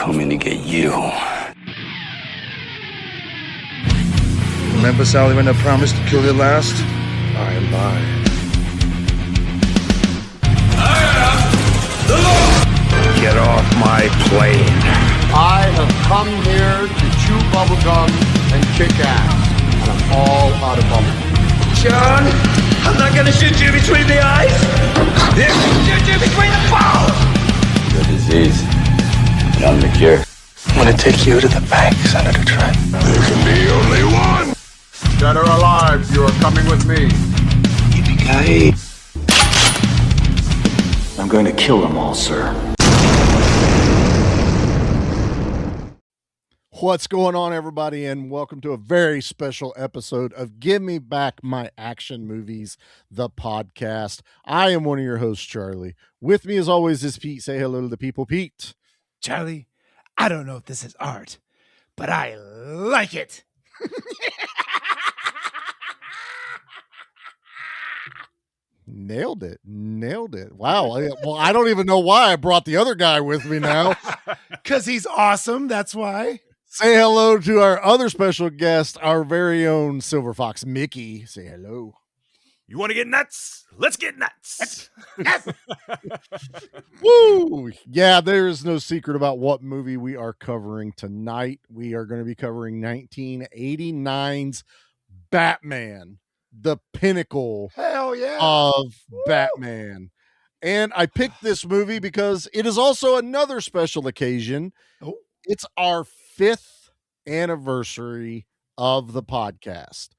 coming to get you. Remember, Sally, when I promised to kill you last? I lied. Get off my plane. I have come here to chew bubblegum and kick ass. And I'm all out of bubblegum. John, I'm not gonna shoot you between the eyes. Shoot you between the balls. Your disease, and I'm the cure. I'm gonna take you to the bank, Senator Trent. There can be only one. Dead or alive, you are coming with me. Yippee-ki-yay. I'm going to kill them all, sir. What's going on, everybody, and welcome to a very special episode of Give Me Back My Action Movies, the podcast. I am one of your hosts, Charlie. With me, as always, is Pete. Say hello to the people, Pete. Charlie, I don't know if this is art, but I like it. Nailed it. Wow. Well, I don't even know why I brought the other guy with me now. Because he's awesome, that's why. Say hello to our other special guest, our very own Silver Fox, Mickey. Say hello. You want to get nuts? Let's get nuts. Woo! Yeah, there is no secret about what movie we are covering tonight. We are going to be covering 1989's Batman, the pinnacle Hell yeah. of Batman. And I picked this movie because it is also another special occasion. Oh. It's our 5th anniversary of the podcast.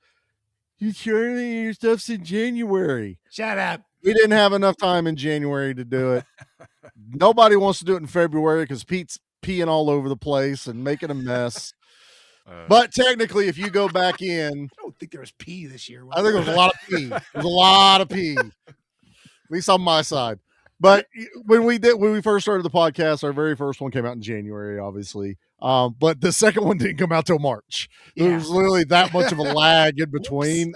You sure your stuff's in January? Shut up. We didn't have enough time in January to do it. Nobody wants to do it in February because Pete's peeing all over the place and making a mess. But technically, if you go back in, I don't think there was pee this year. I think it was a lot of pee. It was a lot of pee, at least on my side. But when we first started the podcast, our very first one came out in January, obviously. But the second one didn't come out till March. Yeah. There was literally that much of a lag in between.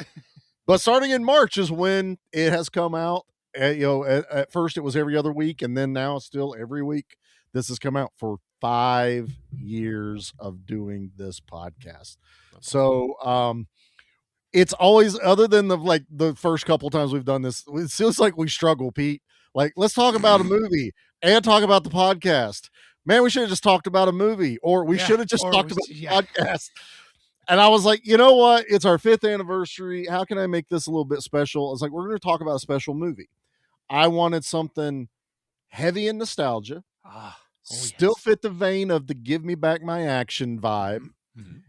But starting in March is when it has come out. At first it was every other week, and then now it's still every week. This has come out for 5 years of doing this podcast. So it's always, other than the first couple times we've done this, it feels like we struggle, Pete. Like, let's talk about a movie and talk about the podcast. Man, we should have just talked about a movie, or we should have just talked about the podcast. And I was like, you know what? It's our 5th anniversary. How can I make this a little bit special? It's like, we're going to talk about a special movie. I wanted something heavy in nostalgia, still fit the vein of the Give Me Back My Action vibe. Mm-hmm.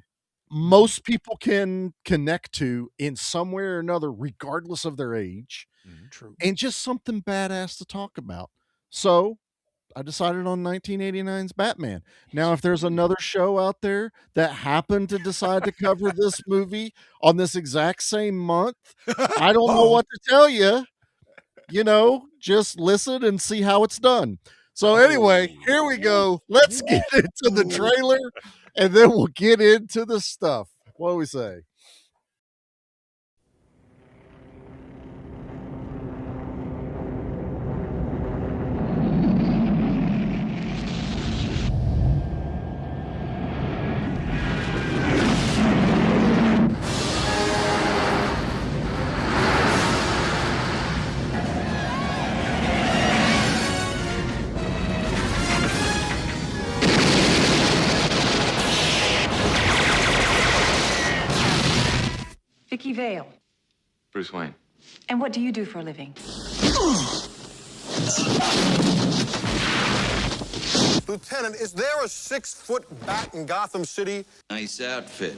Most people can connect to in some way or another, regardless of their age. True. And just something badass to talk about. So I decided on 1989's Batman. Now, if there's another show out there that happened to decide to cover this movie on this exact same month, I don't know what to tell you. Just listen and see how it's done. So anyway, here we go. Let's get into the trailer, and then we'll get into the stuff. What do we say? Vicky Vale. Bruce Wayne. And what do you do for a living? Lieutenant, is there a 6-foot bat in Gotham City? Nice outfit.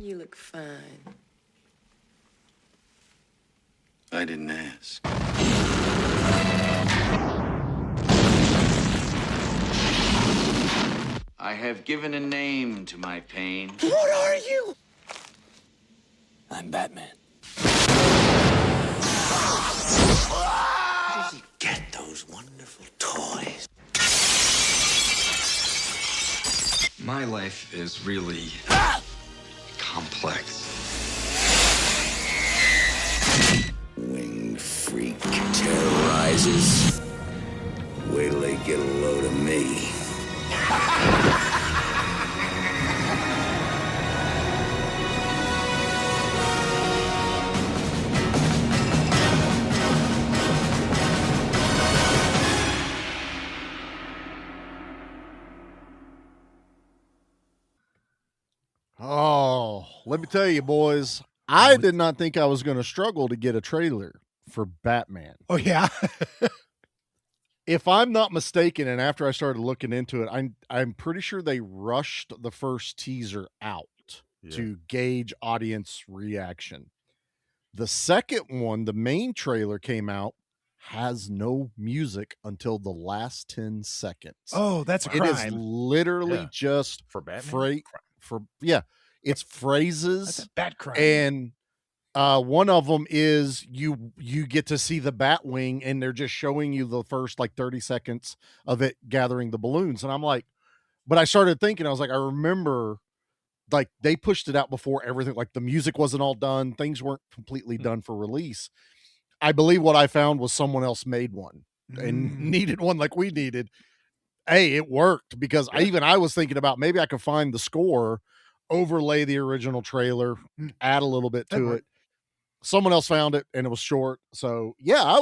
You look fine. I didn't ask. I have given a name to my pain. What are you? I'm Batman. Where does he get those wonderful toys? My life is really complex. Winged free. noses. Wait till they get a load of me. Oh, let me tell you, boys, I did not think I was going to struggle to get a trailer for Batman. Oh yeah. If I'm not mistaken, and after I started looking into it, I'm pretty sure they rushed the first teaser out to gauge audience reaction. The second one, the main trailer came out, has no music until the last 10 seconds. Oh, that's a It is crime. literally just For Batman? it's phrases. That's a bad crime. And one of them is you get to see the Batwing, and they're just showing you the first like 30 seconds of it gathering the balloons. And I'm like, but I started thinking, I was like, I remember like they pushed it out before everything, like the music wasn't all done, things weren't completely done for release. I believe what I found was someone else made one and needed one like we needed. Hey, it worked because I was thinking about maybe I could find the score, overlay the original trailer, add a little bit to it. Someone else found it and it was short. So yeah,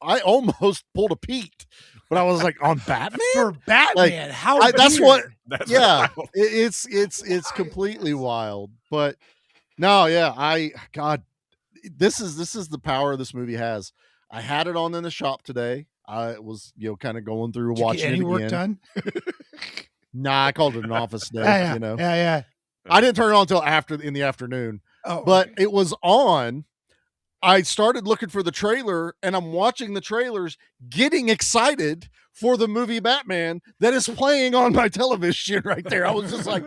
I almost pulled a Pete, but I was like, on Batman? For Batman, how that's weird. what it's completely wild. But no, yeah, God, this is the power this movie has. I had it on in the shop today. I was, kind of going through Did you watching get any it work again. done? Nah, I called it an office day, Yeah. I didn't turn it on until in the afternoon. Oh, but okay. it was on. I started looking for the trailer, and I'm watching the trailers, getting excited for the movie Batman that is playing on my television right there. I was just like,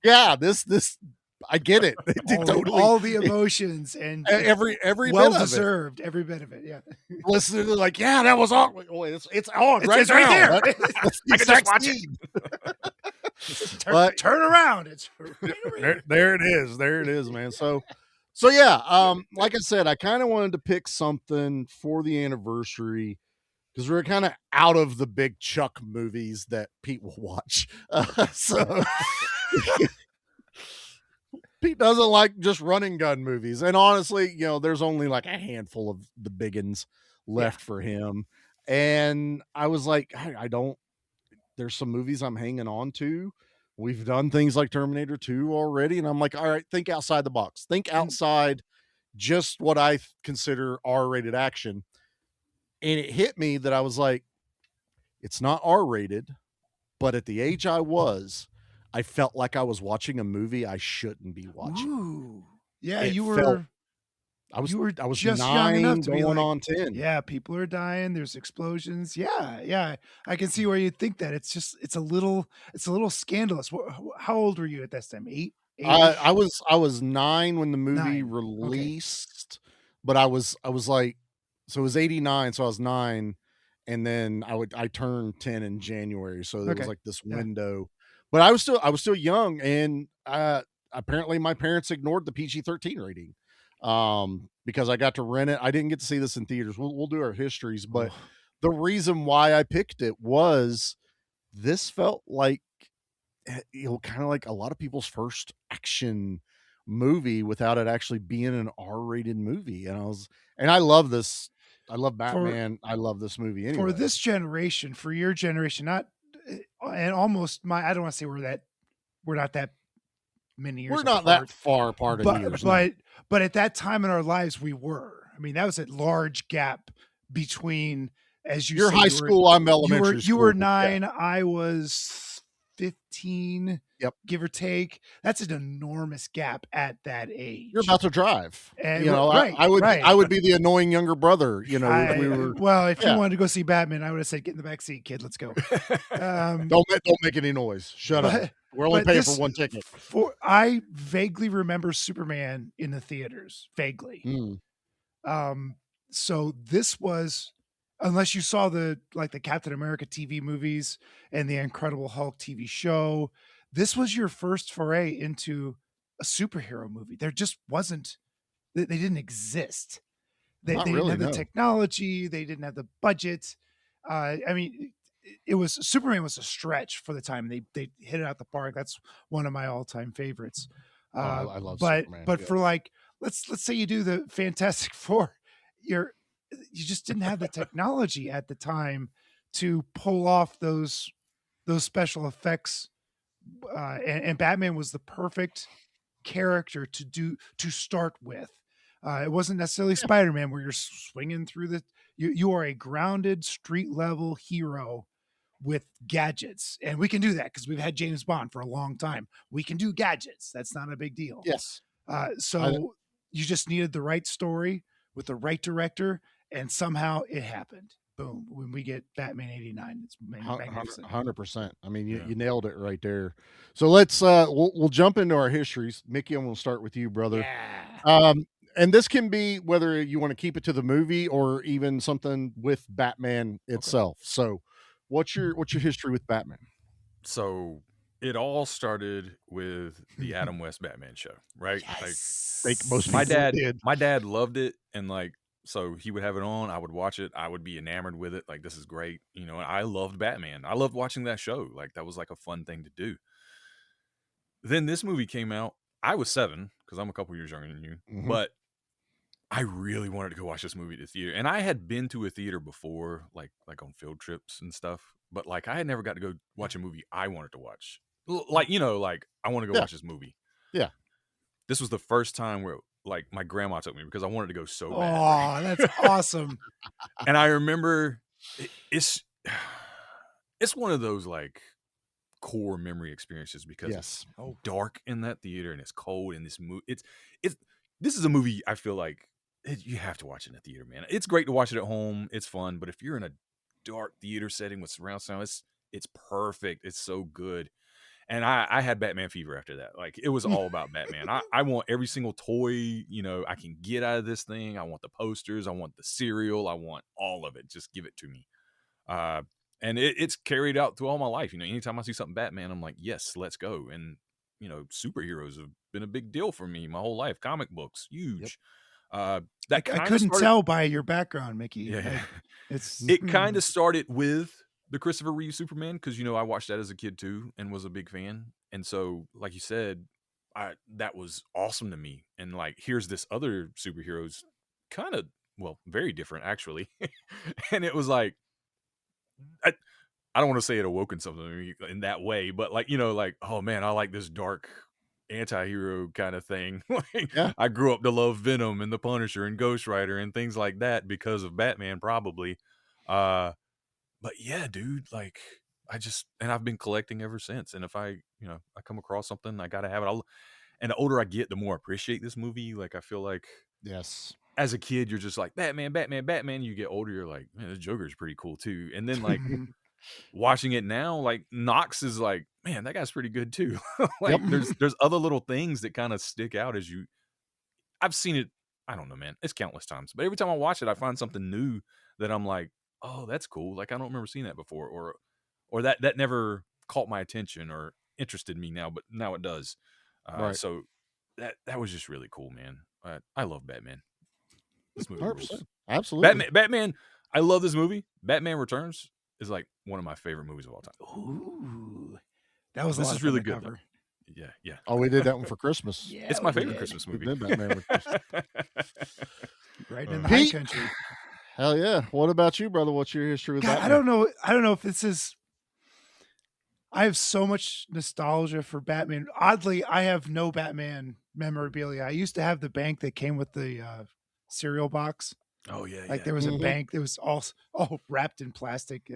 yeah, this I get it. All the emotions and every well bit of deserved, every bit of it. Yeah. Listeners are like, yeah, that was on. Oh, it's on right It's right now. there. That's the I can just exact watch scene. Turn around. It's There it is. There it is, man. So yeah, like I said, I kind of wanted to pick something for the anniversary because we're kind of out of the big Chuck movies that Pete will watch. So Pete doesn't like just running gun movies. And honestly, there's only like a handful of the big ones left for him. And I was like, I don't, there's some movies I'm hanging on to. We've done things like Terminator 2 already. And I'm like, all right, think outside the box. Think outside just what I consider R-rated action. And it hit me that I was like, it's not R-rated, but at the age I was, I felt like I was watching a movie I shouldn't be watching. Ooh. Yeah, It you were felt- I was just 9 young enough to be going like, on 10. yeah, people are dying. There's explosions. Yeah. I can see where you think that. It's a little scandalous. How old were you at this time? 8? I was 9 when the movie 9. released, but I was like, so it was 89, so I was 9, and then I turned 10 in January, so there was like this window. But I was still young, and apparently my parents ignored the PG-13 rating. Because I got to rent it. I didn't get to see this in theaters. We'll do our histories, but the reason why I picked it was this felt like, kind of like a lot of people's first action movie without it actually being an R-rated movie. And I love this. I love Batman. I love this movie anyway. For this generation, for your generation, not and almost I don't want to say we're not that many years. We're not that far apart in years. But at that time in our lives, we were. I mean, that was a large gap between, as you You're say, high school, I'm elementary school. You were 9, I was 15, give or take. That's an enormous gap at that age. You're about to drive. And, I would be the annoying younger brother, if we were. Well, if you wanted to go see Batman, I would have said, get in the back seat, kid. Let's go. Don't make any noise. Shut up. We're only paying for one ticket. I vaguely remember Superman in the theaters. Vaguely. So this was, unless you saw the Captain America TV movies and the Incredible Hulk TV show, this was your first foray into a superhero movie. There just wasn't, they didn't exist. They Not didn't really, have the no. technology. They didn't have the budget. I mean, it was Superman was a stretch for the time. They hit it out the park. That's one of my all time favorites. Oh, I love But Superman. but Yeah. for like let's say you do the Fantastic Four, you just didn't have the technology at the time to pull off those special effects. And Batman was the perfect character to start with. It wasn't necessarily Spider-Man where you're swinging through you are a grounded street level hero with gadgets. And we can do that because we've had James Bond for a long time. We can do gadgets. That's not a big deal. Yes. So you just needed the right story with the right director, and somehow it happened. Boom. When we get Batman 89, it's magnificent. 100%. I mean, Yeah. you nailed it right there. So let's we'll jump into our histories. Mickey, I'm going to start with you, brother. Yeah. And this can be whether you want to keep it to the movie or even something with Batman itself. So, what's your history with Batman? So it all started with the Adam West Batman show, right? Like most My people dad, did. my dad loved it, and like, so he would have it on. I would watch it. I would be enamored with it. Like, this is great, you know. And I loved Batman. I loved watching that show. Like, that was like a fun thing to do. Then this movie came out. I was 7 because I'm a couple years younger than you, Mhm. but I really wanted to go watch this movie at the theater. And I had been to a theater before, like on field trips and stuff, but like I had never got to go watch a movie I wanted to watch. Like, you know, like I want to go Yeah. watch this movie. Yeah. This was the first time where like my grandma took me because I wanted to go so bad. Oh, that's awesome. And I remember it's one of those like core memory experiences because Yes. it's dark in that theater and it's cold and this is a movie I feel like you have to watch it in a theater, man. It's great to watch it at home. It's fun, but if you're in a dark theater setting with surround sound, it's perfect. It's so good. And I had Batman fever after that. Like, it was all about Batman. I want every single toy, you know, I can get out of this thing. I want the posters. I want the cereal. I want all of it. Just give it to me. And it's carried out through all my life. You know, anytime I see something Batman, I'm like, yes, let's go. And, you know, superheroes have been a big deal for me my whole life. Comic books, huge. I couldn't tell by your background, Mickey. Yeah. It kind of started with the Christopher Reeve Superman because, you know, I watched that as a kid too and was a big fan. And so, like you said, that was awesome to me. And like, here's this other superheroes kind of, well, very different actually. And it was like, I don't want to say it awoken something in me in that way, but like, you know, like, oh man, I like this dark anti-hero kind of thing. Like, Yeah. I grew up to love Venom and the Punisher and Ghost Rider and things like that because of Batman, probably. But yeah, dude, like and I've been collecting ever since. And if I come across something, I gotta have it. And the older I get, the more I appreciate this movie. Like, I feel like, Yes. as a kid, you're just like, Batman, Batman, Batman. You get older, you're like, man, this Joker's pretty cool too. And then like watching it now, like Knox is like, man, that guy's pretty good too. Like, there's other little things that kind of stick out as I've seen it, I don't know, man. It's countless times. But every time I watch it, I find something new that I'm like, oh, that's cool. Like, I don't remember seeing that before, or that never caught my attention or interested me now, but now it does. Right. So that was just really cool, man. I love Batman. This movie 100%. rules. Absolutely. Batman. I love this movie. Batman Returns is like one of my favorite movies of all time. Ooh, that was This is really good. Cover. Yeah. Oh, we did that one for Christmas. Yeah, It's my we favorite did. Christmas We movie. did Batman Returns. Right in the high Pete? country. Hell yeah. What about you, brother? What's your history with God, Batman? I don't know if this is. I have so much nostalgia for Batman. Oddly, I have no Batman memorabilia. I used to have the bank that came with the cereal box. Oh yeah, Like, there was a bank that was all wrapped in plastic.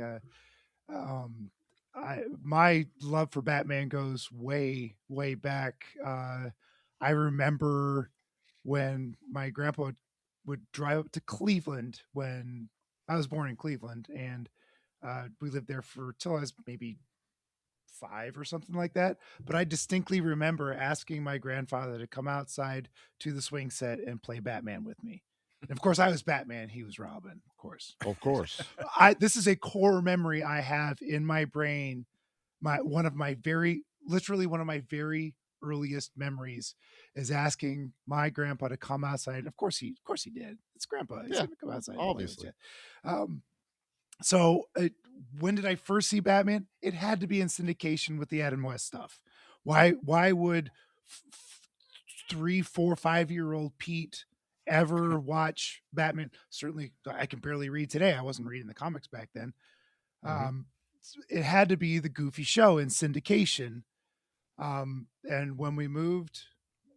My love for Batman goes way, way back. I remember when my grandpa would drive up to Cleveland when I was born in Cleveland, and we lived there till I was maybe 5 or something like that. But I distinctly remember asking my grandfather to come outside to the swing set and play Batman with me. And of course, I was Batman. He was Robin, of course. Of course. This is a core memory I have in my brain. Literally one of my very earliest memories is asking my grandpa to come outside. Of course he did. It's grandpa. He's Yeah, going to come outside. And play with obviously. you. So when did I first see Batman? It had to be in syndication with the Adam West stuff. Why would 3, 4, 5-year-old Pete ever watch Batman? Certainly, I can barely read today. I wasn't reading the comics back then. Um, it had to be the Goofy show in syndication. And when we moved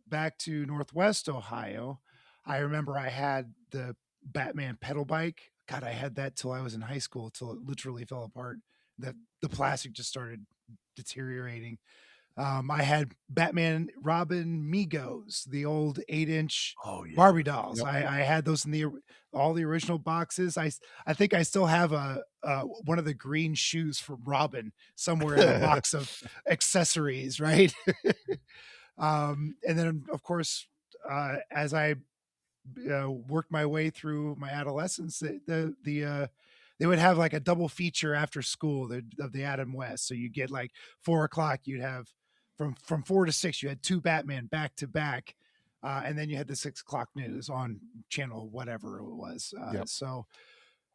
back to Northwest Ohio, I remember I had the Batman pedal bike. God, I had that till I was in high school, till it literally fell apart. The plastic just started deteriorating. I had Batman Robin Migos, the old 8-inch Oh yeah. Barbie dolls. Yep. I had those in all the original boxes. I think I still have one of the green shoes from Robin somewhere in a box of accessories, right? And then of course, as I worked my way through my adolescence, they would have like a double feature after school of the Adam West. So you get like 4 o'clock, you'd have from 4 to 6, you had 2 Batman back to back. And then you had the 6 o'clock news on channel, whatever it was. Yep. So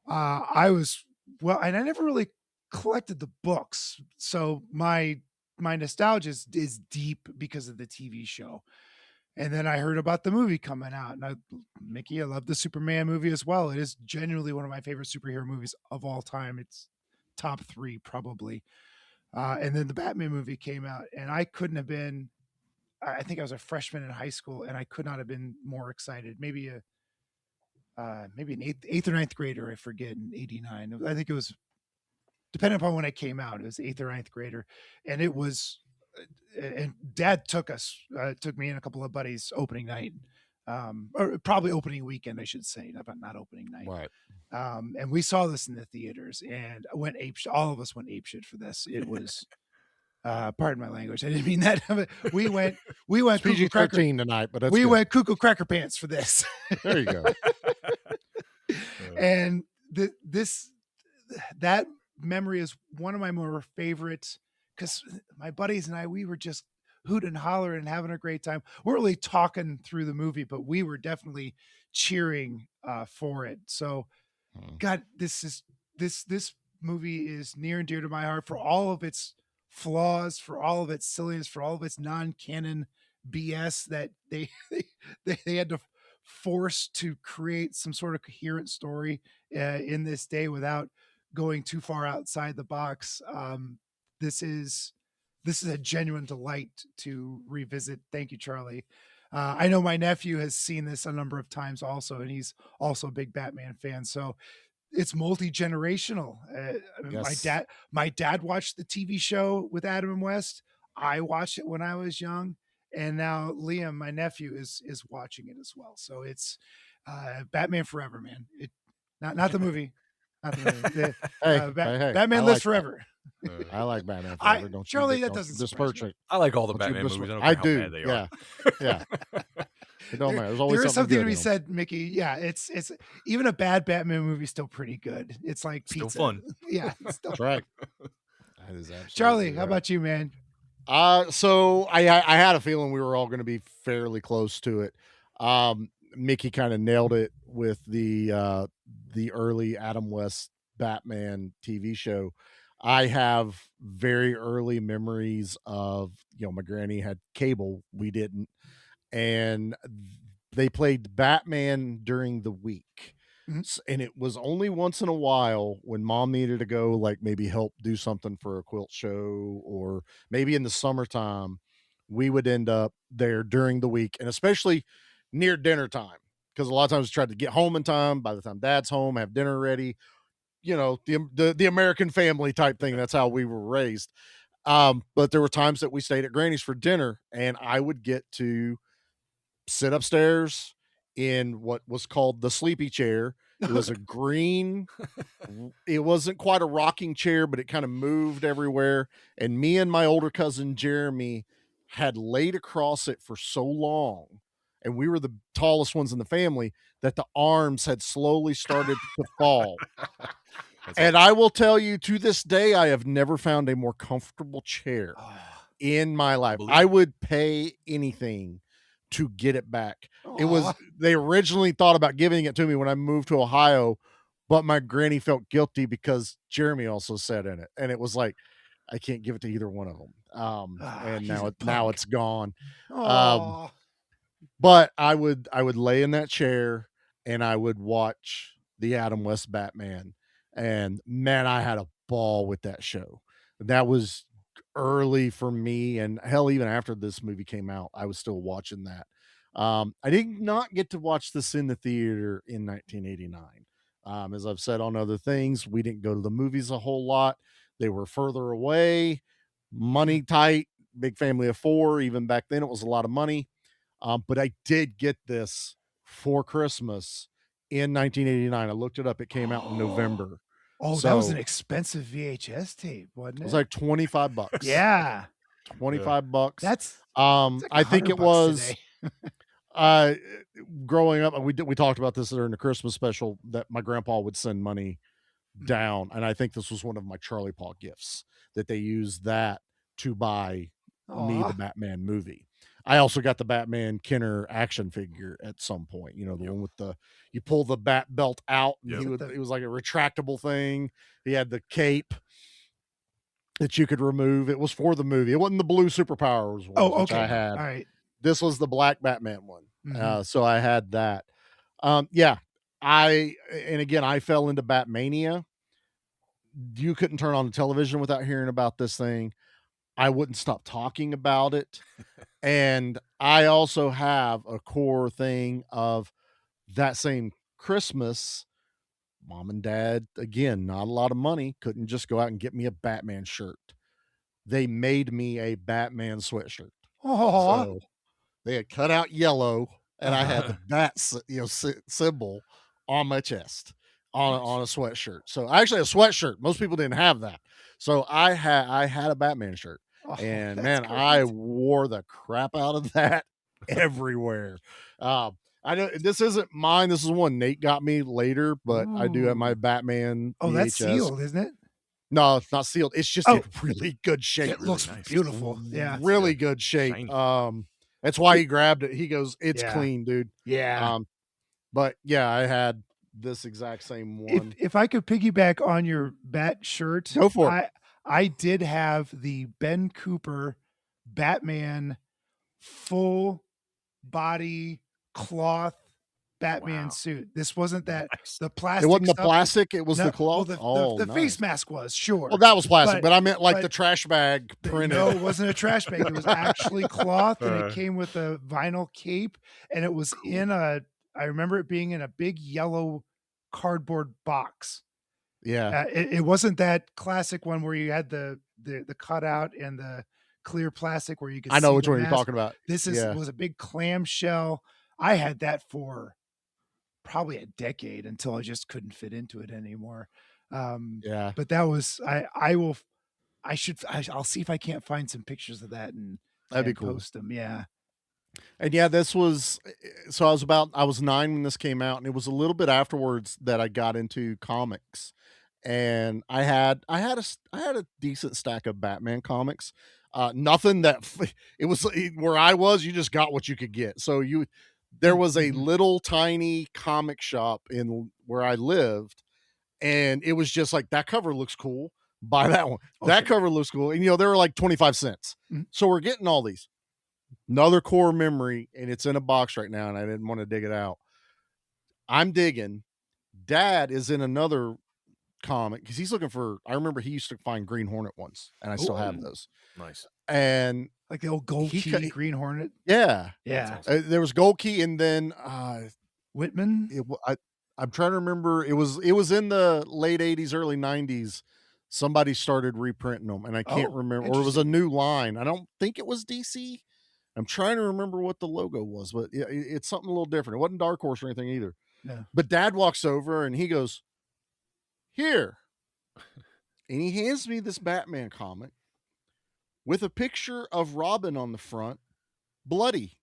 I was, well, and I never really collected the books. So my nostalgia is deep because of the TV show. And then I heard about the movie coming out, and Mickey, I love the Superman movie as well. It is genuinely one of my favorite superhero movies of all time. It's top 3 probably. And then the Batman movie came out, and I couldn't have been. I think I was a freshman in high school, and I could not have been more excited. Maybe an eighth or ninth grader, I forget, in '89. I think it was, depending upon when it came out, it was 8th or 9th grader, and it was. And Dad took me and a couple of buddies opening night, or probably opening weekend, I should say, not opening night. Right. And we saw this in the theaters, and all of us went apeshit for this. It was, pardon my language, I didn't mean that. we went PG-13 tonight, but we went cuckoo cracker pants for this. There you go. And that memory is one of my more favorite, because my buddies and I, we were just hooting and hollering and having a great time. We're really talking through the movie, but we were definitely cheering for it. So, God, this movie is near and dear to my heart for all of its flaws, for all of its silliness, for all of its non-canon BS that they had to force to create some sort of coherent story in this day without going too far outside the box. This is a genuine delight to revisit. Thank you, Charlie. I know my nephew has seen this a number of times also, and he's also a big Batman fan. So it's multi-generational. Yes. My dad watched the TV show with Adam and West. I watched it when I was young, and now Liam, my nephew, is watching it as well. So it's Batman Forever, man. Not the movie. Not the movie. Hey, Batman lives forever. I like Batman Forever. Don't Charlie, you, that doesn't disperse it. I like all the Don't you Batman movies. I don't I care do. how bad they Yeah. are. Yeah. It don't matter. There's always There is something to good be in 'em. said, Mickey. Yeah, it's even a bad Batman movie is still pretty good. It's like Still pizza. fun. Yeah. It's still That's right. That is absolutely Charlie, how right. about you, man? So I had a feeling we were all going to be fairly close to it. Mickey kind of nailed it with the early Adam West Batman TV show. I have very early memories of, my granny had cable, we didn't, and they played Batman during the week. And it was only once in a while when mom needed to go, like maybe help do something for a quilt show, or maybe in the summertime, we would end up there during the week, and especially near dinner time, because a lot of times we tried to get home in time. By the time dad's home, have dinner ready, the American family type thing. That's how we were raised. But there were times that we stayed at Granny's for dinner, and I would get to sit upstairs in what was called the sleepy chair. It was a green, it wasn't quite a rocking chair, but it kind of moved everywhere. And me and my older cousin Jeremy had laid across it for so long, and we were the tallest ones in the family, that the arms had slowly started to fall. And I will tell you, to this day, I have never found a more comfortable chair in my life. believe I it. would pay anything to get it back. It was Aw. they originally thought about giving it to me when I moved to Ohio, but my granny felt guilty because Jeremy also said in it, and it was like I can't give it to either one of them. And He's a now punk. it's gone. Um, Oh, but I would lay in that chair and I would watch the Adam West Batman, and man, I had a ball with that show. That was early for me, and hell, even after this movie came out, I was still watching that. I did not get to watch this in the theater in 1989. As I've said on other things, we didn't go to the movies a whole lot. They were further away, money tight, big family of four. Even back then, it was a lot of money. But I did get this for Christmas in 1989. I looked it up. It came out in November. oh, that was So an expensive VHS tape, wasn't it it? was like 25 bucks. Yeah, 25 bucks. that's it's like I think it $100 was today. uh growing up, we talked about this during the Christmas special that my grandpa would send money down, and I think this was one of my Charlie Paul gifts that they used that to buy me the Aw. Batman movie. I also got the Batman Kenner action figure at some point, the Yep. one with you pull the bat belt out and Yep. it was like a retractable thing. He had the cape that you could remove. It was for the movie. It wasn't the blue superpowers one, Oh, which I okay. All had. right. This was the black Batman one. Mhm. So I had that. Yeah. And again, I fell into Batmania. You couldn't turn on the television without hearing about this thing. I wouldn't stop talking about it. And I also have a core thing of that same Christmas. Mom and dad, again, not a lot of money, couldn't just go out and get me a Batman shirt. They made me a Batman sweatshirt. Aw. So they had cut out yellow, and I had the bat, symbol on my chest on a sweatshirt. So actually a sweatshirt. Most people didn't have that. So I had a Batman shirt, Oh, and that's man, I great. wore the crap out of that everywhere. I know this isn't mine. This is one Nate got me later, but I do have my Ooh. Batman Oh, that's VHS. sealed, isn't it? No, it's not sealed. It's just in Oh, really good shape. it Really looks nice. beautiful. Yeah. Really good shape. Shiny. That's why he grabbed it. He goes, "It's Yeah. clean, dude." Yeah. But yeah, I had this exact same If one. if I could piggyback on your bat shirt, Go for it. I did have the Ben Cooper Batman full body cloth Batman Wow. suit. This wasn't that Nice. the It plastic wasn't the stuff. plastic, it was No, the cloth. well, the face Nice. mask was, sure. Well, that was plastic, but I meant like but the trash bag printed. no, it wasn't a trash bag. It was actually cloth, and it Uh. came with a vinyl cape, and it was in I remember it being in a big yellow cardboard box. Yeah. It wasn't that classic one where you had the cutout and the clear plastic where you could I know see which the one you're mask. talking about. This Yeah. was a big clamshell. I had that for probably a decade until I just couldn't fit into it anymore. Yeah. But that was I'll see if I can't find some pictures of that and That'd be cool. post them. Yeah. And yeah, this was so I was 9 when this came out, and it was a little bit afterwards that I got into comics. And I had a decent stack of Batman comics. Nothing that it was where I was, you just got what you could get. So there was a Mhm. little tiny comic shop in where I lived, and it was just like that cover looks cool. Buy that one. That Okay. cover looks cool. And they were like 25 cents. Mhm. So we're getting all these. Another core memory, and it's in a box right now, and I didn't want to dig it out. I'm digging. Dad is in another comic because he's looking for. I remember he used to find Green Hornet ones, and I still have Ooh. those. Nice. And Like the old gold He key cut- Green Hornet. yeah, Yeah. awesome. there was Gold Key, and then Whitman. I'm trying to remember. It was in the late '80s, early '90s. Somebody started reprinting them, and I can't Oh, remember. Or it was a interesting. new line. I don't think it was DC. I'm trying to remember what the logo was, but it's something a little different. It wasn't Dark Horse or anything either. No. But Dad walks over and he goes, "Here," and he hands me this Batman comic with a picture of Robin on the front, bloody,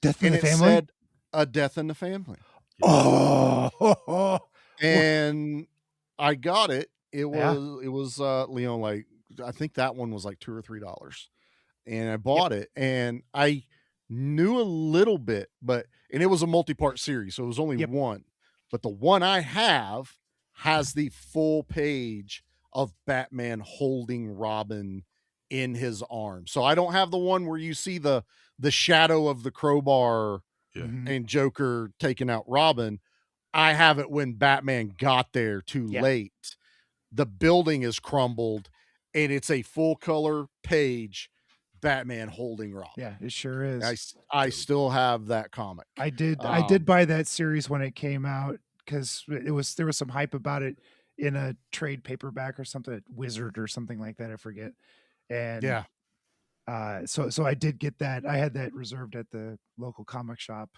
Death in and the it Family. said "A Death in the Family." Oh. And I got it. It Yeah. was like I think that one was like $2 or $3. and I bought it, and I knew a little bit, and it was a multi-part series, so it was only Yep. one. But the one I have has the full page of Batman holding Robin in his arms. So I don't have the one where you see the shadow of the crowbar Yeah. and Joker taking out Robin. I have it when Batman got there too Yeah. late. The building is crumbled, and it's a full color page, Batman holding Robin. Yeah, it sure is. I still have that comic. I did buy that series when it came out because there was some hype about it in a trade paperback or something, Wizard or something like that. I forget. And Yeah. So I did get that. I had that reserved at the local comic shop.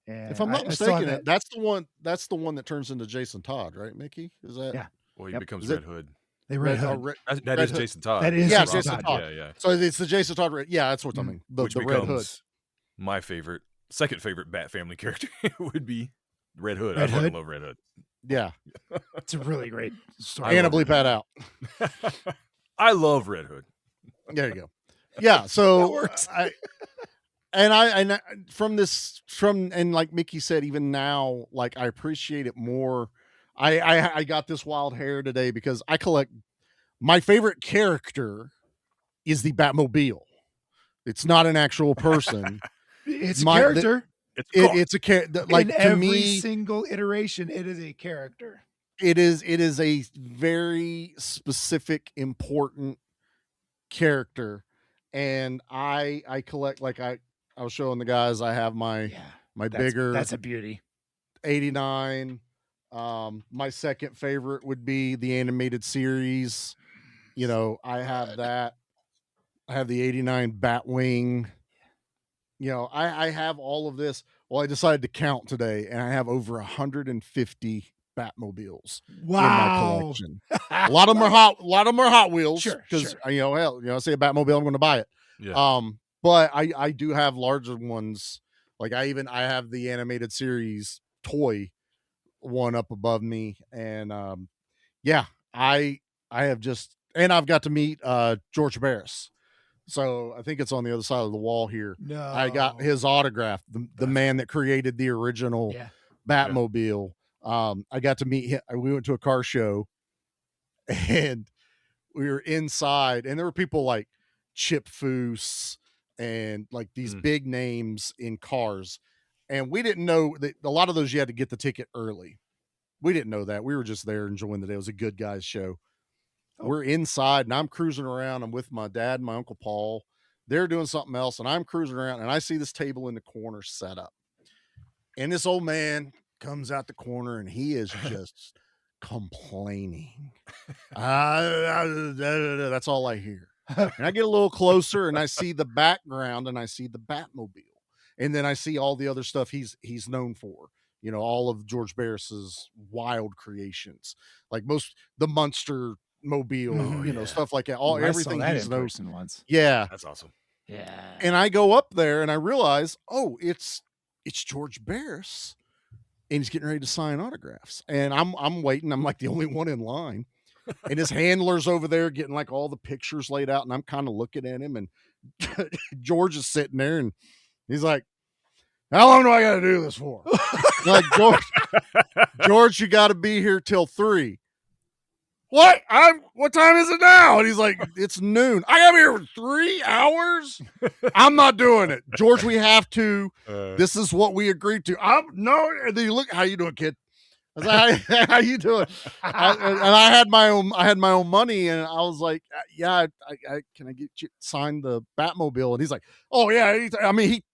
And If I'm not I still have mistaken, that's the one. That's the one that turns into Jason Todd, right, Mickey? Is that? Yeah. Well, he Yep. becomes Is it- Red Hood. They Red Hood. That Red is Hood. Jason Todd. That is Yeah, Jason Jason Todd. Todd. Yeah. So it's the Jason Todd. Yeah, that's what I mean. Which The Red Hood. becomes my second favorite Bat Family character would be Red Hood. Red I fucking Hood? love Red Hood. Yeah, It's a really great story. and a bleep that out. I love Red Hood. There you go. Yeah, so That works. and like Mickey said, even now, like I appreciate it more. I got this wild hair today because I collect. My favorite character is the Batmobile. It's not an actual person. It's a character. It's a character. Like in to every me, single iteration, it is a character. it is a very specific, important character, and I collect, like I was showing the guys. I have my bigger. That's a beauty. 89. My second favorite would be the animated series. You know, I have that. I have the 89 Batwing. You know, I have all of this. Well, I decided to count today, and I have over 150 Batmobiles in my collection. A lot of them are Hot Wheels. Sure, because sure. you know, hell, I say a Batmobile, I'm going to buy it. Yeah. But I do have larger ones. Like I have the animated series toy one up above me, and yeah, I have just, and I've got to meet George Barris. So I think it's on the other side of the wall here. No, I got his autograph, the man that created the original Batmobile. I got to meet him. We went to a car show, and we were inside, and there were people like Chip Foose and like these big names in cars. And we didn't know that a lot of those you had to get the ticket early. We didn't know that. We were just there enjoying the day. It was a good guys show. We're inside, and I'm cruising around. I'm with my dad and my Uncle Paul. They're doing something else, and I'm cruising around, and I see this table in the corner set up. And this old man comes out the corner, and he is just complaining. That's all I hear. And I get a little closer, and I see the background, and I see the Batmobile. And then I see all the other stuff he's known for. You know, all of George Barris's wild creations, like the Munster mobile, you know, stuff like that. Everything I saw that he's in known. person once. Yeah, That's awesome. Yeah. and I go up there and I realize, oh, it's George Barris, and he's getting ready to sign autographs. And I'm waiting. I'm like the only one in line, and his handler's over there getting like all the pictures laid out, and I'm kind of looking at him, and George is sitting there, and he's like, "How long do I got to do this for?" Like, George, you got to be here till 3. What time is it now? And he's like, it's noon. I gotta be here for 3 hours. I'm not doing it, George. We have to. This is what we agreed to. No. And then you look, how you doing, kid? I was like, how you doing? I had my own money, and I was like, yeah, I can I get you sign the Batmobile? And he's like, oh yeah.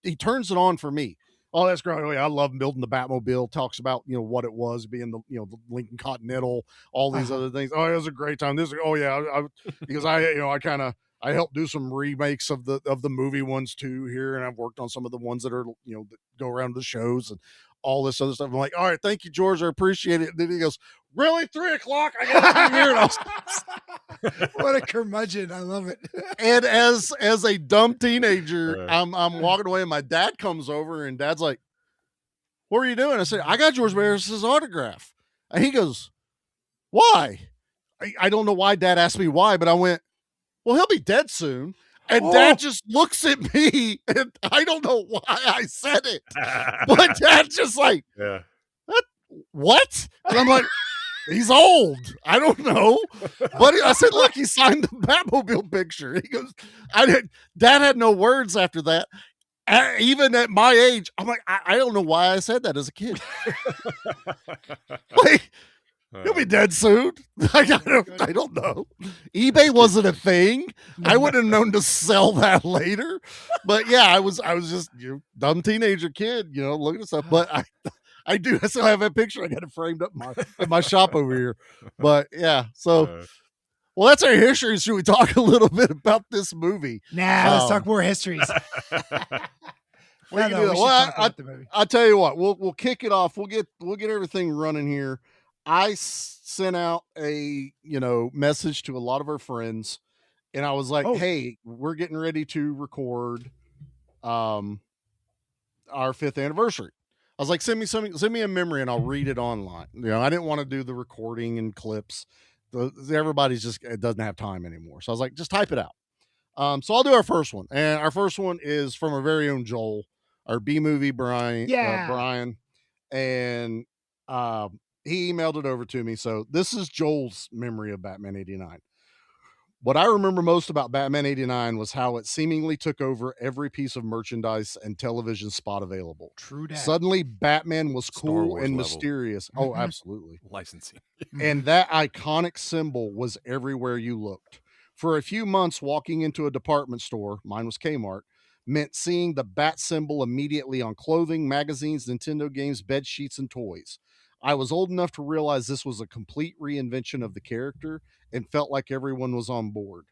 He turns it on for me. Oh, that's great. Oh, yeah, I love building the Batmobile. Talks about, you know, what it was being the Lincoln Continental, all these other things. Oh, it was a great time. Because I helped do some remakes of the movie ones too here, and I've worked on some of the ones that are, you know, that go around to the shows and all this other stuff. I'm like, all right, thank you, George. I appreciate it. And then he goes, really, 3:00? I got to be here. And I was, What a curmudgeon. I love it. and as a dumb teenager, I'm walking away, and my dad comes over, and Dad's like, what are you doing? I said, I got George Barris's autograph. And he goes, why? I don't know why Dad asked me why, but I went, well, he'll be dead soon. And Dad just looks at me, and I don't know why I said it, but Dad's just like, Yeah. what? And I'm like, he's old. I don't know. But I said, look, he signed the Batmobile picture. He goes, Dad had no words after that. Even at my age, I'm like, I don't know why I said that as a kid. Like, he'll be dead soon. I don't know. eBay wasn't a thing. I would have known to sell that later. But yeah, I was just dumb teenager kid, looking at stuff. But I still have that picture. I got it framed up in my shop over here. But yeah, so well, that's our history. Should we talk a little bit about this movie? Nah, let's talk more histories. I'll tell you what. We'll kick it off. We'll get everything running here. I sent out a message to a lot of our friends, and I was like, "Hey, we're getting ready to record our 5th anniversary." I was like, "Send me a memory, and I'll read it online." I didn't want to do the recording and clips. Everybody's it doesn't have time anymore. So I was like, just type it out. So I'll do our first one, and our first one is from our very own Joel, our B movie Brian. Brian, and he emailed it over to me. So this is Joel's memory of Batman '89. What I remember most about Batman '89 was how it seemingly took over every piece of merchandise and television spot available. True that. Suddenly, Batman was Star cool Wars and level. mysterious. Oh, absolutely. Licensing. And that iconic symbol was everywhere you looked. For a few months, walking into a department store, mine was Kmart, meant seeing the bat symbol immediately on clothing, magazines, Nintendo games, bed sheets, and toys. I was old enough to realize this was a complete reinvention of the character and felt like everyone was on board.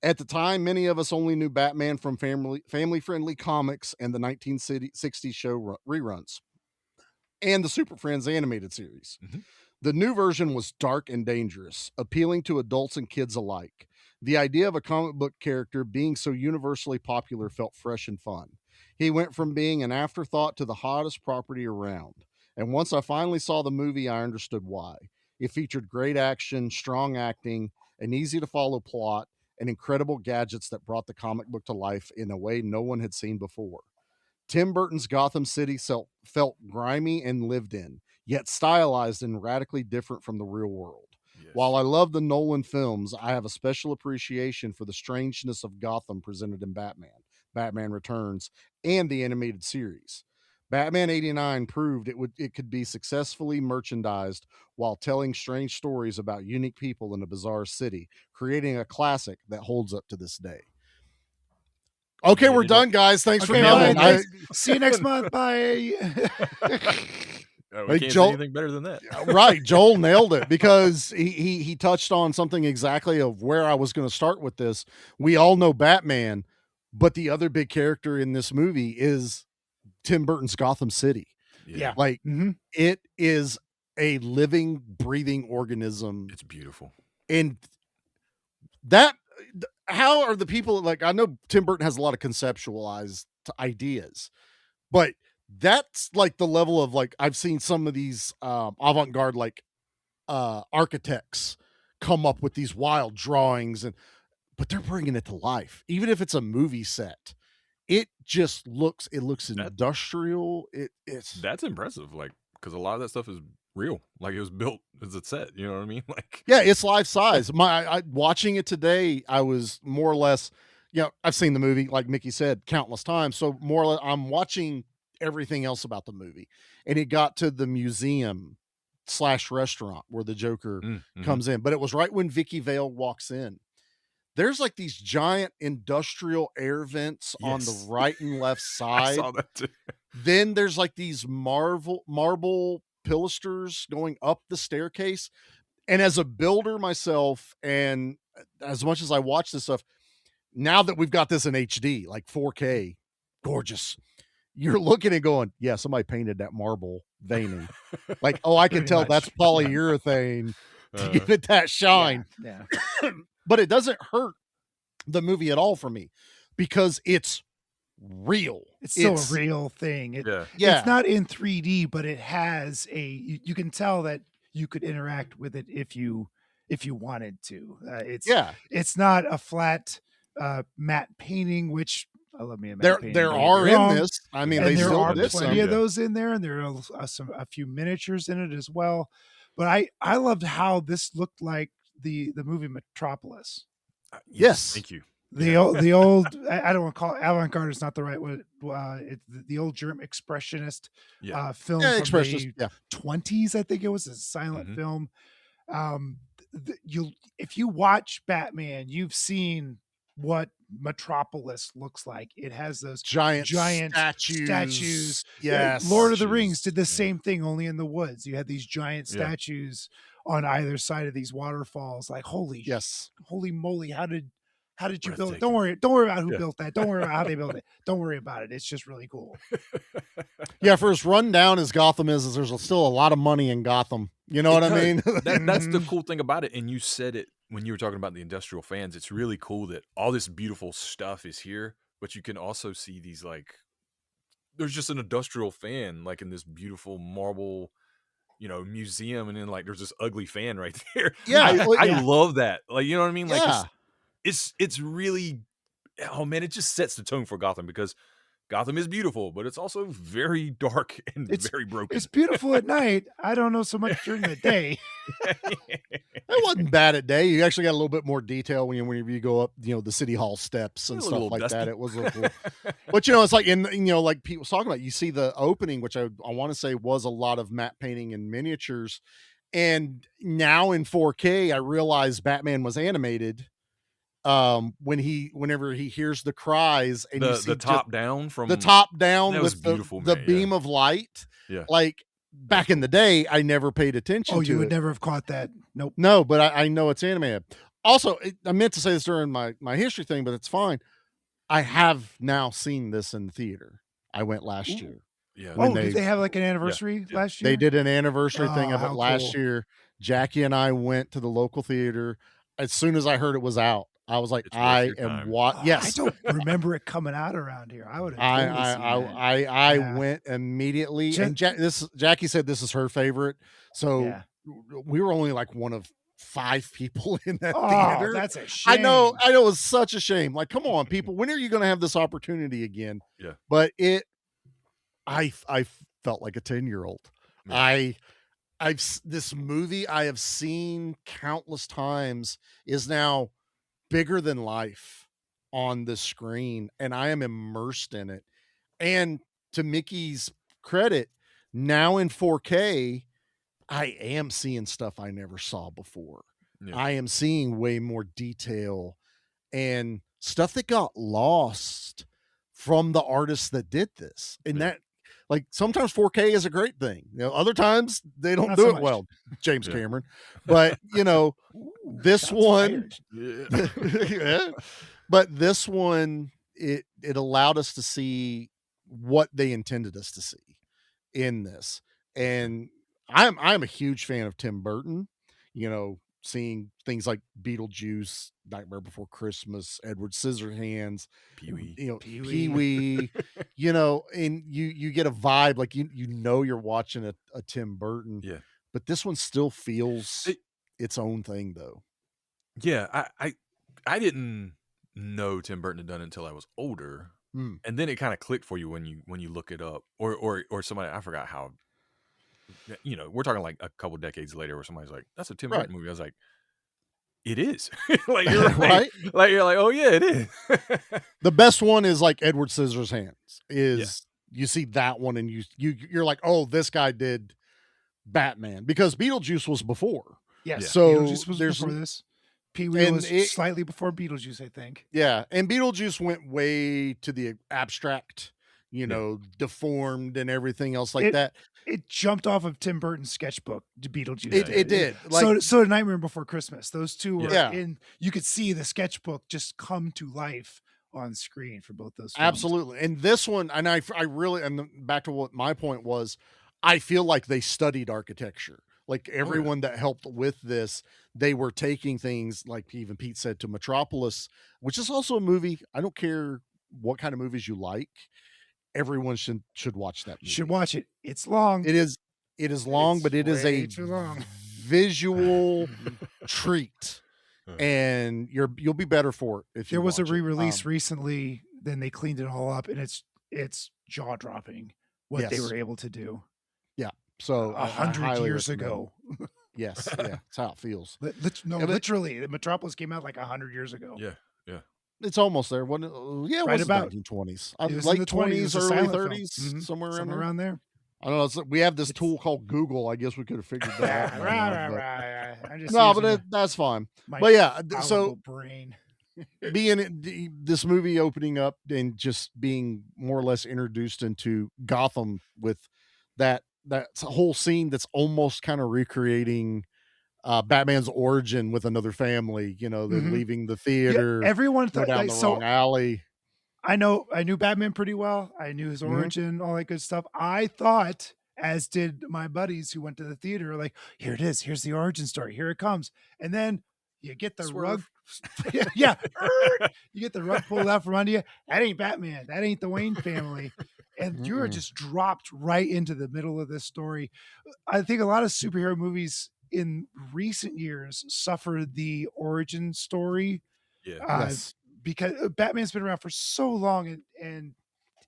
At the time, many of us only knew Batman from family-friendly comics and the 1960s show reruns and the Super Friends animated series. Mm-hmm. The new version was dark and dangerous, appealing to adults and kids alike. The idea of a comic book character being so universally popular felt fresh and fun. He went from being an afterthought to the hottest property around. And once I finally saw the movie, I understood why. It featured great action, strong acting, an easy to follow plot, and incredible gadgets that brought the comic book to life in a way no one had seen before. Tim Burton's Gotham City felt grimy and lived in, yet stylized and radically different from the real world. Yes. While I love the Nolan films, I have a special appreciation for the strangeness of Gotham presented in Batman Returns, and the animated series. Batman '89 proved it could be successfully merchandised while telling strange stories about unique people in a bizarre city, creating a classic that holds up to this day. Okay, we're done, guys. Thanks for coming. See you next month. Bye. We can't say anything better than that. Right. Joel nailed it because he touched on something exactly of where I was going to start with this. We all know Batman, but the other big character in this movie is Tim Burton's Gotham City. Yeah. Like it is a living, breathing organism. It's beautiful. And how are the people, like, I know Tim Burton has a lot of conceptualized ideas, but that's like the level of, like, I've seen some of these avant-garde architects come up with these wild drawings, but they're bringing it to life. Even if it's a movie set, it looks industrial. That's impressive. Like, because a lot of that stuff is real. Like, it was built as a set. You know what I mean? Like, yeah, it's life size. Watching it today, I was more or less, I've seen the movie, like Mickey said, countless times. So more or less, I'm watching everything else about the movie, and it got to the museum / restaurant where the Joker comes in. But it was right when Vicky Vale walks in. There's like these giant industrial air vents on the right and left side. I saw that too. Then there's like these marble pilasters going up the staircase. And as a builder myself, and as much as I watch this stuff, now that we've got this in HD, like 4K, gorgeous, you're looking and going, yeah, somebody painted that marble veining. Like, oh, I can tell that's polyurethane to give it that shine. Yeah. But it doesn't hurt the movie at all for me because it's real. It's still a real thing. It's not in 3D, but it has you can tell that you could interact with it if you wanted to. It's not a flat matte painting, which I love me a matte There painting. there don't get me are in wrong. this. I mean, And they there still are did plenty some. of those in there, and there are a few miniatures in it as well. But I loved how this looked like the movie Metropolis. Yes. Thank you. The old I don't want to call it avant-garde, it's not the right word. It's the old German expressionist film Yeah, from expressionist, the yeah. 20s, I think it was a silent Mhm. film. If you watch Batman, you've seen what Metropolis looks like. It has those Giant statues. statues. Yeah, Yes. Lord of the Rings did the Yeah. same thing, only in the woods. You had these giant Yeah. statues on either side of these waterfalls. Like, holy moly, how did you build it? Don't worry about who Yeah. built that. Don't worry about how they built it. Don't worry about it. It's just really cool. Yeah, for as run down as Gotham is there's still a lot of money in Gotham. You know what I mean? That's the cool thing about it. And you said it when you were talking about the industrial fans. It's really cool that all this beautiful stuff is here, but you can also see these like there's just an industrial fan like in this beautiful marble, museum, and then like there's this ugly fan right there. Yeah, I love that. Like, you know what I mean? Like Yeah. it's really, oh man, it just sets the tone for Gotham because Gotham is beautiful, but it's also very dark and very broken. It's beautiful at night. I don't know so much during the day. It wasn't bad at day. You actually got a little bit more detail when you go up, the city hall steps and A stuff little like dusty. that. It was a little cool. But it's like like Pete was talking about, you see the opening, which I want to say was a lot of matte painting and miniatures. And now in 4K, I realized Batman was animated. Whenever he hears the cries and you see the top down from the top down that was with beautiful, the man, beam of light. Yeah. Like back in the day, I never paid attention to you would it. never have caught that. Nope. No, but I know it's animated. Also, I meant to say this during my history thing, but it's fine. I have now seen this in the theater. I went last year. Yeah. Oh, did they have like an anniversary last year? They did an anniversary thing of it how last cool. year. Jackie and I went to the local theater. As soon as I heard it was out, I was like, It's worth I your am time. what? Yes, I don't remember it coming out around here. I would have totally seen that. I Yeah. went immediately, Just- and Jackie said this is her favorite. So Yeah. we were only like one of 5 people in that Oh, theater. that's a shame. I know it was such a shame. Like, come on, people, when are you going to have this opportunity again? Yeah. But I felt like a 10-year-old. Yeah. This movie I have seen countless times is now bigger than life on the screen, and I am immersed in it. And to Mickey's credit, now in 4K, I am seeing stuff I never saw before. Yeah. I am seeing way more detail and stuff that got lost from the artists that did this. And that, like, sometimes 4K is a great thing. Other times they don't Not do so it much. well, James Yeah. Cameron. But, this shots one, fired. yeah. But this one, it allowed us to see what they intended us to see in this. And I'm a huge fan of Tim Burton, seeing things like Beetlejuice, Nightmare Before Christmas, Edward Scissorhands, Pee-wee. Pee-wee, and you get a vibe like you're watching a Tim Burton. Yeah. But this one still feels its own thing though. Yeah, I didn't know Tim Burton had done it until I was older, Mm. and then it kind of clicked for you when you look it up, or somebody, I forgot how. We're talking like a couple decades later, where somebody's like, "That's a Tim Right. Burton movie." I was like, "It is." Like you're right. Right? Like you're like, "Oh yeah, it is." The best one is like Edward Scissorhands. You see that one and you're like, oh, this guy did Batman, because Beetlejuice was before. Yes. Yeah. So Beetlejuice was there's before this. Pee-wee and was it- slightly before Beetlejuice, I think. Yeah, and Beetlejuice went way to the abstract, deformed and everything else like that. It jumped off of Tim Burton's sketchbook to Beetlejuice. It did. So did Nightmare Before Christmas. Those two were Yeah. in. You could see the sketchbook just come to life on screen for both those films. Absolutely. And this one, and I really, and back to what my point was, I feel like they studied architecture. Like everyone that helped with this, they were taking things like even Pete said to Metropolis, which is also a movie. I don't care what kind of movies you like. Everyone should watch that movie. Should watch it. It's long. It is long, It's but it is way a too long. visual treat. and you'll be better for it if you There was a watch it. re-release recently, then they cleaned it all up, and it's jaw-dropping what they Yes. were able to do Yeah. So I 100 highly years recommend ago. it. Yes. Yeah. That's how it feels. No, Yeah, but literally, Metropolis came out like 100 years ago. Yeah, yeah. it's almost there. Wasn't it? Yeah, it Right was about. 1920s. It was in Late the 20s. It was 20s, a early silent film. 30s, somewhere Somewhere around there. around there. I don't know. We have this It's tool called Google. I guess we could have figured that out. by now, but- right. I'm just No, using but that's fine. my But yeah, fallible brain. this movie opening up and just being more or less introduced into Gotham with that whole scene that's almost kind of recreating Batman's origin with another family. You know, they're Mhm. leaving the Yeah, theater, everyone go thought down like, the so wrong alley. I knew Batman pretty well. I knew his origin, all that good stuff. I thought, as did my buddies who went to the theater, like, here it is. Here's the origin story. Here it comes. And then you get the rug. Yeah. You get the rug pulled out from under you. That ain't Batman. That ain't the Wayne family. And you are just dropped right into the middle of this story. I think a lot of superhero movies in recent years suffered the origin story. Yeah. Yes. Because Batman's been around for so long and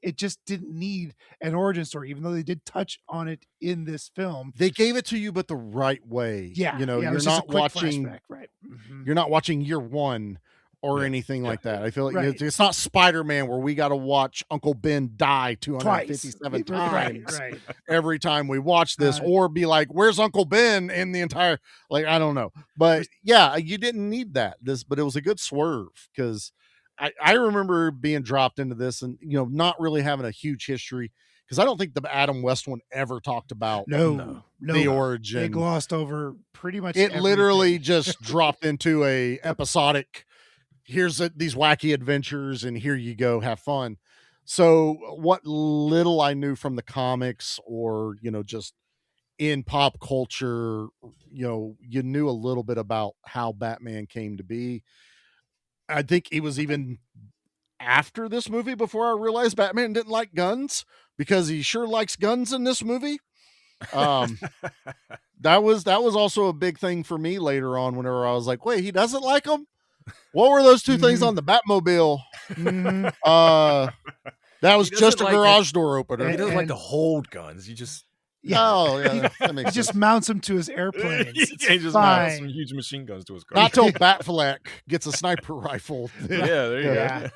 it just didn't need an origin story, even though they did touch on it in this film. They gave it to you, but the right way. Yeah. You know, it you're was just a not quick watching, flashback, right? Mhm. you're not watching Year One or Yeah. anything like that. I feel like Right. it's not Spider-Man where we got to watch Uncle Ben die Twice. 257 Right, times right. every time we watch this, Uh, or be like, where's Uncle Ben in the entire, like, I don't know. But yeah, you didn't need that. But it was a good swerve because I remember being dropped into this and, not really having a huge history because I don't think the Adam West one ever talked about No. the origin. They glossed over pretty much It literally everything. just dropped into a episodic, here's these wacky adventures and here you go, have fun. So what little I knew from the comics or, just in pop culture, you knew a little bit about how Batman came to be. I think it was even after this movie before I realized Batman didn't like guns because he sure likes guns in this movie. That was also a big thing for me later on whenever I was like, wait, he doesn't like them? What were those two things on the Batmobile? That was just a garage door opener. He doesn't like to hold guns. You just Oh, yeah, that makes He just sense. mounts them to his airplanes. It's he just mounts fine. some huge machine guns to his car. Not till Batfleck gets a sniper rifle. Yeah, there you Yeah.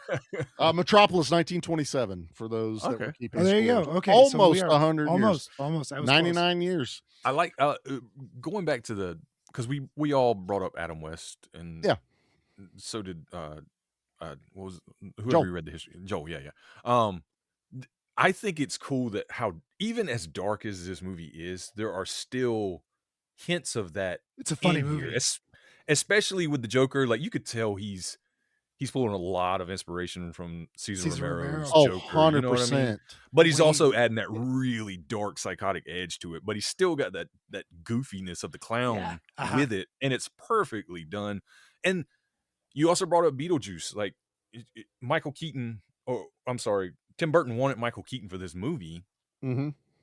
go. Metropolis 1927 for those that were Okay. keeping Oh, there you score. go. Okay, so we Almost are 100 years. Almost. I was 99 years. I like going back to because we all brought up Adam West and Yeah. so did what was whoever Joel. read the history, Joel. Yeah. I think it's cool that how even as dark as this movie is, there are still hints of that. It's a funny in movie. here, especially with the Joker. Like you could tell he's pulling a lot of inspiration from Cesar Romero's Oh, Joker. 100%. You know what I mean? But he's Way- also adding that really dark, psychotic edge to it. But he's still got that goofiness of the clown Yeah. Uh-huh. with it, and it's perfectly done. And you also brought up Beetlejuice, like Michael Keaton. Oh, I'm sorry, Tim Burton wanted Michael Keaton for this movie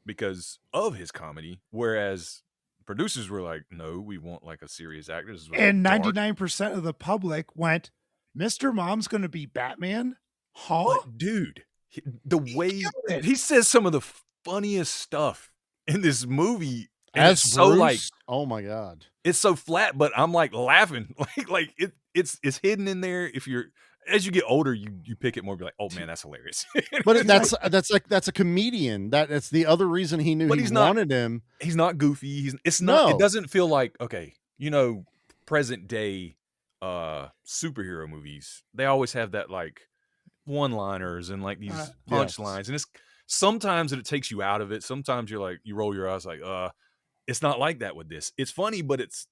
because of his comedy, whereas producers were like, "No, we want like a serious actor." This is And dark. 99% of the public went, Mr. Mom's going to be Batman? Huh? But dude, the way killed it. he says some of the funniest stuff in this movie, and As it's so like Bruce, oh my God. it's so flat, but I'm like laughing, like it's hidden in there. If you're as you get older, you pick it more, be like, oh man, that's hilarious. But that's a comedian. That's the other reason he knew But he he's not- wanted him. He's not goofy. It's not. No. It doesn't feel like okay. Present day superhero movies. They always have that like one-liners and like these punchlines, and it's sometimes it takes you out of it. Sometimes you're like you roll your eyes like it's not like that with this. It's funny, but it's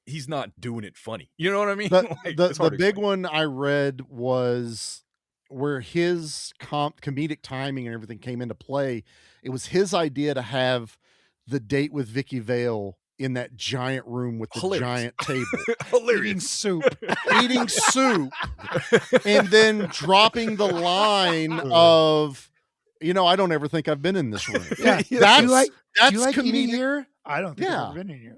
he's not doing it funny. You know what I mean? The, Like, the, it's hard the to big explain. one I read was where his comedic timing and everything came into play. It was his idea to have the date with Vicky Vale in that giant room with the Hilarious. giant table, Eating soup. eating soup, and then dropping the line of, I don't ever think I've been in this room. Yeah. That's do you like that's eating comedic. here? I don't think I've Yeah. ever been in here.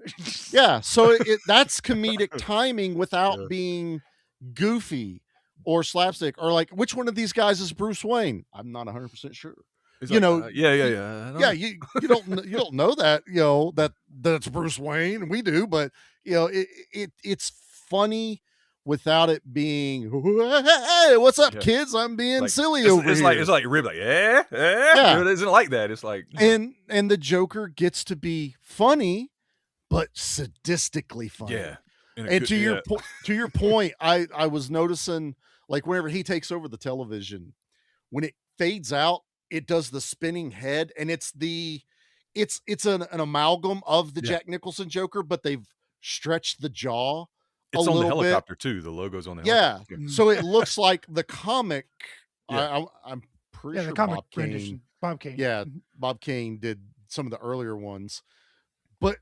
Yeah. So that's comedic timing without being goofy or slapstick, or like, which one of these guys is Bruce Wayne? I'm not 100% sure. He's You like, know, yeah. I don't yeah, know. you don't know that, that's Bruce Wayne. We do, but it's funny without it being, hey, what's up, Yeah. kids? I'm being Like, silly it's, over it's here. like it's like Rib, like Yeah. It isn't like that. It's like And the Joker gets to be funny, but sadistically funny. yeah. In a And good- to your point, I was noticing, like, whenever he takes over the television, when it fades out, it does the spinning head, and it's an amalgam of the Yeah. Jack Nicholson Joker, but they've stretched the jaw It's a on the little bit. helicopter too. The logo's on the Yeah, helicopter. too. so it looks like the comic. Yeah. I'm pretty Yeah, sure the comic Bob Kane. rendition. Bob Kane. Yeah, Bob Kane did some of the earlier ones, but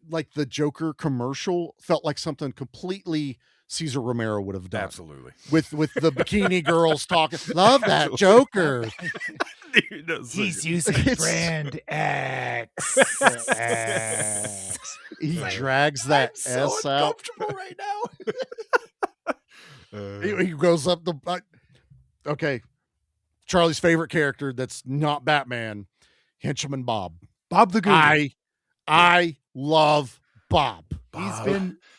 like the Joker commercial felt like something completely Cesar Romero would have done. Absolutely. With the bikini girls talking. Love that Joker. Dude, that's so He's good. using It's- brand X. He drags that I'm so S out. uncomfortable right now. He goes up the. Okay, Charlie's favorite character that's not Batman, Henchman Bob. Bob the Goon. I love Bob.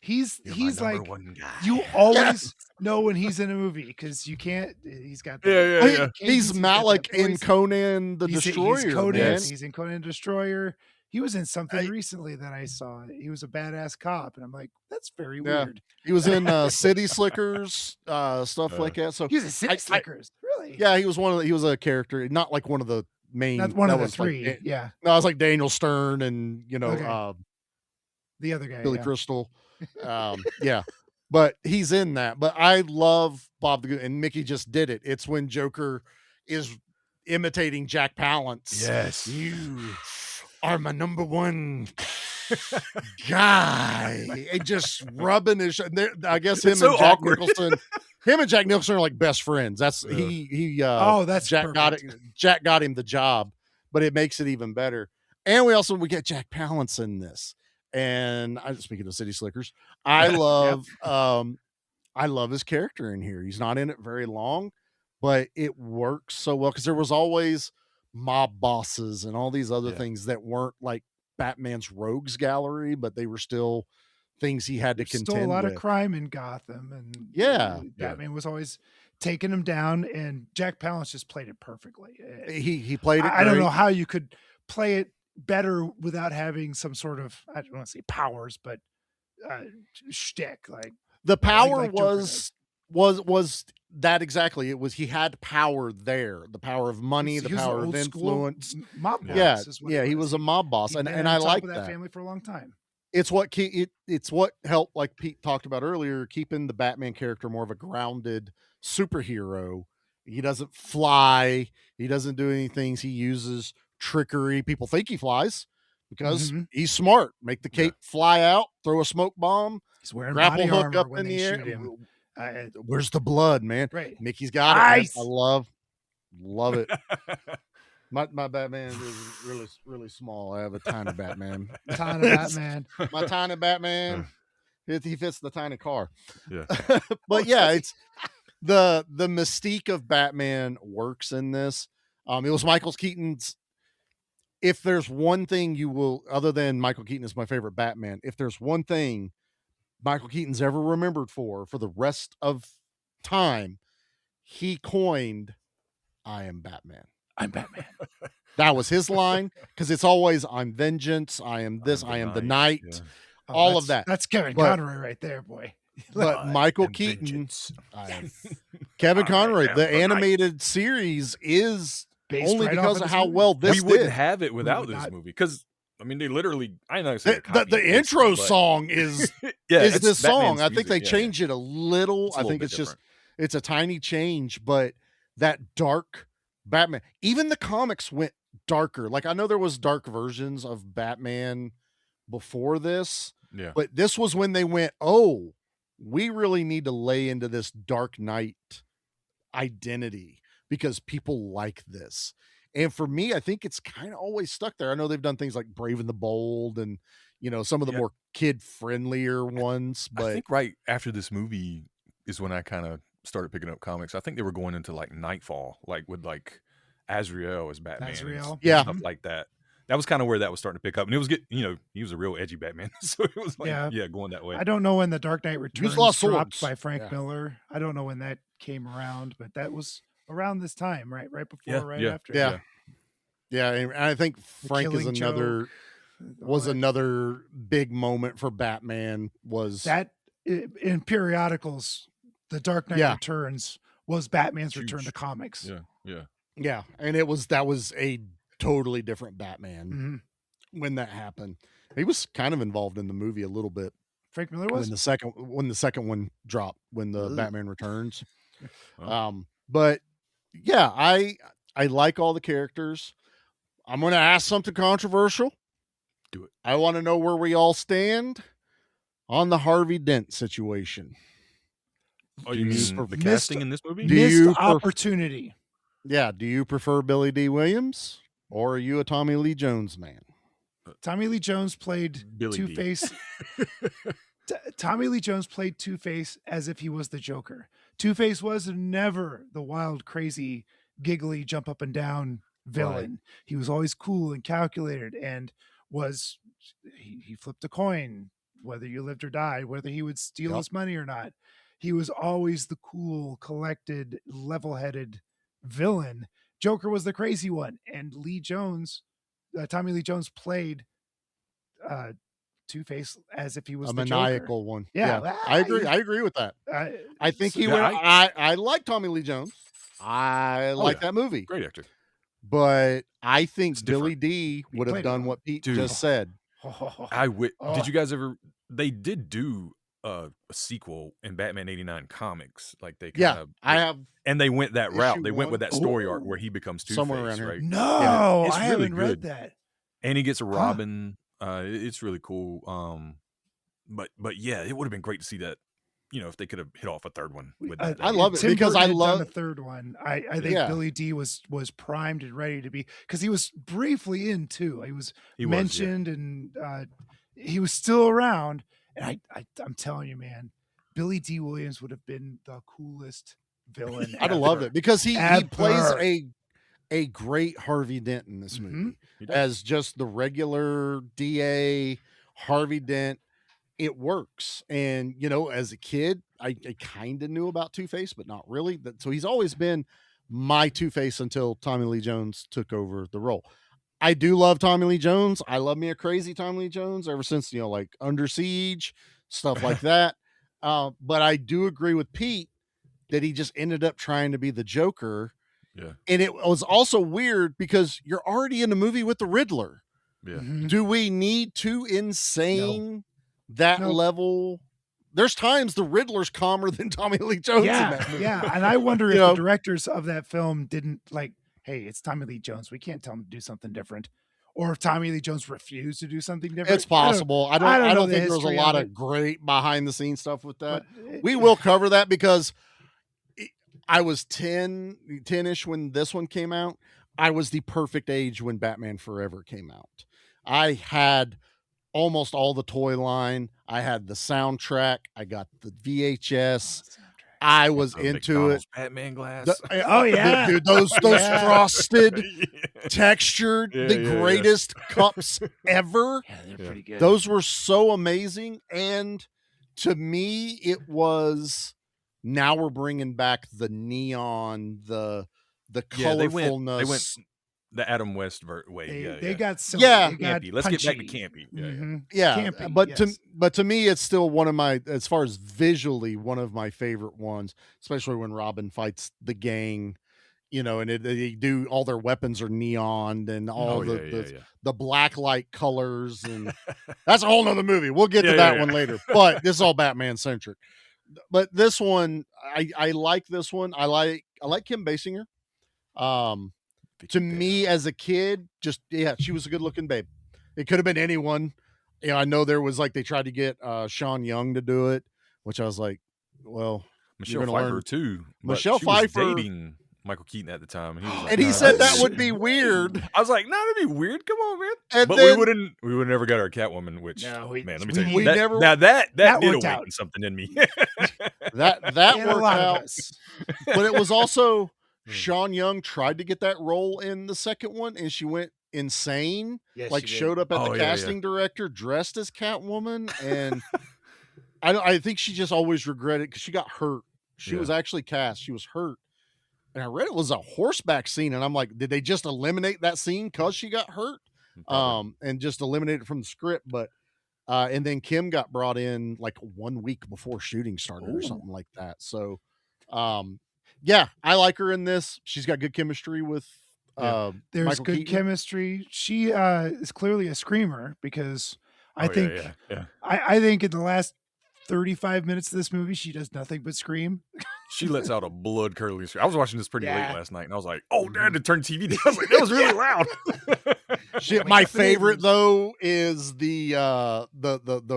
He's You're he's my number like, one guy. you always know when he's in a movie because you can't. He's got the Yeah. He's got Malik that in voice. Conan the He's Destroyer. Conan. man. He's in Conan Destroyer. He was in something recently that I saw. He was a badass cop, and I'm like, that's very weird. He was in City Slickers, stuff like that. So He was in City Slickers, really? yeah, he was a character, not like one of the main. Not one that of the was like three. Yeah, no, it was like Daniel Stern and Okay. The other guy, Billy yeah. Crystal. Yeah, but he's in that. But I love Bob the Goon, and Mickey just did it. It's when Joker is imitating Jack Palance. Yes. You are my number one guy, and just rubbing his. I guess him It's so and Jack awkward. Nicholson. Him and Jack Nicholson are like best friends. That's he. That's Jack got it. perfect. Jack got him the job, but it makes it even better. And we get Jack Palance in this. And I'm speaking of City Slickers. I love I love his character in here. He's not in it very long, but it works so well because there was always mob bosses and all these other things that weren't like Batman's rogues gallery, but they were still things he had to There's contend still a lot with. of crime in Gotham, and Batman was always taking him down, and Jack Palance just played it perfectly. He played it. I don't know great. how you could play it better without having some sort of, I don't want to say powers, but shtick. Like The power like Joker was that exactly. It was he had power there, the power of money, the he was an power of old school influence. mob boss. Yeah, is what yeah, it he was a mob boss, He'd and been I on top like of that. family for a long time. It's what it's what helped, like Pete talked about earlier, keeping the Batman character more of a grounded superhero. He doesn't fly. He doesn't do any things. He uses trickery. People think he flies because he's smart. Make the cape fly out, throw a smoke bomb, He's wearing grapple body hook armor up when in they the air. shoot him. Where's the blood, man? Right. Mickey's got it. Man. Nice. I love it. My Batman is really small. I have a tiny Batman. Tiny Batman. My tiny Batman. He fits the tiny car. Yeah. But yeah, it's the mystique of Batman works in this. It was Michael Keaton's. If there's one thing you will, other than Michael Keaton is my favorite Batman, if there's one thing Michael Keaton's ever remembered for the rest of time, he coined, "I am Batman. I'm Batman." That was his line, because it's always, "I'm vengeance. I am this. I am the night." Yeah. All of that. That's Kevin But- Conroy right there, boy. But Michael Keaton, Kevin Conroy, the animated series is Based only right off because of of this how movie. well this We wouldn't did. have it without would this not. movie because I mean they literally. I know it's The intro song is yeah, is it's this song. Batman's I think music, they changed it a little. It's a I little think bit it's just different. it's a tiny change, but that dark Batman, even the comics went darker. Like I know there was dark versions of Batman before this, Yeah. but this was when they went, "Oh, we really need to lay into this Dark Knight identity because people like this." And for me, I think it's kind of always stuck there. I know they've done things like Brave and the Bold and, some of the Yeah. more kid friendlier ones, I but think right after this movie is when I kind of started picking up comics. I think they were going into like Nightfall, like with like Azrael as Batman, and Azrael. Yeah. stuff like that. That was kind of where that was starting to pick up, and it was he was a real edgy Batman, so it was like Yeah. going that way. I don't know when The Dark Knight Returns lost dropped swords. by Frank Yeah. Miller. I don't know when that came around, but that was around this time, right? Right before, Yeah, right yeah, after. Yeah. Yeah, and I think The Frank is Killing another Joke, all was that. another big moment for Batman was That in periodicals, The Dark Knight Yeah. Returns was Batman's return Huge. to comics. Yeah, and that was a totally different Batman Mhm. when that happened. He was kind of involved in the movie a little bit Frank Miller was. when the second one dropped, when the Ugh. Batman Returns. Oh. But yeah, I like all the characters. I'm going to ask something controversial. Do it. I want to know where we all stand on the Harvey Dent situation. Oh, you mean the Missed- casting in this movie? Do Missed you opportunity. Yeah, do you prefer Billy D. Williams or are you a Tommy Lee Jones man? Tommy Lee Jones played Billy D. Two-Face. Tommy Lee Jones played Two-Face as if he was the Joker. Two-Face was never the wild, crazy, giggly, jump up and down villain. He was always cool and calculated, and he flipped a coin, whether you lived or died, whether he would steal Yep. his money or not. He was always the cool, collected, level-headed villain. Joker was the crazy one, and Tommy Lee Jones played Two-Face as if he was A the maniacal Joker. one. Yeah, I agree. I agree with that. I think he Yeah, went. I like Tommy Lee Jones. I like yeah. that movie, Great actor. but I think It's Billy different. D would have played it done well. what Pete Dude. just said. Did you guys ever? They did do a sequel in Batman '89 comics. Like they kind Yeah, of, I have and they went that route. issue They went with one. that story arc where he becomes Somewhere around Two-Face, here. right? No, it's I really haven't read good. that. And he gets a Robin. It's really cool. But yeah, it would have been great to see that. If they could have hit off a third one with that. I love it Tim because Burton I had love done a third one. I think Yeah. Billy D was primed and ready to be, because he was briefly in too. He was mentioned and he was still around. And I'm telling you, man, Billy D. Williams would have been the coolest villain. I'd have loved ever. it because he plays Ever. a great Harvey Dent in this movie He does. as just the regular DA Harvey Dent. It works. And, as a kid, I kind of knew about Two-Face, but not really. So he's always been my Two-Face until Tommy Lee Jones took over the role. I do love Tommy Lee Jones. I love me a crazy Tommy Lee Jones ever since, like Under Siege, stuff like that. But I do agree with Pete that he just ended up trying to be the Joker. Yeah. And it was also weird because you're already in a movie with the Riddler. Yeah. Mhm. Do we need to insane that No. level? There's times the Riddler's calmer than Tommy Lee Jones in that movie. Yeah. And I wonder if You the know? directors of that film didn't hey, it's Tommy Lee Jones. We can't tell him to do something different. Or if Tommy Lee Jones refused to do something different. It's possible. I don't know the think there's a history lot of of it. great behind the scenes stuff with that. But We will cover that because I was 10-ish when this one came out. I was the perfect age when Batman Forever came out. I had almost all the toy line. I had the soundtrack. I got the VHS. I was The into McDonald's it. Batman glass. Oh, yeah. Dude, those Yeah. frosted, Yeah. textured, Yeah, the yeah, yeah. greatest cups ever. Yeah, they're Yeah. pretty good. Those were so amazing. And to me, it was, now we're bringing back the neon, the Yeah, they colorfulness. went the Adam West way. They got silly. Yeah. They got campy. Let's get back to punchy. campy. Yeah, yeah. Mhm. Yeah, Campy, but yes. to me, it's still one of my, as far as visually, one of my favorite ones, especially when Robin fights the gang, and they do, all their weapons are neon and all Oh, the black light colors, and that's a whole nother movie. We'll get to Yeah, that yeah, one yeah. later, but this is all Batman centric. But this one, I like this one. I like Kim Basinger. To me as a kid, she was a good looking babe. It could have been anyone. I know there was they tried to get Sean Young to do it, which I was like, well, Michelle gonna Pfeiffer learn- too. but Michelle she was Pfeiffer- dating Michael Keaton at the time, and he was like, And he "Nah, said that's that would be weird. I was like, "No, that'd be weird. Come on, man." And But then we would never got our Catwoman. Which, No, man, let me we tell you, need- we that, never- now that that did worked awaken out. something in me. that And a worked lot out. of us. But it was also Sean Young tried to get that role in the second one, and she went insane. Yes, Like she did. showed up at Oh, the yeah, yeah. casting director dressed as Catwoman, and I think she just always regretted because she got hurt. She Yeah. was actually cast. She was hurt, and I read it was a horseback scene, and I'm like, did they just eliminate that scene because she got hurt? Probably. And just eliminate it from the script, but. And then Kim got brought in like 1 week before shooting started or something like that. So, yeah, I like her in this. She's got good chemistry with There's Michael good Keaton. chemistry. She is clearly a screamer because I Oh, think yeah. I think in the last 35 minutes of this movie, she does nothing but scream. She lets out a blood curdling scream. I was watching this pretty Yeah. late last night, and I was like, "Oh, Dad, to turn TV down." I was like, that was really loud. My favorite though is the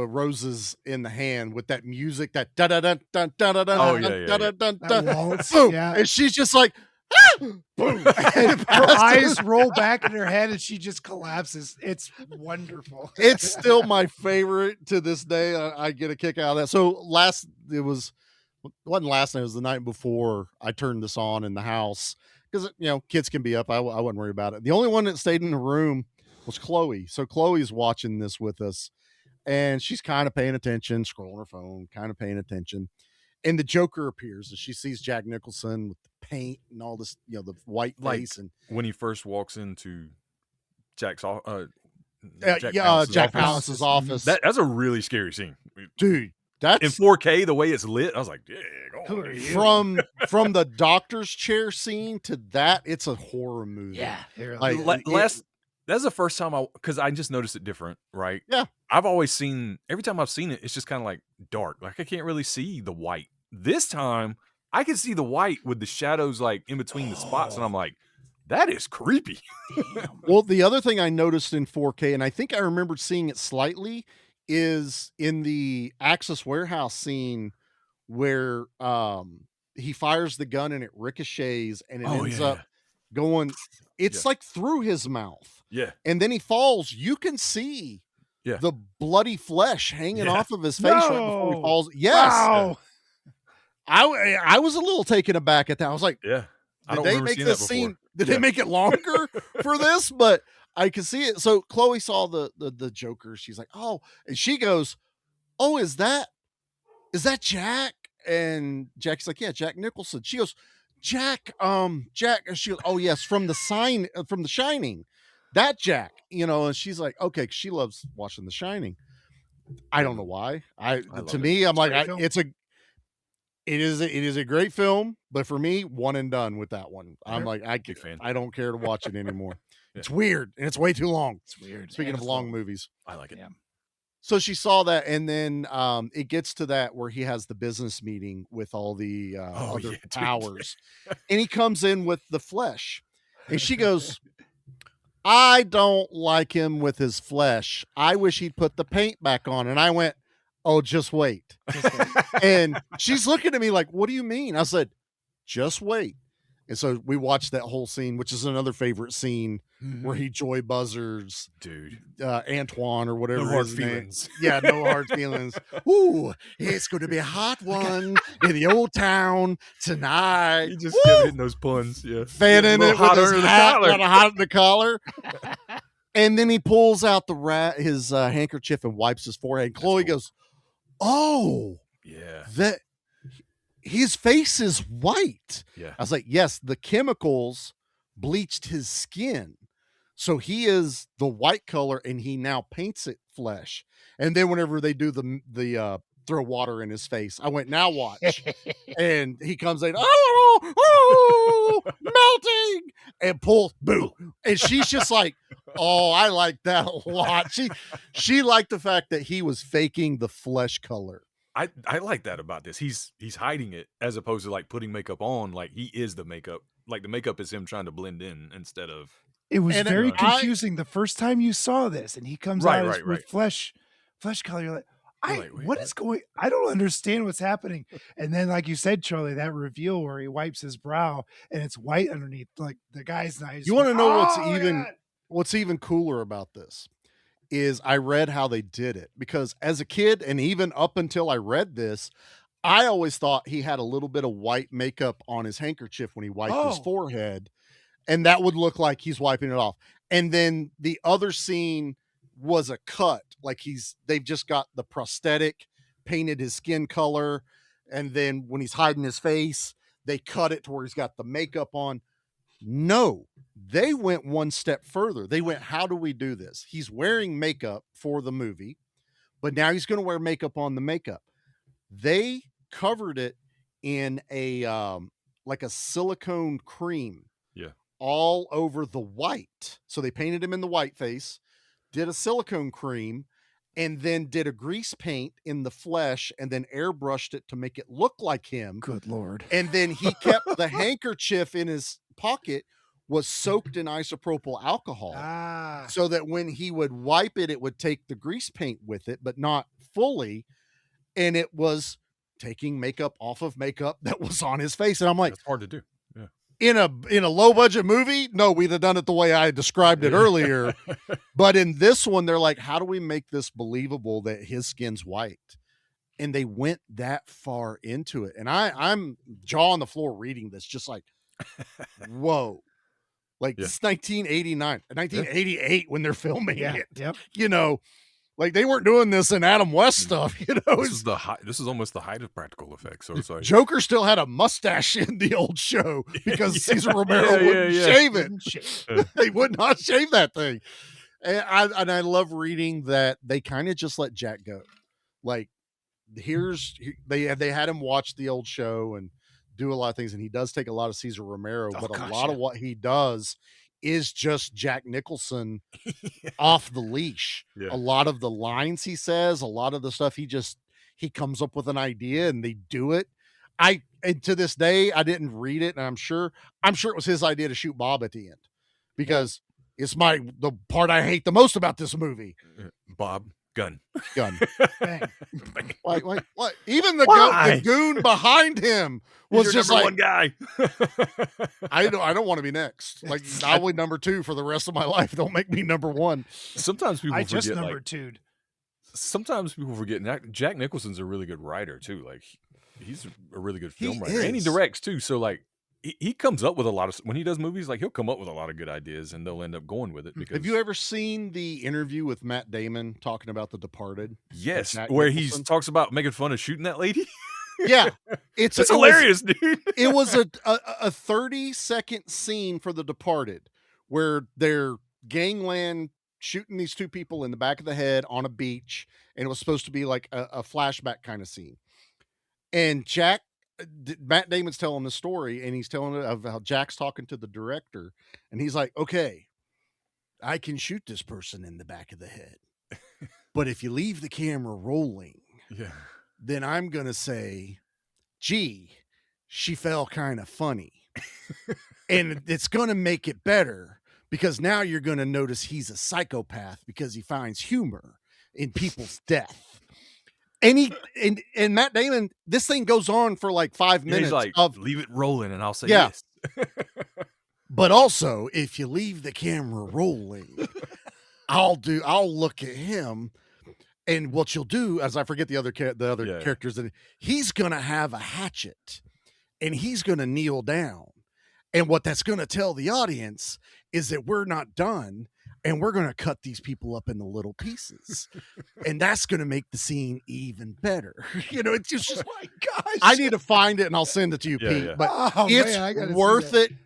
roses in the hand with that music that da da da da da da da Oh, yeah. da da That waltz, boom, yeah. and she's just like, ah! Boom, And her eyes roll back in her head and she just collapses. It's wonderful. It's still my favorite to this day. I get a kick out of that. So it wasn't last night, it was the night before I turned this on in the house because kids can be up. I wasn't worried about it. The only one that stayed in the room was Chloe. So Chloe's watching this with us, and she's kind of paying attention, scrolling her phone, kind of paying attention. And the Joker appears, and she sees Jack Nicholson with the paint and all this, the white Like face, and when he first walks into Jack Jack Palance's office. That's a really scary scene, Dude, that's in 4K. The way it's lit, I was like, "Yeah, Who are you? from the doctor's chair scene to that, it's a horror movie. Yeah. It really Like, is. That's the first time because I just noticed it different, right? Yeah. I've always seen, every time I've seen it, it's just kind of like dark. Like I can't really see the white. This time, I can see the white with the shadows like in between the spots, and I'm like, that is creepy. Well, the other thing I noticed in 4K, and I think I remembered seeing it slightly, is in the Axis warehouse scene where he fires the gun and it ricochets and it ends up going. It's like through his mouth. Yeah. And then he falls. You can see the bloody flesh hanging off of his face right before he falls. Yes. Wow. I was a little taken aback at that. I was like, Yeah. I did don't they remember make seeing this that scene? before. Did they make it longer for this? But I could see it. So Chloe saw the Joker. She's like, oh, and she goes, oh, is that Jack? And Jack's like, yeah, Jack Nicholson. She goes, Jack. And she goes, oh yes, from The Shining, that Jack. And she's like, okay, 'cause she loves watching The Shining. I don't know why. To me, I'm like, it is a great film, but for me, one and done with that one. I'm like, Big fan. I don't care to watch it anymore. It's weird and it's way too long. It's weird. Speaking of long movies. I like it. Yeah. So she saw that, and then it gets to that where he has the business meeting with all the other dude. powers, and he comes in with the flesh, and she goes, I don't like him with his flesh. I wish he'd put the paint back on. And I went, oh, just wait. And she's looking at me like, what do you mean? I said, just wait. And so we watched that whole scene, which is another favorite scene where he joy buzzers, dude, Antoine or whatever. No hard his name. feelings. Yeah, no hard feelings. Ooh, it's going to be a hot one in the old town tonight. He just kept hitting those puns. Yeah, fanning it with his hat, kind of hot in the collar. And then he pulls out his handkerchief and wipes his forehead. And Chloe goes, "Oh, yeah, that." His face is white. Yeah. I was like, yes, the chemicals bleached his skin. So he is the white color and he now paints it flesh. And then whenever they do the throw water in his face, I went, now watch. And he comes in, oh, melting, and pulls, boo. And she's just like, oh, I like that a lot. She liked the fact that he was faking the flesh color. I like that about this. He's hiding it as opposed to like putting makeup on. Like he is the makeup. Like the makeup is him trying to blend in instead of. It was very confusing the first time you saw this, and he comes out with flesh color. You're like, You're like, wait, what is going? I don't understand what's happening. And then, like you said, Charlie, that reveal where he wipes his brow and it's white underneath, like the guy's eyes. You want to know "Oh, my God." what's even cooler about this is I read how they did it, because as a kid and even up until I read this, I always thought he had a little bit of white makeup on his handkerchief when he wiped his Oh. forehead, and that would look like he's wiping it off. And then the other scene was a cut, like they've just got the prosthetic, painted his skin color, and then when he's hiding his face, they cut it to where he's got the makeup on. No, they went one step further. They went, how do we do this? He's wearing makeup for the movie, but now he's going to wear makeup on the makeup. They covered it in a like a silicone cream. Yeah. All over the white. So they painted him in the white face, did a silicone cream, and then did a grease paint in the flesh, and then airbrushed it to make it look like him. Good Lord. And then he kept the handkerchief in his pocket was soaked in isopropyl alcohol. So that when he would wipe it, it would take the grease paint with it, but not fully. And it was taking makeup off of makeup that was on his face. And I'm like, That's hard to do. Yeah. In a low budget movie, no, we'd have done it the way I described it earlier. But in this one, they're like, how do we make this believable that his skin's white? And they went that far into it. And I'm jaw on the floor reading this, just like, whoa. Like Yeah. This is 1989, 1988 when they're filming Yeah. it. Yep. You know, like they weren't doing this in Adam West stuff, you know. This is almost the height of practical effects. So it's like Joker still had a mustache in the old show because Yeah. Cesar Romero Yeah, wouldn't yeah. shave it. Didn't shave. They would not shave that thing. And I love reading that they kind of just let Jack go. Like they had him watch the old show and do a lot of things, and he does take a lot of Cesar Romero, but a lot of what he does is just Jack Nicholson off the leash. Yeah. A lot of the lines he says, a lot of the stuff he comes up with an idea and they do it. And to this day, I didn't read it, and I'm sure it was his idea to shoot Bob at the end, because it's the part I hate the most about this movie. Bob gun. Bang. Like what? Even the goon behind him was He's your just number like, one guy. I don't want to be next. Like I'll be number 2 for the rest of my life. Don't make me number 1. Sometimes people I forget. just number two'd. Sometimes people forget Jack Nicholson's a really good writer too. Like he's a really good film writer, and he is. directs too. So like he comes up with a lot of, when he does movies, like he'll come up with a lot of good ideas, and they'll end up going with it. Because Have you ever seen the interview with Matt Damon talking about The Departed? yes, Jack where Nicholson? he talks about making fun of shooting that lady. Yeah, It's hilarious, dude. It was a 30-second scene for The Departed where they're gangland shooting these 2 people in the back of the head on a beach, and it was supposed to be like a flashback kind of scene. And Matt Damon's telling the story, and he's telling it of how Jack's talking to the director, and he's like, okay, I can shoot this person in the back of the head, but if you leave the camera rolling, Yeah. then I'm going to say, gee, she fell kind of funny. And it's going to make it better, because now you're going to notice he's a psychopath because he finds humor in people's death. And and Matt Damon, this thing goes on for like 5 minutes. He's like, of leave it rolling, and I'll say Yeah. yes. But also, if you leave the camera rolling, I'll look at him, and what you'll do, as I forget the other Yeah. characters, that he's gonna have a hatchet, and he's gonna kneel down, and what that's gonna tell the audience is that we're not done, and we're gonna cut these people up into little pieces, and that's gonna make the scene even better. You know, it's just Oh my gosh. I need to find it, and I'll send it to you, Yeah, Pete. yeah. But Oh, it's man, I gotta see worth that. it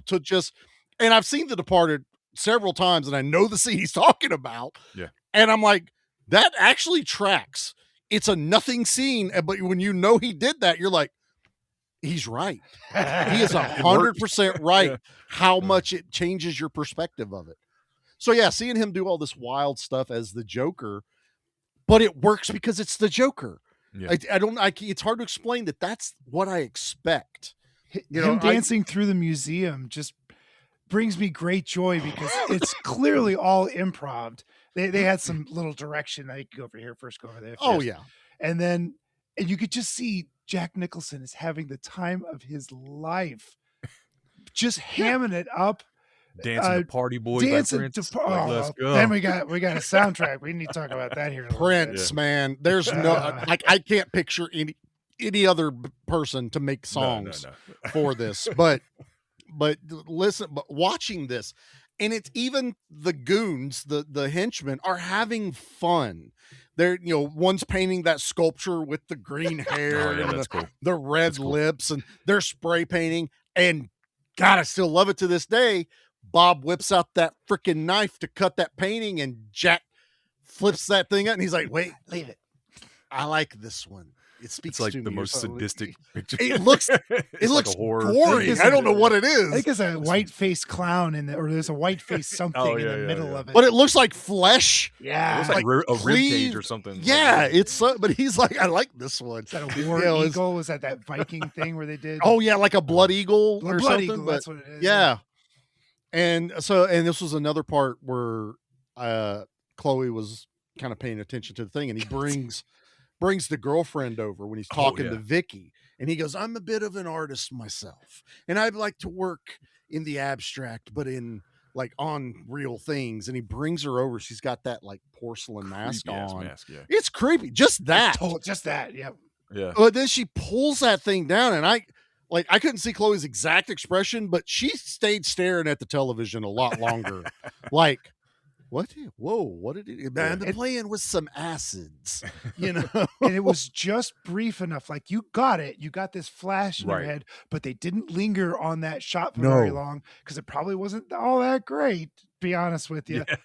to just. And I've seen The Departed several times, and I know the scene he's talking about. Yeah. And I'm like, that actually tracks. It's a nothing scene, but when you know he did that, you're like, he's right. He is 100% right. Yeah. How much it changes your perspective of it. So yeah, seeing him do all this wild stuff as the Joker, but it works because it's the Joker. Yeah. It's hard to explain that. That's what I expect. You know, Him dancing through the museum just brings me great joy because it's clearly all improv. They had some little direction. I could go over here first, go over there. Oh first. yeah. And you could just see Jack Nicholson is having the time of his life, just hamming it up. Dancing to Party Boy by Dancing Prince. to Like, let's go. Then we got a soundtrack. We need to talk about that here. Prince, man. There's no like I can't picture any other person to make songs for this. But listen, but watching this, and it's even the goons, the henchmen are having fun. They're, one's painting that sculpture with the green hair and the red lips, and they're spray painting. And God, I still love it to this day. Bob whips out that freaking knife to cut that painting, and Jack flips that thing up, and he's like, "Wait, leave it. I like this one. It speaks like to the me." most sadistic picture. It looks like a horror. gory. I don't know what it is. I think it's a white faced clown or there's a white faced something in the middle of it. But it looks like flesh. Yeah, it looks like a rib cage or something. Yeah, but he's like, I like this one. Is that a war eagle? Was that Viking thing where they did? Oh yeah, like a blood eagle or something. Eagle, that's what it is. Yeah. And this was another part where Chloe was kind of paying attention to the thing, and he brings the girlfriend over when he's talking to Vicky, and he goes, "I'm a bit of an artist myself, and I'd like to work in the abstract, but in like on real things." And he brings her over. She's got that like porcelain mask on. It's creepy. Just that. Just that. Yeah. Yeah. But then she pulls that thing down, and I couldn't see Chloe's exact expression, but she stayed staring at the television a lot longer. Like, what? Whoa, what did it? Man, they're playing with some acids, And it was just brief enough. Like, you got it. You got this flash in your head, but they didn't linger on that shot for very long because it probably wasn't all that great, to be honest with you. Yeah.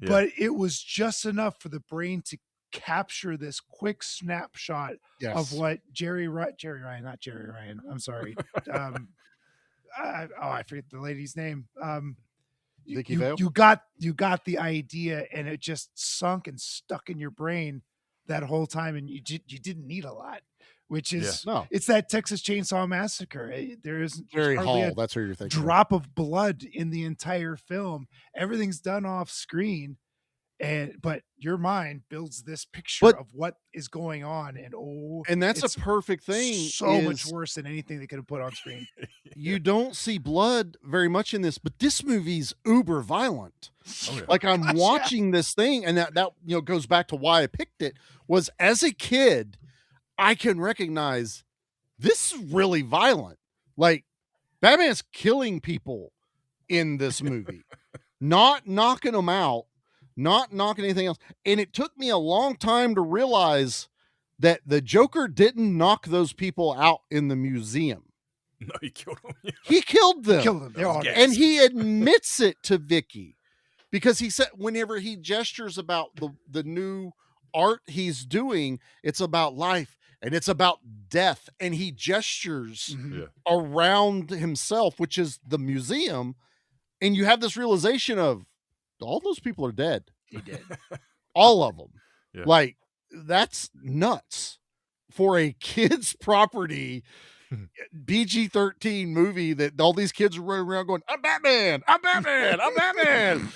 But it was just enough for the brain to capture this quick snapshot of what Jerry Ryan, not Jerry Ryan. I'm sorry. I forget the lady's name. Vicky Vale? You got the idea, and it just sunk and stuck in your brain that whole time, and you didn't need a lot, which is it's that Texas Chainsaw Massacre. There isn't Jerry Hall. That's what you're thinking. Drop of blood in the entire film. Everything's done off screen. But your mind builds this picture of what is going on, and that's a perfect thing. So much worse than anything they could have put on screen. You don't see blood very much in this, but this movie's uber violent. Oh, yeah. Like I'm watching this thing, and that goes back to why I picked it. Was as a kid, I can recognize this is really violent. Like Batman's killing people in this movie, not knocking them out. Not knocking anything else. And it took me a long time to realize that the Joker didn't knock those people out in the museum. No, he killed them. Yeah. He killed them. They're all dead. And he admits it to Vicky because he said whenever he gestures about the new art he's doing, it's about life and it's about death. And he gestures around himself, which is the museum. And you have this realization of, all those people are dead. He did. All of them. Yeah. Like, that's nuts for a kid's property PG-13 movie that all these kids are running around going, "I'm Batman, I'm Batman, I'm Batman."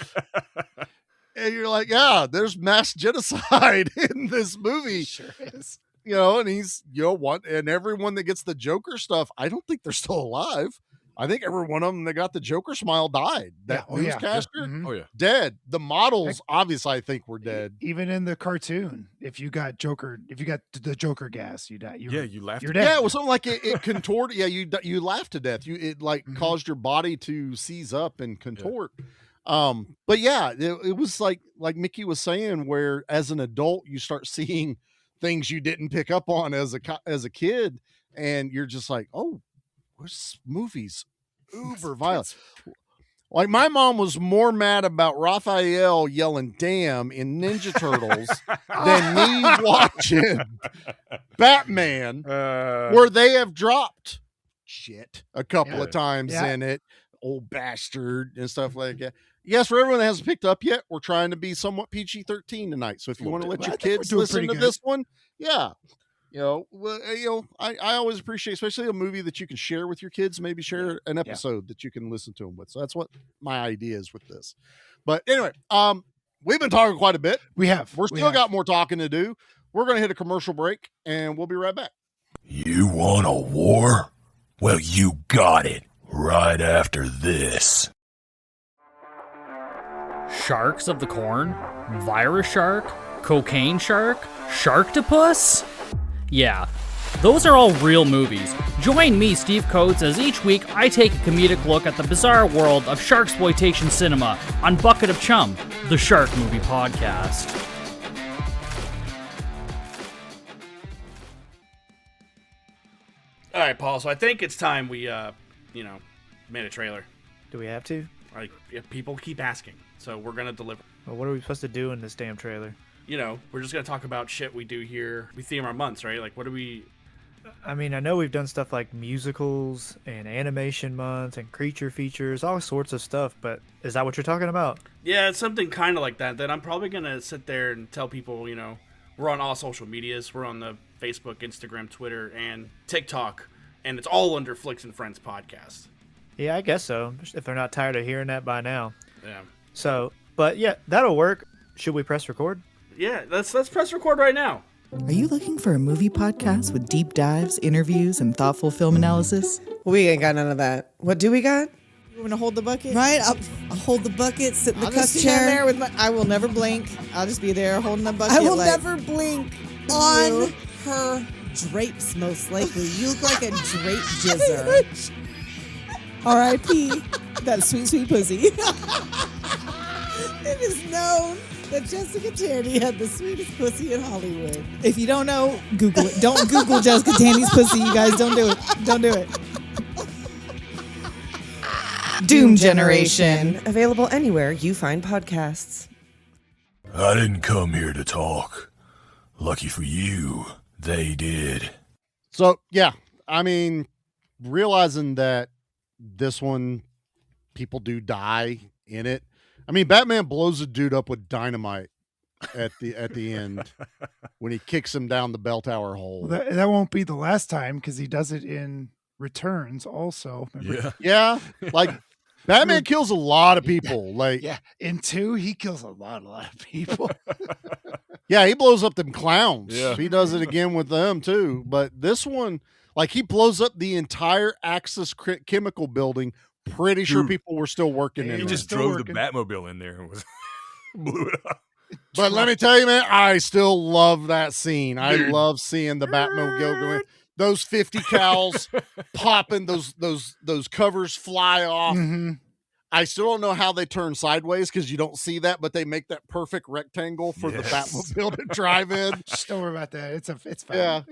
And you're like, yeah, there's mass genocide in this movie. Sure is. And he's, and everyone that gets the Joker stuff, I don't think they're still alive. I think every one of them that got the Joker smile died. That newscaster, dead. The models, obviously, I think were dead. Even in the cartoon, if you got the Joker gas, you die. You laughed. You're dead. Yeah, it was something like it contorted. Yeah, you laughed to death. It caused your body to seize up and contort. But yeah, it was like Mickey was saying, where as an adult you start seeing things you didn't pick up on as a kid, and you're just like, oh. This movie's uber violent. Like my mom was more mad about Raphael yelling "damn" in Ninja Turtles than me watching Batman, where they have dropped shit a couple of times in it, old bastard and stuff like that. Yes, for everyone that hasn't picked up yet, we're trying to be somewhat PG-13 tonight. So if you want to let your kids listen to this one, I always appreciate, especially a movie that you can share with your kids, maybe share an episode that you can listen to them with. So that's what my idea is with this. But anyway, we've been talking quite a bit. We have. We're still got more talking to do. We're going to hit a commercial break, and we'll be right back. You want a war? Well, you got it right after this. Sharks of the Corn? Virus Shark? Cocaine Shark? Sharktopus? Yeah, those are all real movies. Join me, Steve Coates, as each week I take a comedic look at the bizarre world of sharksploitation cinema on Bucket of Chum, the Shark Movie Podcast. All right, Paul. So I think it's time we, made a trailer. Do we have to? Like, people keep asking, so we're gonna deliver. Well, what are we supposed to do in this damn trailer? We're just gonna talk about shit we do here. We theme our months, right? Like, what do we? I mean, I know we've done stuff like musicals and animation month and creature features, all sorts of stuff, but is that what you're talking about? Yeah, it's something kind of like that. That I'm probably gonna sit there and tell people, we're on all social medias. We're on the Facebook, Instagram, Twitter, and TikTok, and it's all under Flicks and Friends podcast. Yeah, I guess so. If they're not tired of hearing that by now. Yeah. So, but yeah, that'll work. Should we press record? Yeah, let's press record right now. Are you looking for a movie podcast with deep dives, interviews, and thoughtful film analysis? We ain't got none of that. What do we got? You want to hold the bucket? Right, I'll hold the bucket, sit in the cuff chair. There with I will never blink. I'll just be there holding the bucket. I will never blink on her drapes, most likely. You look like a drape jizzer. R.I.P. that sweet, sweet pussy. It is known that Jessica Tandy had the sweetest pussy in Hollywood. If you don't know, Google it. Don't Google Jessica Tandy's pussy, you guys. Don't do it. Don't do it. Doom Generation. Available anywhere you find podcasts. I didn't come here to talk. Lucky for you, they did. So, yeah, I mean, realizing that this one, people do die in it. I mean, Batman blows a dude up with dynamite at the end when he kicks him down the bell tower hole. Well, that won't be the last time because he does it in Returns also. Remember? Yeah. Like Batman kills a lot of people. In 2, he kills a lot of people. Yeah, he blows up them clowns. Yeah. He does it again with them too. But this one, like he blows up the entire Axis chemical building. Pretty sure people were still working in there. He just drove the Batmobile in there and blew it up. But let me tell you, man, I still love that scene. I love seeing the Batmobile going. Those 50 cals popping, those covers fly off. Mm-hmm. I still don't know how they turn sideways because you don't see that, but they make that perfect rectangle for the Batmobile to drive in. Just don't worry about that. It's fine. Yeah.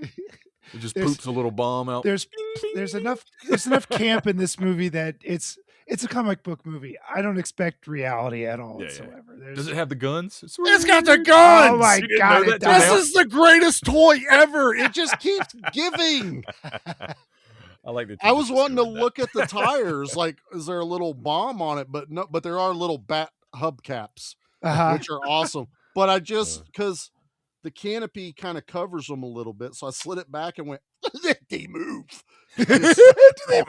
It just poops a little bomb out. There's enough camp in this movie that it's a comic book movie. I don't expect reality at all whatsoever. Does it have the guns? It's got the guns. Oh my God! This is the greatest toy ever. It just keeps giving. I like that. I was wanting to look at the tires. Like, is there a little bomb on it? But no. But there are little bat hubcaps, which are awesome. But I just because the canopy kind of covers them a little bit, so I slid it back and went. They move. They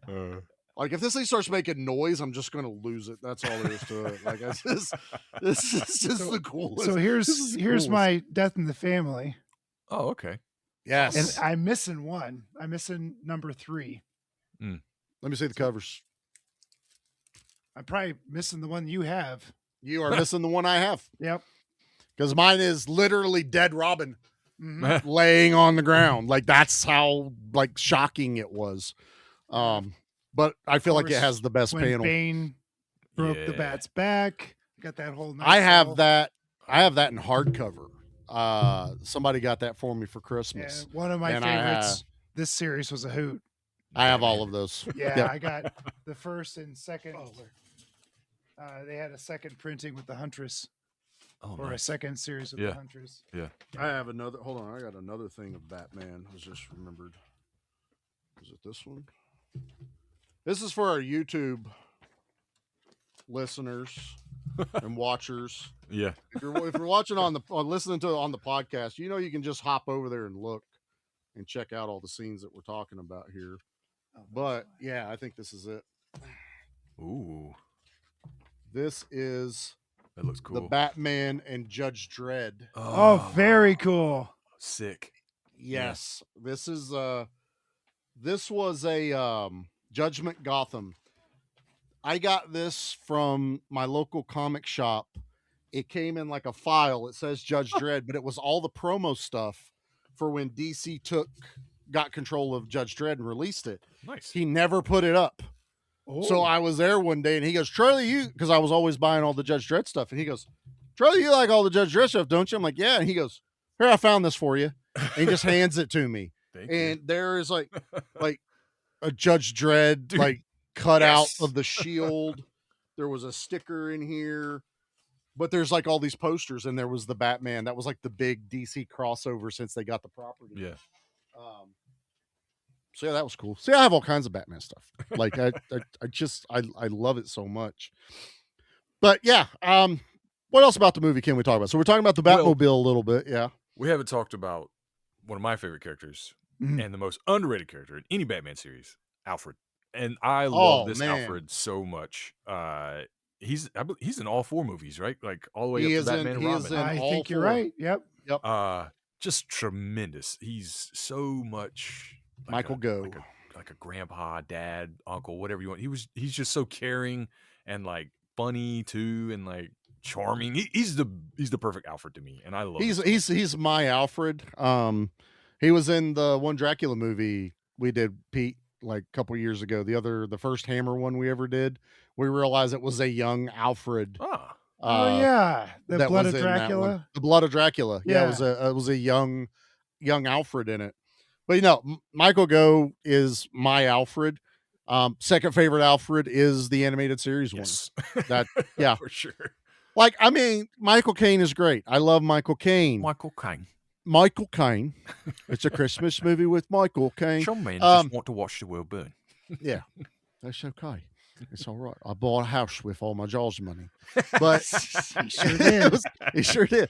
move. Like if this thing starts making noise, I'm just going to lose it. That's all there is to it. Like this is just the coolest. So here's my Death in the Family. Oh, okay. Yes. And I'm missing one. I'm missing number 3. Let me see the covers. I'm probably missing the one you have. You are missing the one I have. Yep. Because mine is literally dead Robin laying on the ground. Like that's how like shocking it was. But I feel like it has the best when panel. Bane broke the Bat's back. Got that whole. I have that in hardcover. Somebody got that for me for Christmas. Yeah, one of my favorites. This series was a hoot. I have all of those. Yeah, Yep. I got the first and second. They had a second printing with the Huntress. Or a second series of the Huntress. Yeah. I have another. Hold on. I got another thing of Batman. I just remembered. Is it this one? This is for our YouTube listeners and watchers. Yeah. If you're watching listening to it on the podcast, you can just hop over there and look and check out all the scenes that we're talking about here. But yeah, I think this is it. Ooh. This is That looks The cool. Batman and Judge Dredd. Oh, very cool. Sick. Yes. This is this was a Judgment Gotham. I got this from my local comic shop. It came in like a file. It says Judge Dredd, but it was all the promo stuff for when DC got control of Judge Dredd and released it. Nice. He never put it up. So I was there one day and he goes, Charlie, because I was always buying all the Judge Dredd stuff. And he goes, Charlie, you like all the Judge Dredd stuff, don't you? I'm like, yeah. And he goes, here, I found this for you. And he just hands it to me. And there is like a Judge Dredd, Dude, like cut out of the shield. There was a sticker in here. But there's like all these posters, and there was the Batman. That was like the big DC crossover since they got the property. Yeah. So yeah, that was cool. See, I have all kinds of Batman stuff. Like I love it so much. But yeah, what else about the movie can we talk about? So we're talking about the Batmobile a little bit. Yeah. We haven't talked about one of my favorite characters and the most underrated character in any Batman series, Alfred. And I love this Alfred so much. He's in all 4 movies, right? Like all the way up to Batman and Robin. I think you're right. Yep. Just tremendous. He's so much like Michael Gough. Like a grandpa, dad, uncle, whatever you want. He's just so caring and like funny too, and like charming. He's the perfect Alfred to me, and I love. He's my Alfred. He was in the one Dracula movie we did, Pete, like a couple years ago. The first Hammer one we ever did. We realized it was a young Alfred. Yeah, the Blood of Dracula. The Blood of Dracula. Yeah, it was a young Alfred in it. But Michael Gough is my Alfred. Second favorite Alfred is the animated series one. That for sure. Like, I mean, Michael Caine is great. I love Michael Caine. Michael Caine. It's a Christmas movie with Michael Caine. Some men just want to watch the world burn. Yeah, that's okay. It's all right. I bought a house with all my Jaws money, but he sure did. He sure did.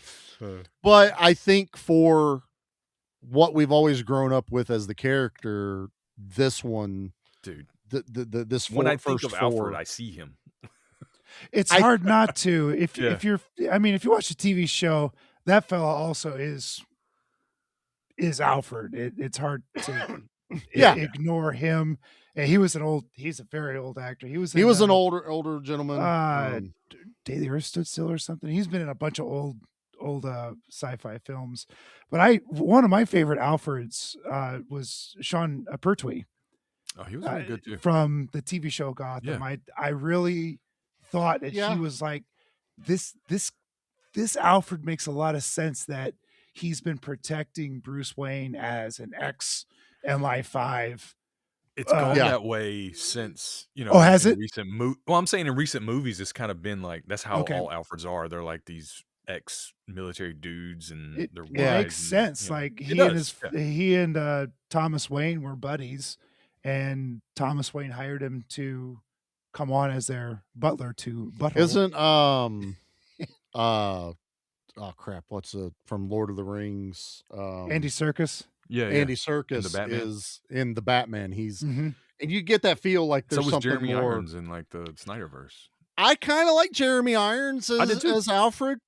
But I think for what we've always grown up with as the character, this one, dude, this when I think of Alfred, I see him. It's hard not to. If you watch the TV show, that fella also is Alfred. It's hard to ignore him. And he's a very old actor. He was an older gentleman. Day the Earth Stood Still or something. He's been in a bunch of old sci-fi films. But one of my favorite Alfreds was Sean Pertwee. Oh, he was really good too. From the TV show Gotham. Yeah. I really thought that he was like this Alfred makes a lot of sense, that he's been protecting Bruce Wayne as an ex MI5. It's gone that way since, has it? I'm saying in recent movies, it's kind of been like, that's how all Alfreds are. They're like these ex-military dudes, and their wives. It makes sense. Like he and Thomas Wayne were buddies, and Thomas Wayne hired him to come on as their butler to Butthole. Isn't oh crap, what's from Lord of the Rings? Andy Serkis. Yeah, Andy Serkis is in the Batman. He's and you get that feel like there's something Jeremy more Irons in like the Snyderverse. I kind of like Jeremy Irons as Alfred.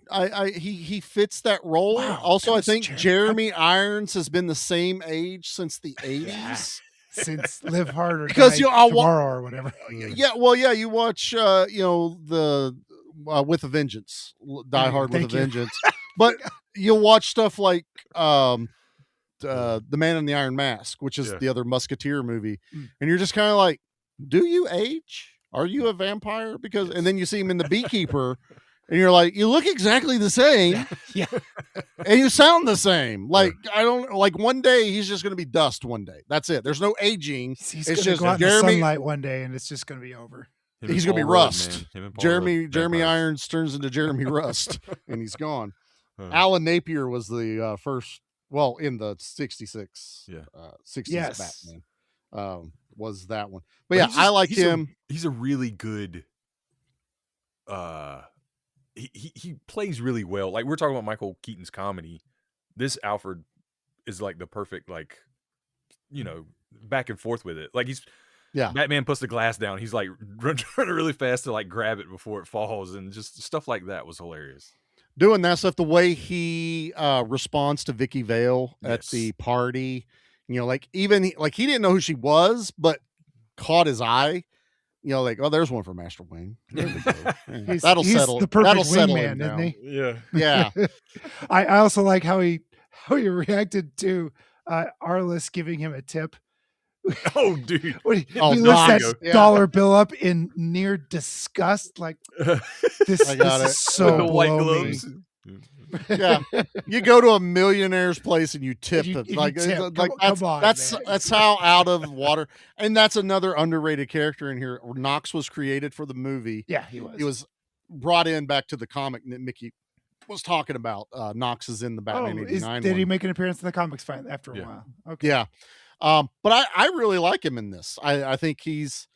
He fits that role. Wow, also, I think Jeremy Irons has been the same age since the 80s. Since Live Hard or Because Die Tomorrow or whatever. Yeah, well, yeah, you watch the With a Vengeance, Die Hard with a Vengeance. But you'll watch stuff like The Man in the Iron Mask, which is the other Musketeer movie, and you're just kind of like, do you age? Are you a vampire? And then you see him in The Beekeeper, and you're like, you look exactly the same, and you sound the same. Like one day he's just going to be dust. One day, that's it. There's no aging. He's going to go out in the sunlight one day, and it's just going to be over. He's going to be Rust. Jeremy Irons turns into Jeremy Rust, and he's gone. Alan Napier was the first. Well, in the 66, 60s Batman was that one. But I like him. He's a really good. He plays really well. Like, we're talking about Michael Keaton's comedy. This Alfred is like the perfect, back and forth with it. Like, Yeah. Batman puts the glass down. He's like running really fast to like grab it before it falls, and just stuff like that was hilarious. Doing that stuff, the way he responds to Vicky Vale at Yes. the party, like even like he didn't know who she was, but caught his eye. Like, oh, there's one for Master Wayne. There we go. Yeah, He's that'll the perfect settle wingman, him isn't down. he? Yeah. Yeah. I also like how he reacted to Arliss giving him a tip. Oh, dude. When he Oh, lifts that Knox, yeah. dollar bill up in near disgust, like this, I got this it. is so the white below me. gloves. Yeah, you go to a millionaire's place and you tip you- it. if you Like, tip, like come on, that's man. that's how out of water. And that's another underrated character in here. Knox was created for the movie. Yeah, he was. He was brought in back to the comic that Mickey was talking about. Knox is in the Batman '89 did he one. make an appearance in the comics finally after a Yeah. while? Okay. Yeah, but I really like him in this. I think he's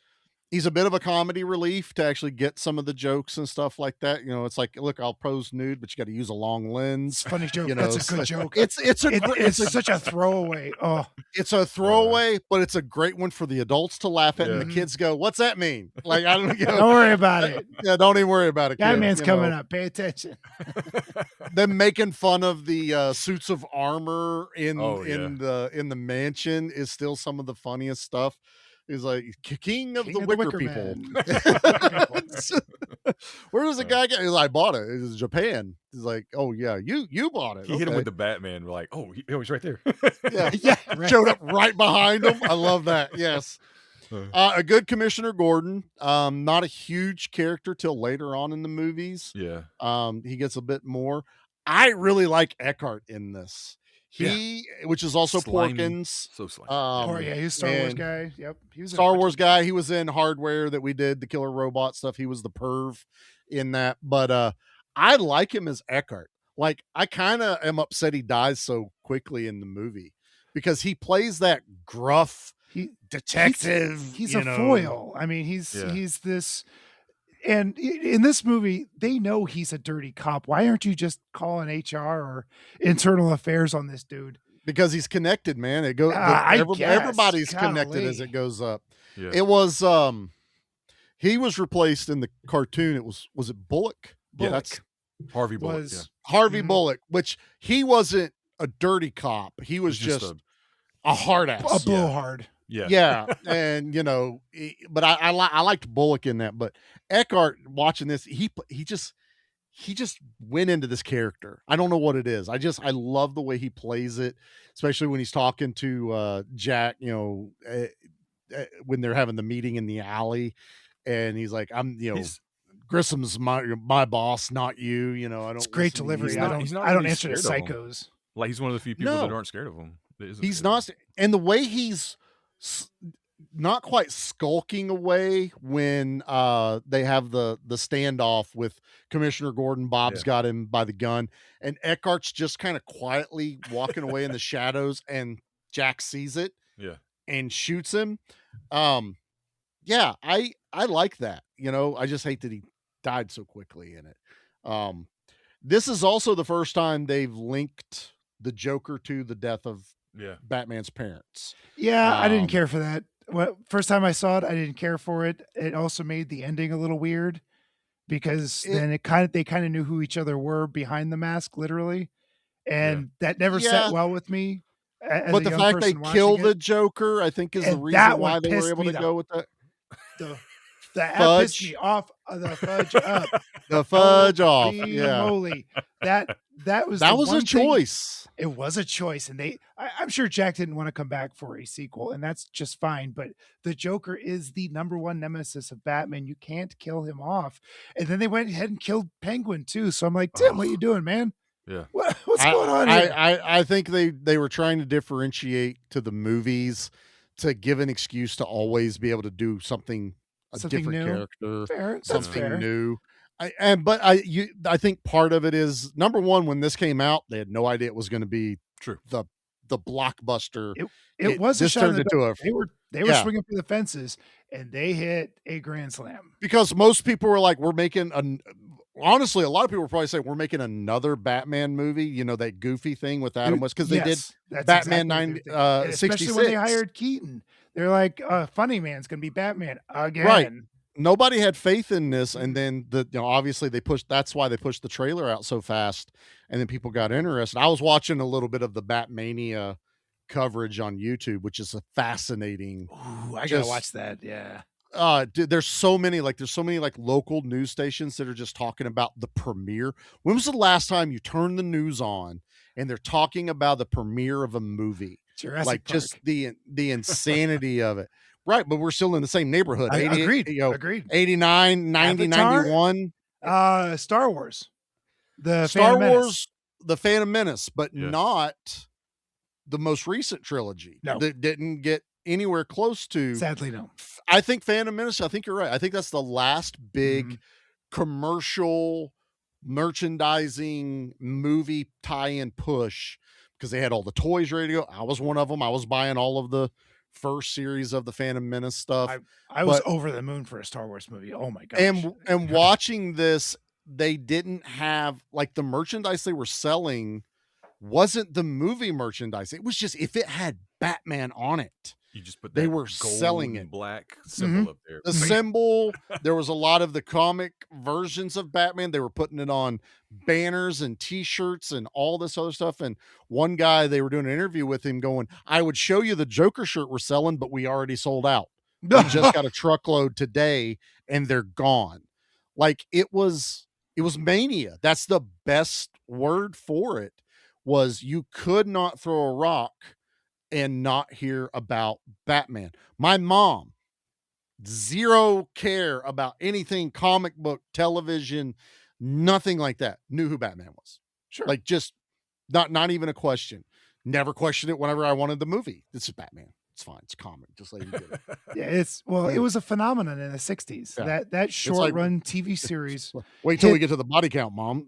a bit of a comedy relief to actually get some of the jokes and stuff like that. It's like, look, I'll pose nude, but you got to use a long lens. Funny joke. You know, That's a good so joke. It's It's such a throwaway. Oh, it's a throwaway, but it's a great one for the adults to laugh at, and the kids go, "What's that mean?" Like, I don't. don't worry about it. Yeah, don't even worry about it. Kid. Batman's coming up. Pay attention. Them making fun of the suits of armor in Oh, yeah. in the mansion is still some of the funniest stuff. He's like king of the Wicker people. Where does the guy get? He's like, I bought it. It's Japan. He's like, oh yeah, you bought it. He hit him Okay. with the Batman. We're like, oh, he's right there. Yeah, Yeah, right. showed up right behind him. I love that. Yes. A good Commissioner Gordon. Not a huge character till later on in the movies. Yeah. He gets a bit more. I really like Eckhart in this. Which is also Slimy. Porkins. So slimy. Oh yeah, he's a Star Wars and guy. Yep, he was in a Star bunch Wars of- guy. He was in Hardware that we did, the killer robot stuff. He was the perv in that. But I like him as Eckhart. Like, I kind of am upset he dies so quickly in the movie because he plays that gruff detective. He's a foil. I mean, he's this. And in this movie, they know he's a dirty cop. Why aren't you just calling HR or internal affairs on this dude? Because he's connected, man. It goes. Everybody's connected as it goes up. Yeah. It was. He was replaced in the cartoon. Was it Bullock? Yeah, That's Harvey Bullock. Was- Harvey Bullock, which he wasn't a dirty cop. He was He's just just a hard ass. A blowhard. Yeah. Yeah, and but I liked Bullock in that. But Eckhart, watching this, he just went into this character. I don't know what it is. I love the way he plays it, especially when he's talking to Jack. When they're having the meeting in the alley, and he's like, "I'm Grissom's my boss, not you." I don't. It's great listen to delivery. you. I don't answer to scared of him. psychos. Like, he's one of the few people No. that aren't scared of him. He's not, and the way he's not quite skulking away when they have the standoff with Commissioner Gordon. Bob's got him by the gun, and Eckhart's just kind of quietly walking away in the shadows, and Jack sees it Yeah. and shoots him. Yeah, I like that. I just hate that he died so quickly in it. This is also the first time they've linked the Joker to the death of Batman's parents. Yeah, I didn't care for that. First time I saw it, I didn't care for it. It also made the ending a little weird because then they kind of knew who each other were behind the mask, literally, and that never sat well with me. But the fact they kill the Joker, I think, is the reason why they were able to go with that. That Fudge. pissed me off. The fudge up. The fudge off. Holy Yeah. moly. That was That the was a one thing- choice. It was a choice, and I'm sure Jack didn't want to come back for a sequel, and that's just fine. But the Joker is the number one nemesis of Batman. You can't kill him off. And then they went ahead and killed Penguin too. So I'm like, Tim, what you doing, man? Yeah. What's going on here? I think they were trying to differentiate to the movies to give an excuse to always be able to do something Something different new. character, Fair. That's something fair. new. I think part of it is, number one, when this came out, they had no idea it was going to be true the blockbuster. It was a this shot turned in the into dark. They were swinging for the fences, and they hit a grand slam. because most people were like, honestly, a lot of people were probably saying we're making another Batman movie, that goofy thing with Adam West, because they did That's Batman exactly what 66. especially when they hired Keaton. They're like, Funny Man's gonna be Batman again. Right. Nobody had faith in this, and then obviously they pushed. That's why they pushed the trailer out so fast, and then people got interested. I was watching a little bit of the Batmania coverage on YouTube, which is a fascinating. Ooh, I gotta watch that. Yeah. Dude, there's so many like local news stations that are just talking about the premiere. When was the last time you turned the news on and they're talking about the premiere of a movie? Jurassic like Park. just the insanity of it. Right, but we're still in the same neighborhood. Agreed. 89, 90, Avatar? 91. Star Wars. The Star Phantom Menace. Wars, The Phantom Menace, but Yeah. not the most recent trilogy. No. That didn't get anywhere close to. Sadly, no. I think Phantom Menace, I think you're right. I think that's the last big commercial merchandising movie tie-in push, because they had all the toys ready to go. I was one of them. I was buying all of the first series of the Phantom Menace stuff. I was over the moon for a Star Wars movie. Oh my gosh. And watching this, they didn't have like the merchandise they were selling wasn't the movie merchandise. It was just if it had Batman on it. You just put they that were gold selling and it. black symbol up there. The symbol, there was a lot of the comic versions of Batman. They were putting it on banners and t-shirts and all this other stuff. And one guy, they were doing an interview with him going, I would show you the Joker shirt we're selling, but we already sold out. We just got a truckload today and they're gone. Like it was mania. That's the best word for it. Was you could not throw a rock and not hear about Batman. My mom, zero care about anything comic book, television, nothing like that. Knew who Batman was. Sure. Like just not even a question. Never questioned it whenever I wanted the movie. This is Batman. It's fine. It's comic. Just let him get it. Yeah, it was a phenomenon in the 60s. Yeah. That short run TV series. Wait till we get to the body count, Mom.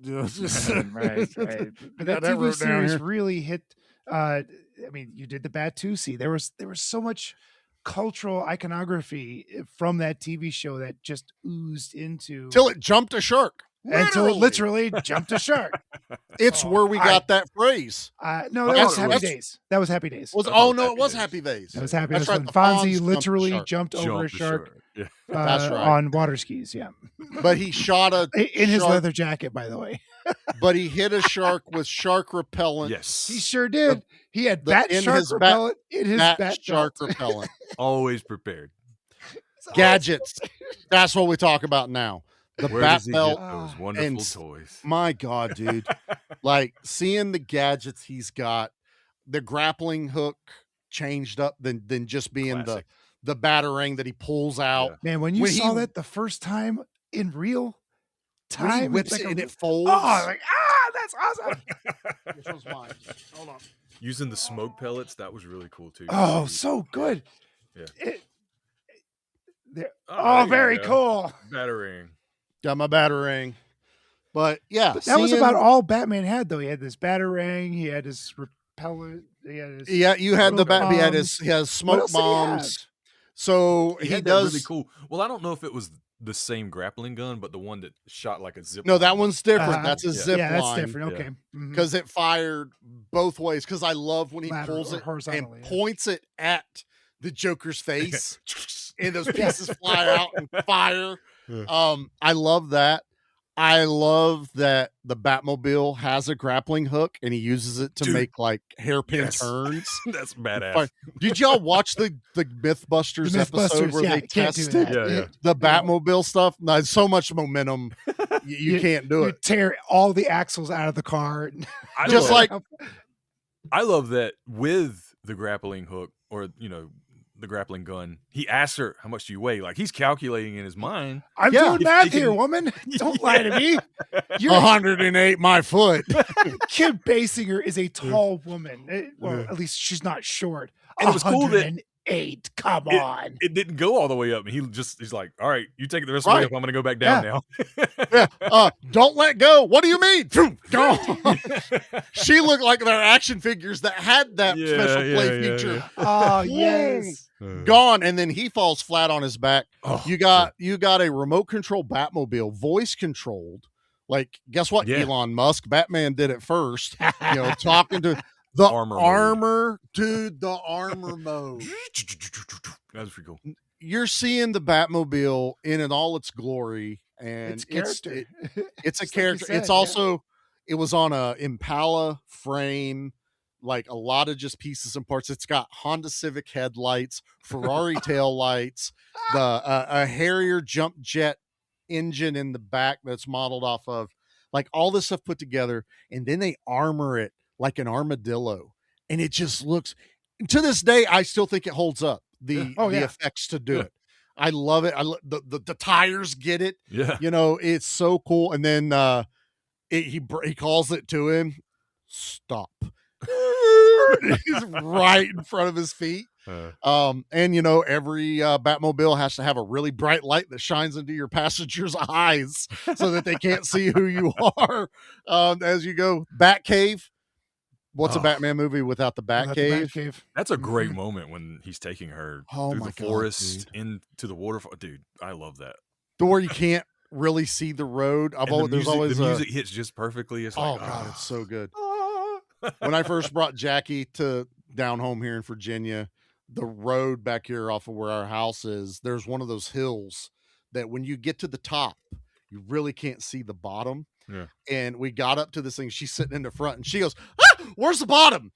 right. But that TV series really hit. I mean, you did the Batusi. There was so much cultural iconography from that TV show that just oozed into till it jumped a shark. Until it literally jumped a shark. It's where we got that phrase. No, that was Happy Days. That was Happy Days. It was Happy Days. That was Happy Days. That's right, When the Fonzie Fonz literally jumped over a shark. Yeah. That's right. On water skis. Yeah. But he shot in his leather jacket, by the way. But he hit a shark with shark repellent. Yes. He sure did. He had bat shark repellent in his bat shark belt. repellent. Always prepared. Gadgets. That's what we talk about now. The Where bat does he belt. get those wonderful toys? My God, dude. Like seeing the gadgets he's got, the grappling hook changed up than just being the batarang that he pulls out. Yeah. Man, when you saw that the first time in real time, when he whips it's it like and it folds. Oh, like, that's awesome. This one's mine. Hold on. Using the smoke pellets, that was really cool too. Oh, so good. Yeah. Very cool. Batarang. Got my batarang. But yeah, But that was about all Batman had, though. He had this batarang. He had his repellent. He had his you had the bat. He had bombs. his smoke What else did he have? bombs. So he had does that really cool. Well, I don't know if it was the same grappling gun, but the one that shot like a zip. No, line. that one's different. That's a zip yeah, that's line. different. Okay. Mhm. Because it fired both ways. Because I love when he Lateral pulls or it and horizontally, yeah. points it at the Joker's face, and those pieces fly out and fire. I love that. I love that the Batmobile has a grappling hook and he uses it to make like hairpin turns. That's badass. Did y'all watch the Mythbusters, The episode Mythbusters, where yeah, they you can't do tested that. the Batmobile stuff? No, so much momentum, you can't do You it. tear all the axles out of the car. Just like I love that with the grappling hook, or the grappling gun, he asks her, how much do you weigh? Like he's calculating in his mind. I'm doing math here, woman. Don't lie to me. You're 108 my foot. Kim Basinger is a tall woman. Well, at least she's not short. And it was cool that 108. Come on. It didn't go all the way up. And he's like, all right, you take it the rest of the way up. I'm going to go back down now. Don't let go. What do you mean? Go. She looked like their action figures that had that special play feature. Oh, yes. Gone, and then he falls flat on his back. Oh, you got a remote control Batmobile, voice controlled. Like, guess what, Elon Musk? Batman did it first. Talking to The armor armor, dude, the armor mode. That was pretty cool. You're seeing the Batmobile in all its glory, and It's character. It's a Just like you character. said, It's yeah. also it was on a Impala frame, like a lot of just pieces and parts. It's got Honda Civic headlights, Ferrari tail lights, a Harrier jump jet engine in the back that's modeled off of, like, all this stuff put together, and then they armor it like an armadillo, and it just looks. To this day, I still think it holds up. The effects to do Yeah. it. I love it. The tires get it. Yeah. You know, it's so cool. And then he calls it to him, stop. He's right in front of his feet. And you know, every Batmobile has to have a really bright light that shines into your passengers' eyes so that they can't see who you are as you go. Batcave. What's a Batman movie without the Batcave? That's a great moment when he's taking her through my the God, forest into the waterfall. Dude, I love that. The where you can't really see the road. The music hits just perfectly. It's like, God, it's so good. When I first brought Jackie to down home here in Virginia, the road back here off of where our house is, there's one of those hills that when you get to the top, you really can't see the bottom. Yeah. And we got up to this thing. She's sitting in the front, and she goes, "Where's the bottom?"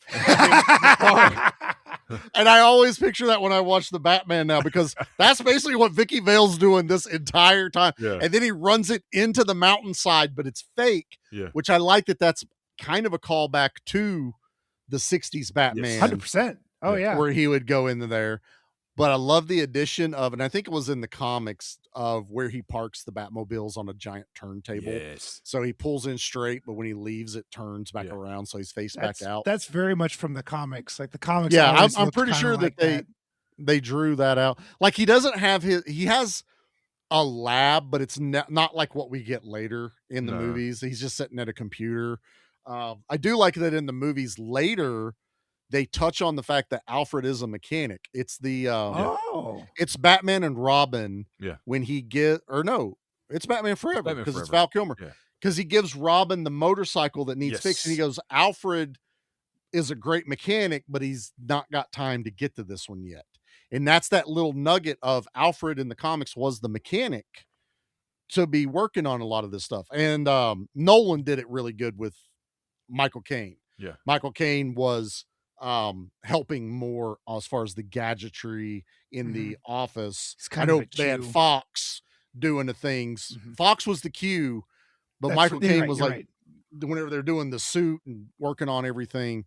And I always picture that when I watch the Batman now, because that's basically what Vicky Vale's doing this entire time. Yeah. And then he runs it into the mountainside, but it's fake. Yeah. Which I like that's kind of a callback to the 60s Batman. 100%. Oh, yeah. Where he would go into there. But I love the addition of, and I think it was in the comics, of where he parks the Batmobiles on a giant turntable. Yes. So he pulls in straight, but when he leaves, it turns back around, so he's face back out. That's very much from the comics. Like the comics. Yeah, always I'm looked pretty kinda sure like that they drew that out. Like, he doesn't have he has a lab, but it's not like what we get later in the movies. He's just sitting at a computer. I do like that in the movies later, they touch on the fact that Alfred is a mechanic. It's the it's Batman and Robin. Yeah. When he it's Batman Forever, because it's Forever. Val Kilmer. Yeah. Because he gives Robin the motorcycle that needs fixed, and he goes, Alfred is a great mechanic, but he's not got time to get to this one yet. And that's that little nugget of Alfred in the comics was the mechanic to be working on a lot of this stuff. And Nolan did it really good with Michael Caine. Yeah. Michael Caine was helping more as far as the gadgetry in the office. I know they had Fox doing the things. Fox was the Q, but Michael Caine was like, whenever they're doing the suit and working on everything.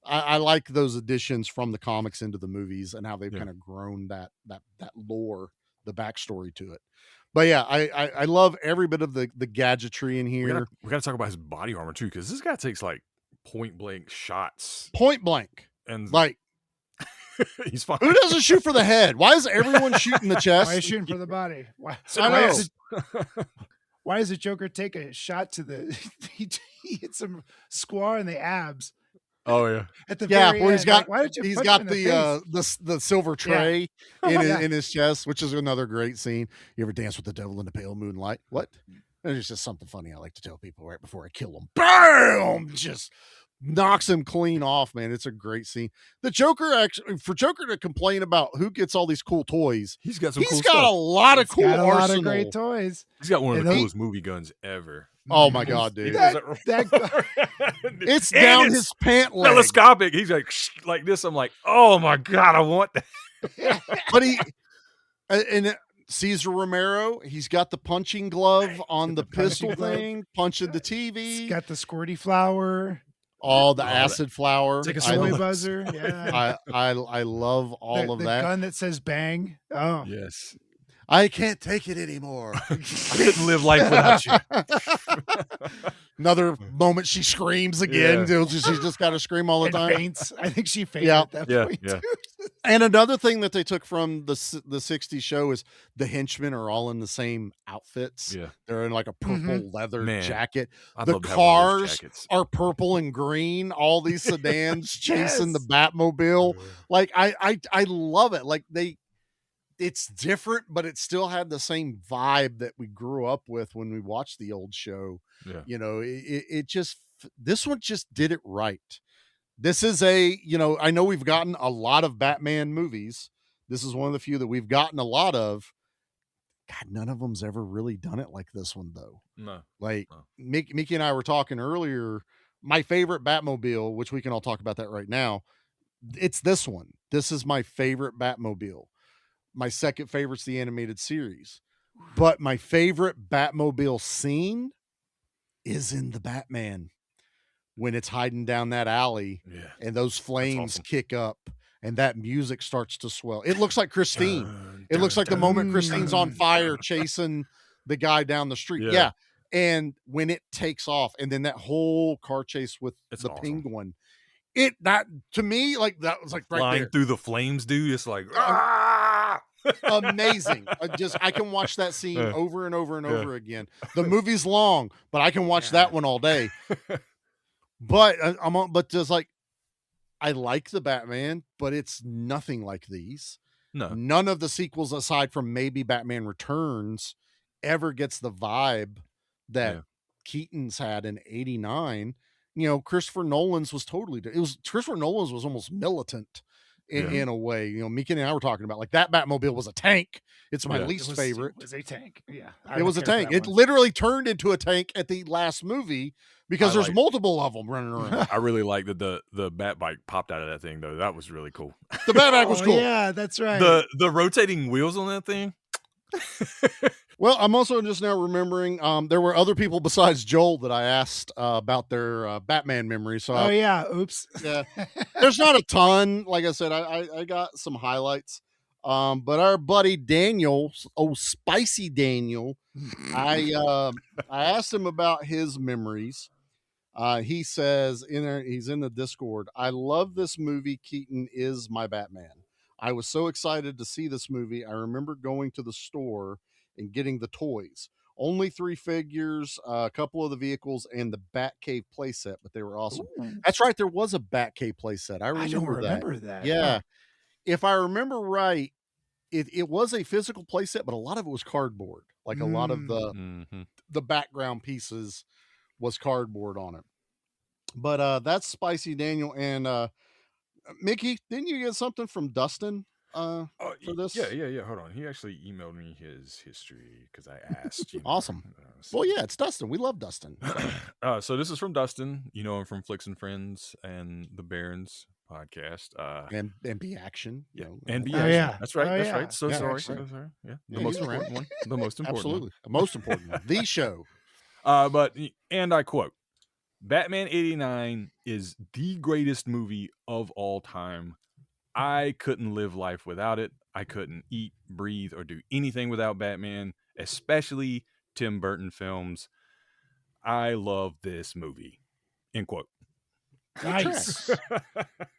I like those additions from the comics into the movies and how they've kind of grown that lore, the backstory to it. But yeah, I love every bit of the gadgetry in here. We gotta talk about his body armor too, because this guy takes like point blank shots. Point blank. And like he's fine. Who doesn't shoot for the head? Why is everyone shooting the chest? Why are you shooting for the body? Why does the Joker take a shot to the he hits him square in the abs? Oh yeah. At the very where end. he's got Why did you he's punch got him in the face? the silver tray Yeah. in his chest, which is another great scene. You ever dance with the devil in the pale moonlight? What? It's just something funny I like to tell people right before I kill them. Bam! Just knocks him clean off, man. It's a great scene. The Joker, actually, for Joker to complain about who gets all these cool toys, he's got some. He's got a lot of cool arsenal. A lot of great toys. He's got one of the coolest movie guns ever. Oh my god, dude! It's And down it's his pant leg. telescopic. He's like this. I'm like, oh my god, I want that. But Cesar Romero, he's got the punching glove on the pistol thing, punching the TV. He's got the squirty flower. All the acid flower. Take a soy buzzer. Yeah. I love all of the that. gun that says bang. Oh. Yes. I can't take it anymore. I couldn't live life without you. Another moment she screams again. Yeah. She's just got to scream all the time. Faints. I think she fainted at that point. Yeah. Too. And another thing that they took from the 60s show is the henchmen are all in the same outfits. Yeah. They're in like a purple leather jacket. I'd The love to have one of those cars jackets. are purple and green. All these sedans chasing the Batmobile. Like I love it. Like it's different, but it still had the same vibe that we grew up with when we watched the old show. Yeah. You know, it just, this one just did it right. This is a, I know we've gotten a lot of Batman movies. This is one of the few that we've gotten a lot of. God, none of them's ever really done it like this one, though. No. Like, Mickey and I were talking earlier, my favorite Batmobile, which we can all talk about that right now, it's this one. This is my favorite Batmobile. My second favorite's the animated series. But my favorite Batmobile scene is in the Batman when it's hiding down that alley and those flames kick up and that music starts to swell. It looks like Christine. It looks like the moment Christine's on fire chasing the guy down the street. Yeah. And when it takes off and then that whole car chase with the penguin, that to me, like that was like right flying there. through the flames, dude. It's like amazing. I can watch that scene over and over and over again. The movie's long, but I can watch that one all day. But I like the Batman, but it's nothing like these. No. None of the sequels aside from maybe Batman Returns ever gets the vibe that Keaton's had in 89. Christopher Nolan's was Christopher Nolan's was almost militant in a way. Meek and I were talking about like that Batmobile was a tank. It's my least favorite. It was a tank. Yeah. It was a tank. It literally turned into a tank at the last movie because there's multiple of them running around. I really like that the bat bike popped out of that thing though. That was really cool. The bat bike was cool. Yeah, that's right. The rotating wheels on that thing. Well, I'm also just now remembering there were other people besides Joel that I asked about their Batman memories. So oops. Yeah, there's not a ton. Like I said, I got some highlights. But our buddy Daniel, Spicy Daniel, I asked him about his memories. He says he's in the Discord, I love this movie. Keaton is my Batman. I was so excited to see this movie. I remember going to the store and getting the toys. Only 3 figures, a couple of the vehicles, and the Batcave playset, but they were awesome. Ooh. That's right. There was a Batcave playset. I don't remember that. Yeah. Huh. If I remember right, it was a physical playset, but a lot of it was cardboard. Like a lot of the background pieces was cardboard on it. But that's Spicy Daniel. And Mickey, didn't you get something from Dustin for this? Yeah. Hold on. He actually emailed me his history because I asked. Awesome. Well, yeah, it's Dustin. We love Dustin. So this is from Dustin. You know him from Flicks and Friends and the Barons podcast. And Be Action. Yeah. And Be Action. Yeah. That's right. That's right. So sorry. Yeah. The most important one. The most important. Absolutely. The most important one. The show. And I quote, Batman 89 is the greatest movie of all time. I couldn't live life without it. I couldn't eat, breathe, or do anything without Batman, especially Tim Burton films. I love this movie. End quote. Nice.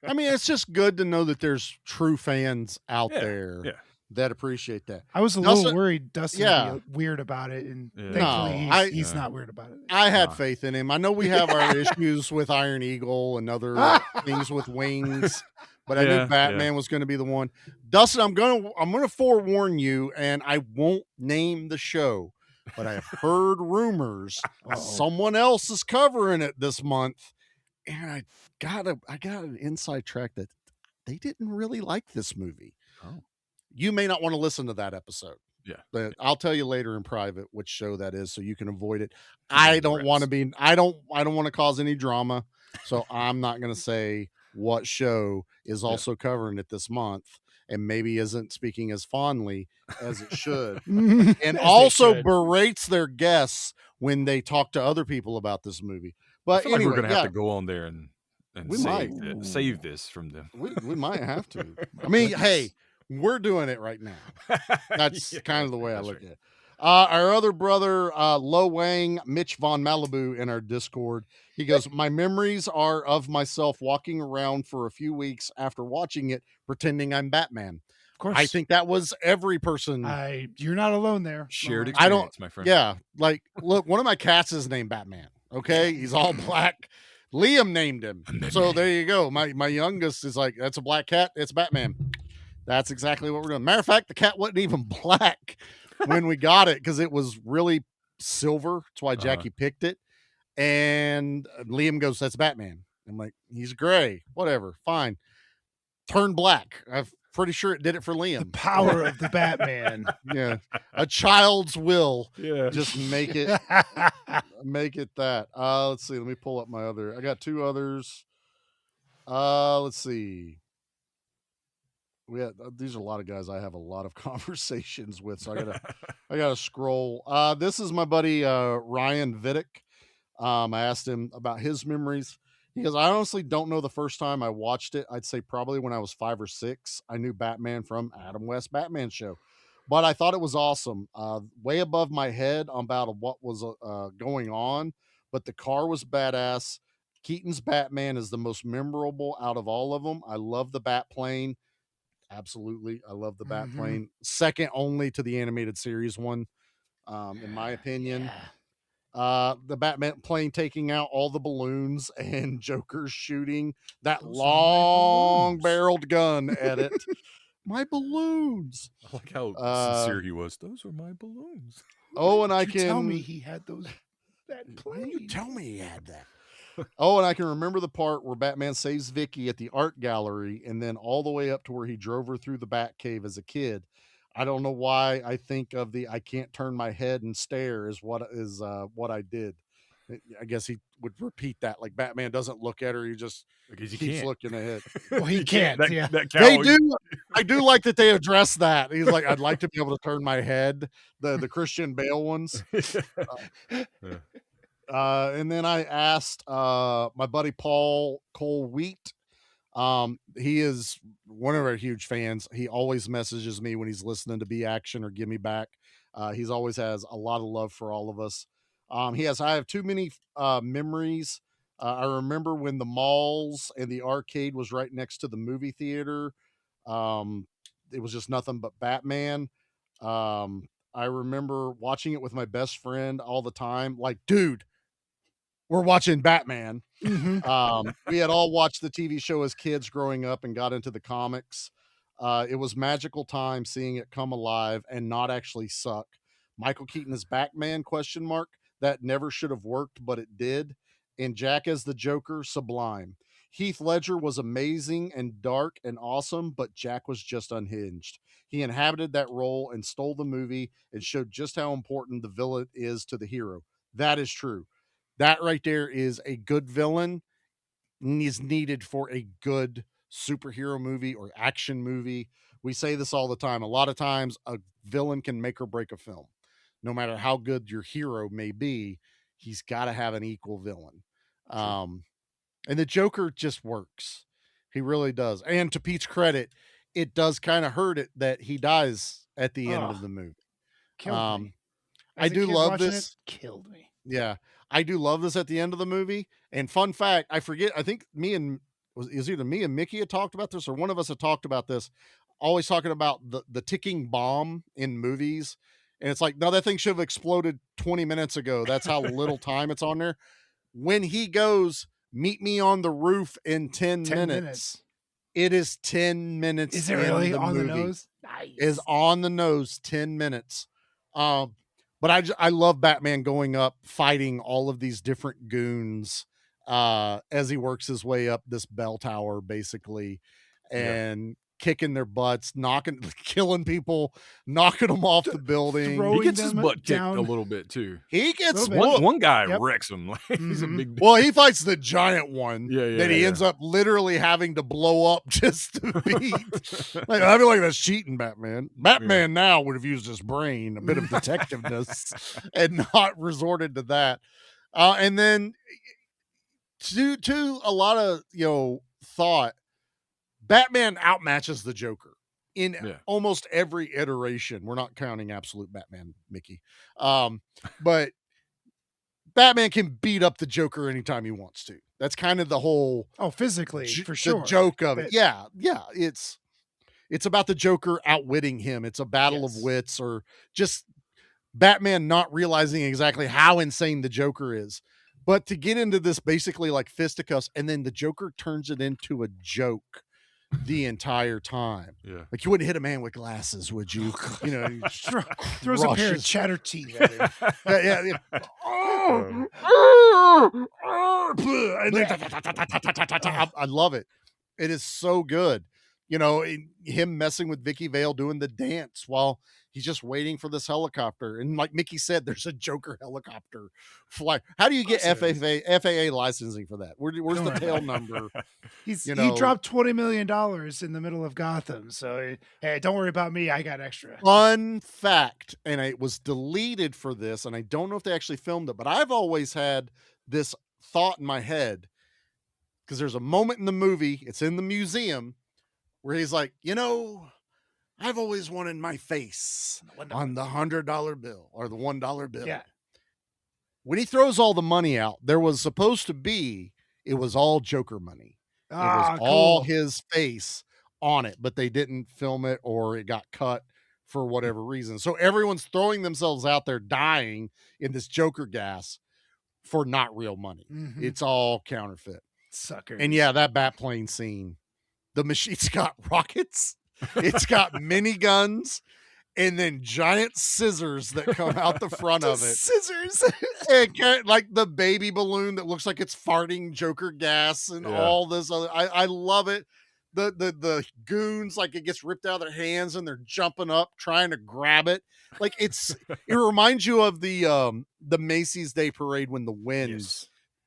I mean, it's just good to know that there's true fans out there that appreciate that. I was a little worried Dustin would be weird about it, and thankfully he's not weird about it. I had faith in him. I know we have our issues with Iron Eagle and other things with wings, but I knew Batman was going to be the one. Dustin, I'm gonna forewarn you, and I won't name the show, but I have heard rumors someone else is covering it this month, and I got an inside track that they didn't really like this movie. Oh. You may not want to listen to that episode. Yeah. But I'll tell you later in private which show that is so you can avoid it. I don't want to cause any drama. So I'm not going to say what show is also covering it this month and maybe isn't speaking as fondly as it should. And also berates their guests when they talk to other people about this movie. But I feel anyway, like we're going to have to go on there and we save this from them. We might have to. I mean, hey, we're doing it right now. That's kind of the way I look at it. Our other brother, Lo Wang, Mitch Von Malibu, in our Discord, he goes, my memories are of myself walking around for a few weeks after watching it, pretending I'm Batman. Of course. I think that was every person. You're not alone there. Shared experience, my friend. Yeah. Like, look, one of my cats is named Batman. Okay. He's all black. Liam named him. So there you go. My youngest is like, that's a black cat. It's Batman. That's exactly what we're doing. Matter of fact, the cat wasn't even black when we got it because it was really silver. That's why Jackie picked it. And Liam goes, that's Batman. I'm like, he's gray. Whatever. Fine. Turn black. I'm pretty sure it did it for Liam. The power of the Batman. Yeah. A child's will. Yeah. Just make it that. Let's see. Let me pull up my other. I got two others. Let's see. These are a lot of guys I have a lot of conversations with, so I gotta scroll. This is my buddy Ryan Vidic. I asked him about his memories. He goes, I honestly don't know the first time I watched it. I'd say probably when I was 5 or 6. I knew Batman from Adam West Batman show, but I thought it was awesome. Way above my head about what was going on, but the car was badass. Keaton's Batman is the most memorable out of all of them. I love the Bat plane. Absolutely. I love the Bat plane. Second only to the animated series one, in my opinion. The Batman plane taking out all the balloons and Joker shooting that long barreled gun at it. My balloons. I like how sincere he was. Those are my balloons. Oh, and I You can tell me he had that plane. You tell me he had that. Oh, and I can remember the part where Batman saves Vicky at the art gallery and then all the way up to where he drove her through the Batcave as a kid. I don't know why I think of I can't turn my head and stare is what I did. I guess he would repeat that. Like Batman doesn't look at her. He just keeps looking ahead. Well, he can't. Yeah. They do. I do like that they address that. He's like, I'd like to be able to turn my head. The Christian Bale ones. And then I asked my buddy Paul Cole Wheat. He is one of our huge fans. He always messages me when he's listening to B Action or Give Me Back. He's always has a lot of love for all of us. I have too many memories. I remember when the malls and the arcade was right next to the movie theater. It was just nothing but Batman. I remember watching it with my best friend all the time. Like, dude, we're watching Batman. We had all watched the TV show as kids growing up and got into the comics. It was magical time seeing it come alive and not actually suck. Michael Keaton as Batman ? That never should have worked, but it did. And Jack as the Joker, sublime. Heath Ledger was amazing and dark and awesome, but Jack was just unhinged. He inhabited that role and stole the movie and showed just how important the villain is to the hero. That is true. That right there is a good villain is needed for a good superhero movie or action movie. We say this all the time. A lot of times a villain can make or break a film. No matter how good your hero may be, he's got to have an equal villain. And the Joker just works. He really does. And to Pete's credit, it does kind of hurt it that he dies at the end of the movie. Killed me. I do love this. Killed me. Yeah. I do love this at the end of the movie. And fun fact, I forget, I think either me and Mickey had talked about this or one of us had talked about this, always talking about the ticking bomb in movies. And it's like, no, that thing should have exploded 20 minutes ago. That's how little time it's on there. When he goes, meet me on the roof in 10 minutes. It is 10 minutes. Is it really on the nose? Nice. Is on the nose 10 minutes. But I love Batman going up, fighting all of these different goons as he works his way up this bell tower, basically, and kicking their butts, killing people, knocking them off the building. He gets his butt kicked a little bit too. He gets one guy wrecks him. Like, he's a big. Well, he fights the giant one that he yeah. ends up literally having to blow up just to beat. Like, I feel like that's cheating, Batman. Batman now would have used his brain, a bit of detectiveness, and not resorted to that. And then to a lot of thought, Batman outmatches the Joker in almost every iteration. We're not counting absolute Batman, Mickey. But Batman can beat up the Joker anytime he wants to. That's kind of the whole physically for sure. The joke of it. Yeah. It's about the Joker outwitting him. It's a battle of wits, or just Batman not realizing exactly how insane the Joker is. But to get into this basically like fisticuffs, and then the Joker turns it into a joke. the entire time. Yeah. Like you wouldn't hit a man with glasses, would you? You know, he just Throws a pair of crushes- cheddar teeth at him. yeah. And then I love it. It is so good. You know, him messing with Vicky Vale doing the dance while he's just waiting for this helicopter. And like Mickey said, there's a Joker helicopter fly. How do you get FAA licensing for that? Where's the tail number? He dropped $20 million in the middle of Gotham. So, hey, don't worry about me. I got extra. Fun fact, and it was deleted for this, and I don't know if they actually filmed it, but I've always had this thought in my head because there's a moment in the movie, it's in the museum, where he's like, I've always wanted my face on the $100 bill or the $1 bill. Yeah. When he throws all the money out, there was supposed to be, it was all Joker money. It was all his face on it, but they didn't film it or it got cut for whatever reason. So everyone's throwing themselves out there dying in this Joker gas for not real money. Mhm. It's all counterfeit. Suckers. And yeah, that Batplane scene, the machine's got rockets, it's got miniguns, and then giant scissors that come out the front of it. Scissors. And like the baby balloon that looks like it's farting Joker gas and all this other. I love it. The goons, like it gets ripped out of their hands and they're jumping up trying to grab it. Like it reminds you of the Macy's Day Parade when the wind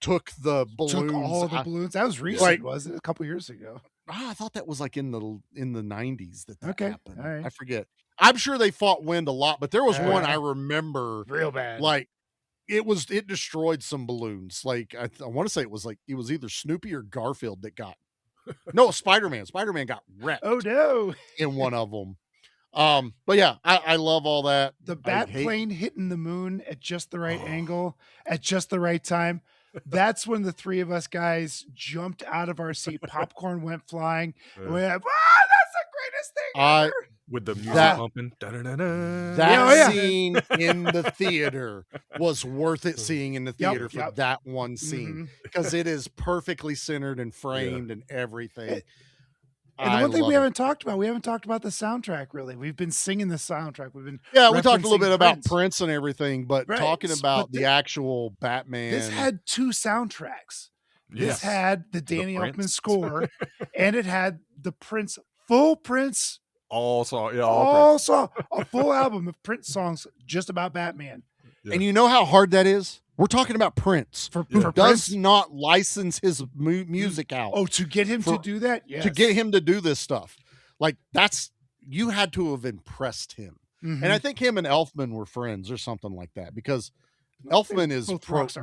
took the balloons. Took all the balloons. That was recent, wasn't it? A couple years ago. I thought that was like in the 90s that happened. All right. I forget. I'm sure they fought wind a lot, but there was one I remember real bad. Like it destroyed some balloons. Like I want to say it was either Snoopy or Garfield that got no, Spider-Man. Spider-Man got wrecked. Oh no. In one of them. But yeah, I love all that. The bat plane hitting the moon at just the right angle at just the right time. That's when the three of us guys jumped out of our seat. Popcorn went flying. And we went, that's the greatest thing ever. With the music pumping. That scene in the theater was worth it seeing in the theater for that one scene because it is perfectly centered and framed and everything. And the one thing we haven't talked about the soundtrack really. We've been singing the soundtrack. We've been we talked a little bit about Prince and everything, but talking about the actual Batman. This had two soundtracks. This had the Danny Elfman score, and it had the Prince, full Prince. A full album of Prince songs just about Batman. And you know how hard that is? We're talking about Prince, who does not license his music out. Oh, to get him to do that? Yes. To get him to do this stuff. Like, you had to have impressed him. Mm-hmm. And I think him and Elfman were friends or something like that, because Elfman is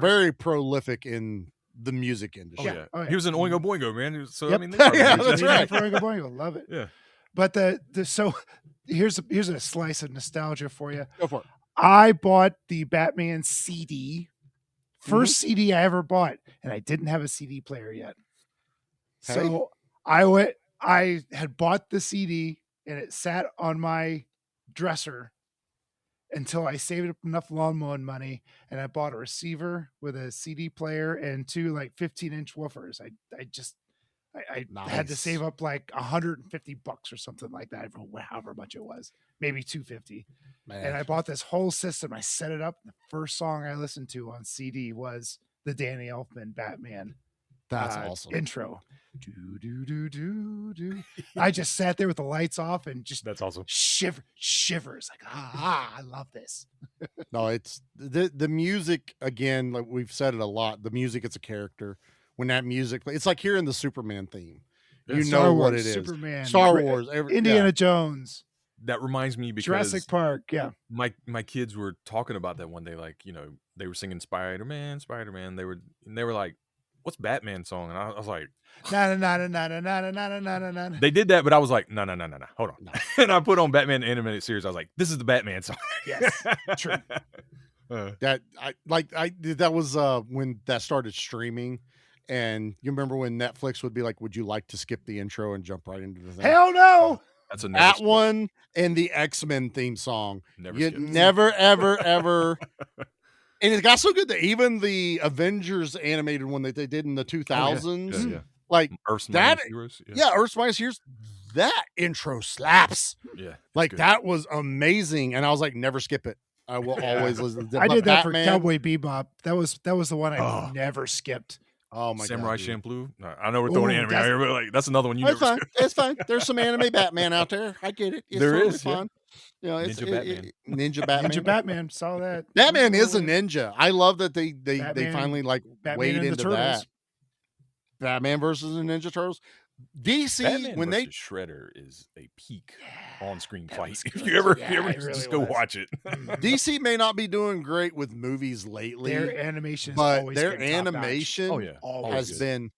very prolific in the music industry. He was an Oingo Boingo, man. So, yep. I mean, that's right. Oingo Boingo, love it. Yeah. But so here's a slice of nostalgia for you. Go for it. I bought the Batman CD. First CD I ever bought, and I didn't have a CD player yet. Hey. So I had bought the CD and it sat on my dresser until I saved up enough lawn mowing money and I bought a receiver with a CD player and two 15-inch woofers. I had to save up like $150 or something like that, however much it was, maybe $250. And I bought this whole system. I set it up. The first song I listened to on CD was the Danny Elfman Batman. That's awesome. Intro. Do do do do do. I just sat there with the lights off and just that's awesome. Shivers like I love this. No, it's the music again. Like we've said it a lot. The music, it's a character. When that music plays, it's like hearing the Superman theme. You know what it is. Superman, Star Wars, Indiana Jones. That reminds me because Jurassic Park. Yeah, my kids were talking about that one day. Like they were singing Spider-Man. They were like, "What's Batman song?" And I was like, "Na na na na na na na na na na." They did that, but I was like, "No, hold on." And I put on Batman animated series. I was like, "This is the Batman song." Yes, true. That was when that started streaming. And you remember when Netflix would be like, "Would you like to skip the intro and jump right into the thing?" Hell no! That's that one and the X-Men theme song. Never, ever, ever. And it got so good that even the Avengers animated one that they did in the 2000s, Like Earth's that. Mightiest Heroes. Yeah, Earth's Mightiest Heroes. That intro slaps. Yeah, like good. that was amazing, and I was like, never skip it. I will always listen to it. I But did that for Batman, Cowboy Bebop. That was the one I Oh. never skipped. Oh my Samurai god, dude. Champloo. I know we're throwing Ooh, anime out here, but like that's another one you It's never. fine. It's fine. There's some anime Batman out there. I get it. It's There totally is, yeah. fine. You know, it's Ninja Batman. Ninja Batman. Ninja Batman. Saw that. Batman is a Ooh. ninja. I love that they Batman- finally like Batman wade and the into Turtles. that. Batman versus the Ninja Turtles. DC Batman when they versus Shredder is a peak on-screen fight. If you ever Yeah, it really just go was. watch it. DC may not be doing great with movies lately. Their animation, but their animation Oh, yeah. Always has good. been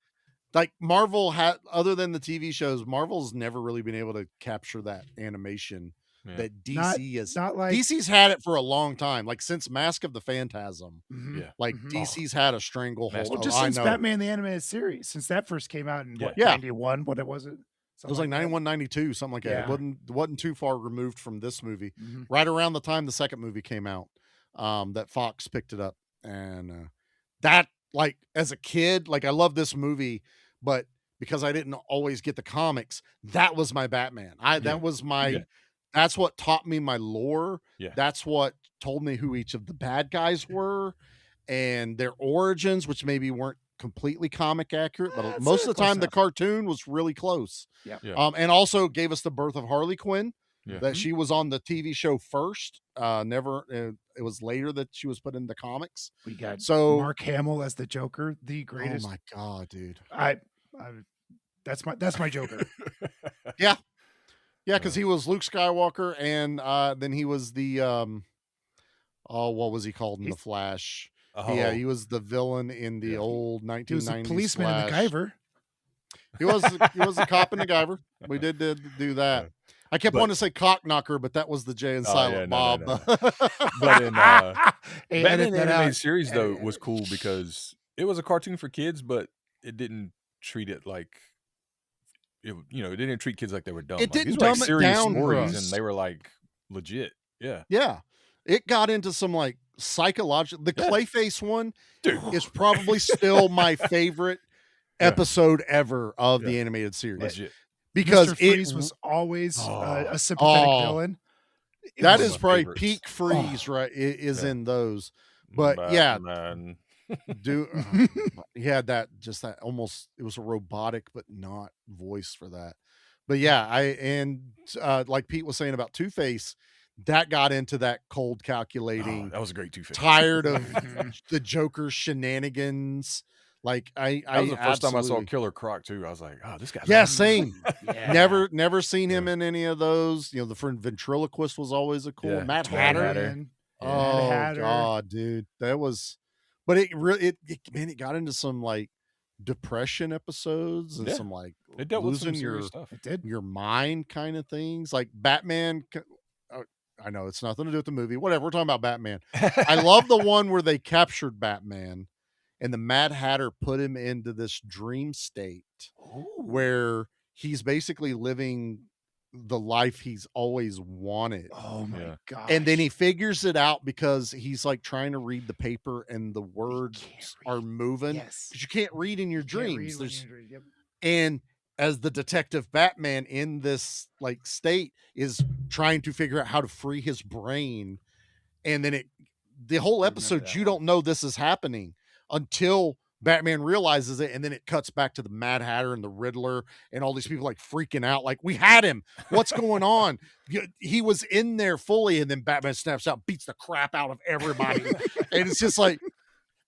like Marvel had, other than the TV shows, Marvel's never really been able to capture that animation Yeah. that DC is. not like- DC's had it for a long time, like since Mask of the Phantasm. Yeah. Like DC's had a stranglehold. Master- Well, of- just I since know. Batman the Animated Series, since that first came out in Yeah. 91, what was it? It was like 91, 92, something like that. Yeah. It wasn't too far removed from this movie. Mhm. Right around the time the second movie came out, that Fox picked it up. And that, like, as a kid, like, I love this movie, but because I didn't always get the comics, that was my Batman. That was my, Yeah. that's what taught me my lore. Yeah. That's what told me who each of the bad guys were and their origins, which maybe weren't completely comic accurate, but It's most of the close time the enough. cartoon was really close. Yeah. Yeah. And also gave us the birth of Harley Quinn. Yeah. That she was on the TV show first. It was later that she was put in the comics. We got So Mark Hamill as the Joker, the oh greatest. my god, dude. That's my Joker. Yeah, because he was Luke Skywalker, and then he was the what was he called in the Flash? Yeah, he was the villain in the old 1990s. He was a policeman Flash. in the Guyver. He was a cop in the Guyver. We did do that. I kept But- wanting to say cock knocker, but that was the Jay and Silent no, Bob. no. But in Hey, Batman edit the that Animated out. Series though was cool because it was a cartoon for kids, but it didn't treat it like it. It didn't treat kids like they were dumb. It Like, didn't these were like dumb it serious down for stories, us. and they were like legit. Yeah. Yeah. It got into some like psychological. The Yeah. Clayface one Dude. is probably still my favorite episode ever of the Yeah. animated series. Legit. Because Mr. Freeze was always a sympathetic Oh. villain. that was is my probably favorites. peak Freeze, right? Is Yeah. in those. But yeah, Batman. he had that almost, it was a robotic but not voice for that. But yeah, like Pete was saying about Two-Face, that got into that cold calculating, that was a great Two-Face. tired of the Joker's shenanigans. Like That was the first time I saw absolutely- Killer Croc too. I was like, oh, this guy's Yeah, awesome. same. Yeah. Never seen him in any of those. The friend ventriloquist was always a cool. Yeah, Matt Mad Hatter. Hatter. Oh Hatter. god, dude, that was. But it really, it got into some like depression episodes and Yeah. some like It dealt with some losing serious your stuff. It did. your mind kind of things. Like Batman. I know it's nothing to do with the movie. Whatever. We're talking about Batman. I love the one where they captured Batman and the Mad Hatter put him into this dream state where he's basically living the life he's always wanted. Oh my Yeah. god! And then he figures it out because he's like trying to read the paper and the words are moving. Yes. Because you can't read in your You can't read dreams. when There's, you dream. Yep. and as the detective Batman in this like state is trying to figure out how to free his brain. And then the whole episode, that you don't know this is happening until Batman realizes it, and then it cuts back to the Mad Hatter and the Riddler and all these people like freaking out, like, we had him. What's going on? He was in there fully, and then Batman snaps out, beats the crap out of everybody. And it's just like,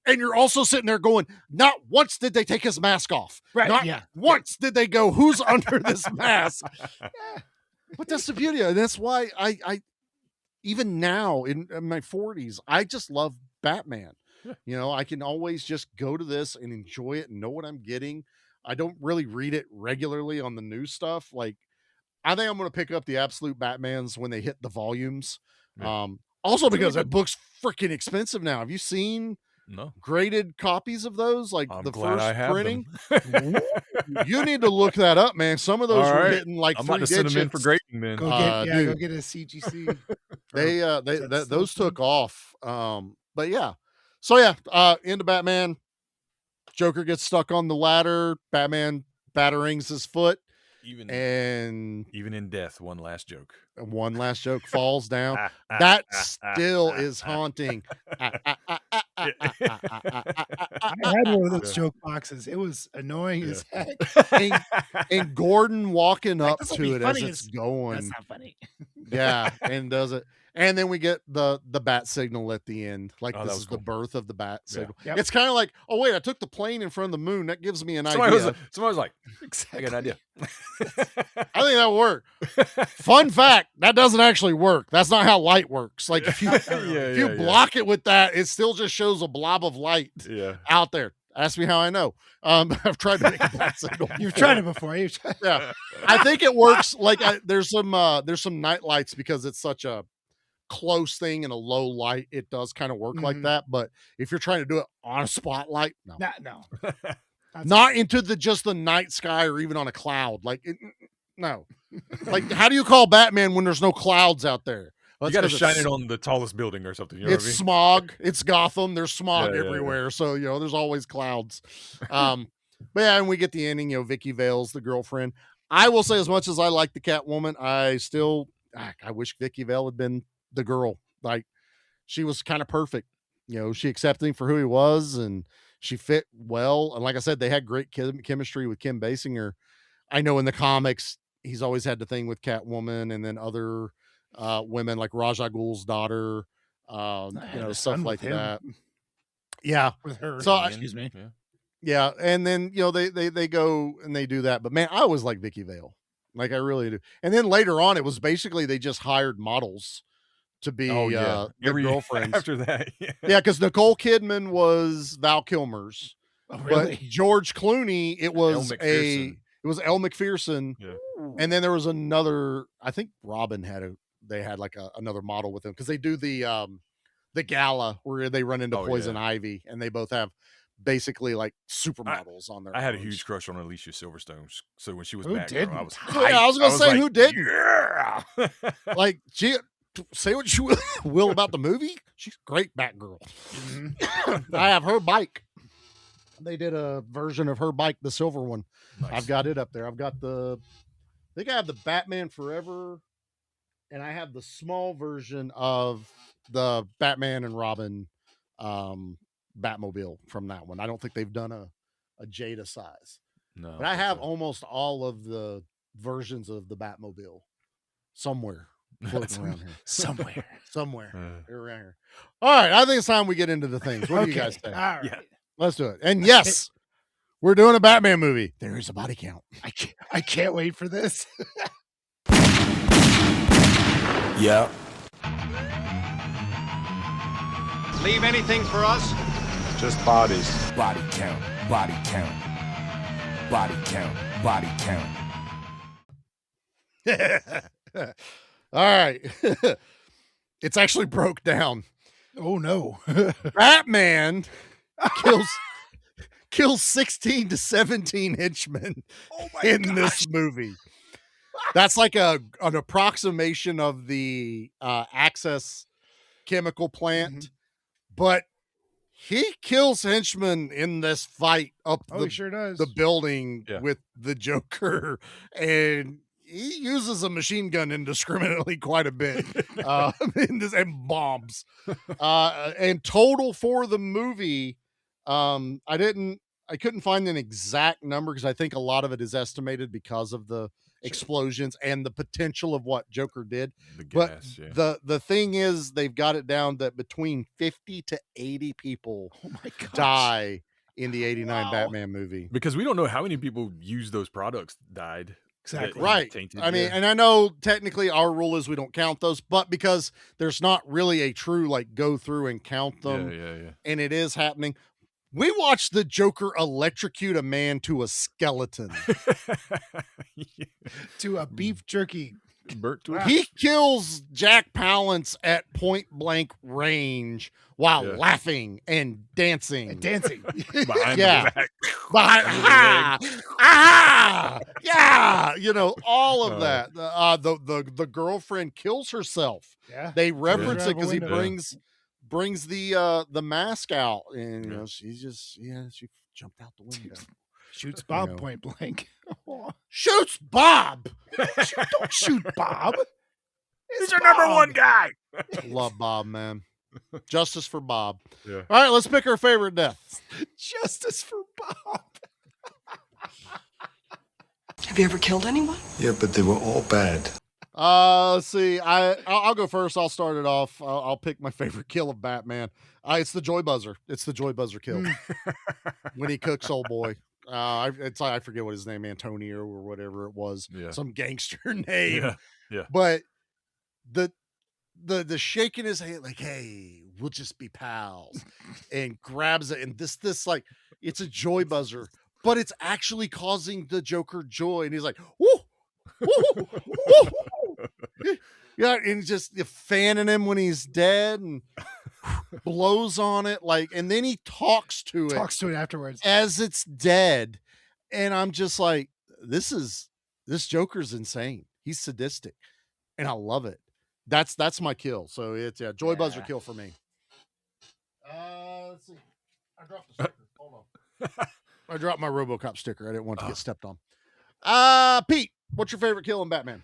and you're also sitting there going, not once did they take his mask off. Right, Not yeah. once did they go, who's under this mask? But that's the beauty of it. And that's why I even now in my 40s, I just love Batman. I can always just go to this and enjoy it and know what I'm getting. I don't really read it regularly on the new stuff. Like, I think I'm going to pick up the Absolute Batmans when they hit the volumes. Yeah. Also because that book's freaking expensive now. Have you seen No. graded copies of those? Like I'm the glad I first have printing? them. You need to look that up, man. Some of those All were right. hitting like I'm 3 about to send them in for digits. grading then. Go get go Dude. get a CGC. Those took off. But yeah. So yeah, into Batman. Joker gets stuck on the ladder. Batman batterings his foot, Even in death, one last joke. Falls down. That still is haunting. I had one of those joke boxes. It was annoying as heck. And Gordon walking Like, up this'll to be it as funny it's as- going. That's not funny. Yeah, and does it. And then we get the bat signal at the end. Like, Oh, this that is was the cool. birth of the bat signal. Yep. It's kind of like, oh wait, I took the plane in front of the moon. That gives me an Somebody idea. was like, Exactly. I got an idea. I think that'll work. Fun fact, that doesn't actually work. That's not how light works. Like, if you block it with that, it still just shows a blob of light out there. Ask me how I know. I've tried to make a bat signal. You've tried it before. Yeah, I think it works. Like, there's some night lights, because it's such a close thing and a low light. It does kind of work like that. But if you're trying to do it on a spotlight, no, No. not into just the night sky or even on a cloud. Like, no. Like, how do you call Batman when there's no clouds out there? Well, You got to shine it on the tallest building or something. You know it's what I mean? smog. It's Gotham. There's smog Yeah, yeah, everywhere. So, there's always clouds. But yeah, and we get the ending, Vicky Vale's the girlfriend. I will say, as much as I like the Catwoman, I wish Vicky Vale had been the girl. Like, she was kind of perfect. She accepted him for who he was, and she fit well. And like I said, they had great chemistry with Kim Basinger. I know in the comics, he's always had the thing with Catwoman, and then other women like Ra's al Ghul's daughter, stuff like that. Yeah, with her. So excuse me. Yeah, and then they go and they do that. But man, I always like Vicky Vale. Like, I really do. And then later on, it was basically they just hired models to be the girlfriends after that. Yeah, because Nicole Kidman was Val Kilmer's. Oh, really? But George Clooney, it was Elle Elle McPherson. Yeah. And then there was another, I think Robin had another model with him, because they do the gala where they run into Poison Ivy, and they both have basically like supermodels on their I had a clothes. huge crush on Alicia Silverstone. So when she was Who Batgirl, didn't? I was Yeah, I was gonna say, like, who didn't? Yeah. Like, say what you will about the movie. She's a great Batgirl. I have her bike. They did a version of her bike, the silver one. Nice. I've got it up there. I think I have the Batman Forever, and I have the small version of the Batman and Robin Batmobile from that one. I don't think they've done a Jada size. No, but I have almost all of the versions of the Batmobile somewhere floating around here. Somewhere. They're around here. All right, I think it's time we get into the things. What do you guys think? All right. Yeah. Let's do it. And yes, we're doing a Batman movie. There is a body count. I can't wait for this. Yeah. Leave anything for us? Just bodies. Body count. Body count. Body count. Body count. All right. It's actually broke down. Oh no. Batman kills 16 to 17 henchmen in this movie. That's like an approximation of the Access chemical plant, but he kills henchmen in this fight up he sure does. the building with the Joker, and he uses a machine gun indiscriminately quite a bit, and bombs. And total for the movie, I couldn't find an exact number, because I think a lot of it is estimated because of the explosions and the potential of what Joker did. The thing is, they've got it down that between 50 to 80 people die in the 89 Batman movie. Because we don't know how many people use those products died. Exactly. Right. Tainted, I mean, and I know technically our rule is we don't count those, but because there's not really a true go through and count them, and it is happening. We watched the Joker electrocute a man to a skeleton. To a beef jerky. He kills Jack Palance at point blank range while laughing and dancing. Behind yeah. the Behind, all of that. The girlfriend kills herself. Yeah. They reference it because he window. brings the mask out, and she jumped out the window. Shoots Bob point blank. shoots Bob. Don't shoot Bob. He's your number one guy. Love Bob, man. Justice for Bob. Yeah. All right, let's pick our favorite death. Justice for Bob. Have you ever killed anyone? Yeah, but they were all bad. Let's see. I'll go first. I'll start it off. I'll pick my favorite kill of Batman. It's the Joy Buzzer. It's the Joy Buzzer kill when he cooks old boy. I forget what his name, Antonio or whatever it was. Yeah. Some gangster name. Yeah. But the shaking his hand like, hey, we'll just be pals, and grabs it, and this like it's a Joy Buzzer, but it's actually causing the Joker joy, and he's like, woo, woo, woo. Yeah, and just fanning him when he's dead, and blows on it, like, and then he talks to it afterwards as it's dead, and I'm just like, this Joker's insane. He's sadistic, and I love it. That's my kill. So it's Joy Buzzer kill for me. Let's see. I dropped the sticker. Hold on. I dropped my RoboCop sticker. I didn't want to get stepped on. Pete, what's your favorite kill in Batman?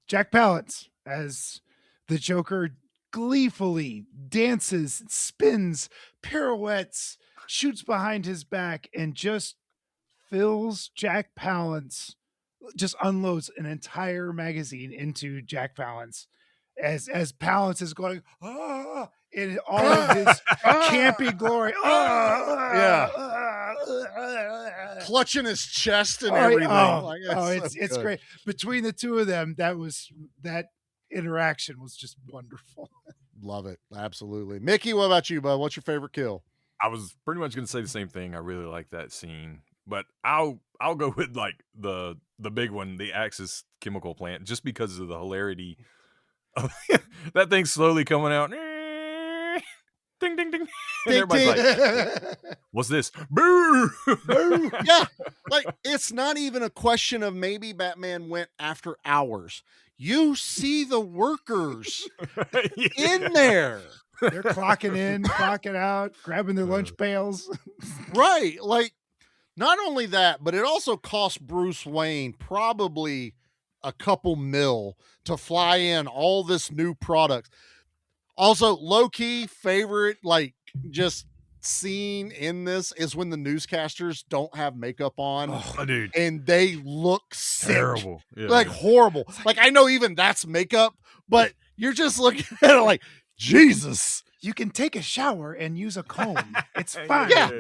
Jack Palance as the Joker gleefully dances, spins, pirouettes, shoots behind his back, and just fills Jack Palance, just unloads an entire magazine into Jack Palance as Palance is going in all of his campy glory. Clutching his chest and everything. It's great. Between the two of them, that interaction was just wonderful. Love it. Absolutely. Mickey, what about you, bud? What's your favorite kill? I was pretty much going to say the same thing. I really like that scene, but I'll go with like the big one, the Axis chemical plant, just because of the hilarity of that thing slowly coming out. Ding, ding, ding. And everybody's like, what's this? Boo! Boo! Yeah. Like, it's not even a question of maybe Batman went after hours. You see the workers in there. They're clocking in, clocking out, grabbing their lunch pails. Right. Like, not only that, but it also cost Bruce Wayne probably a couple mil to fly in all this new product. Also, low-key favorite, like, just scene in this is when the newscasters don't have makeup on. Oh, dude. And they look sick. Terrible. Yeah, like, horrible. Like, I know even that's makeup, but you're just looking at it like, Jesus. You can take a shower and use a comb. It's fine. Yeah.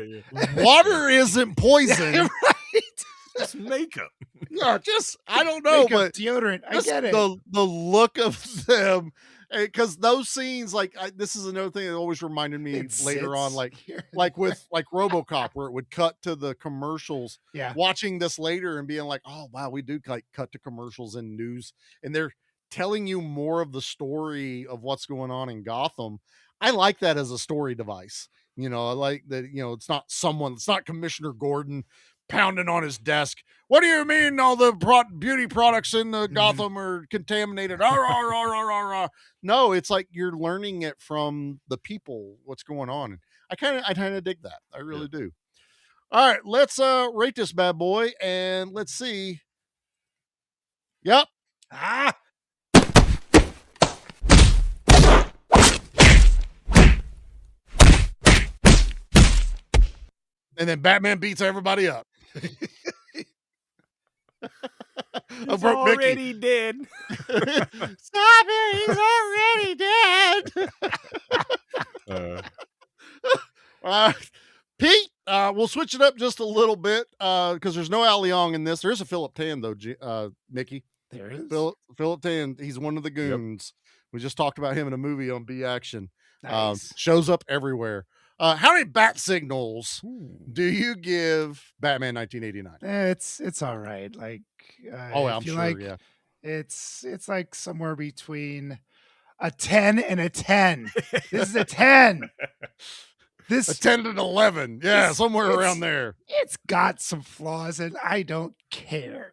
Water isn't poison. Yeah, right. It's makeup. Yeah, just, I don't know, Makeup, but deodorant. I just get it. The look of them, because those scenes, like, this is another thing that always reminded me later on, like with like RoboCop, where it would cut to the commercials. Yeah. Watching this later and being like, oh wow, we do like cut to commercials and news, and they're telling you more of the story of what's going on in Gotham. I like that as a story device. You know, I like that. You know, it's not Commissioner Gordon pounding on his desk. What do you mean all the beauty products in the Gotham are contaminated? No, it's like you're learning it from the people, what's going on. I kind of dig that. I really do. All right, let's rate this bad boy and let's see. Yep. And then Batman beats everybody up. He's already dead. Stop it! He's already dead. Pete, we'll switch it up just a little bit because there's no Al Leong in this. There is a Philip Tan though, Mickey. There is Philip Tan. He's one of the goons. Yep. We just talked about him in a movie on B Action. Nice. Shows up everywhere. How many bat signals do you give Batman 1989? It's all right. Like, I'm sure. Like, yeah, it's like somewhere between a 10 and a 10. This is a 10. This a 10 and 11. Yeah, somewhere around there. It's got some flaws, and I don't care.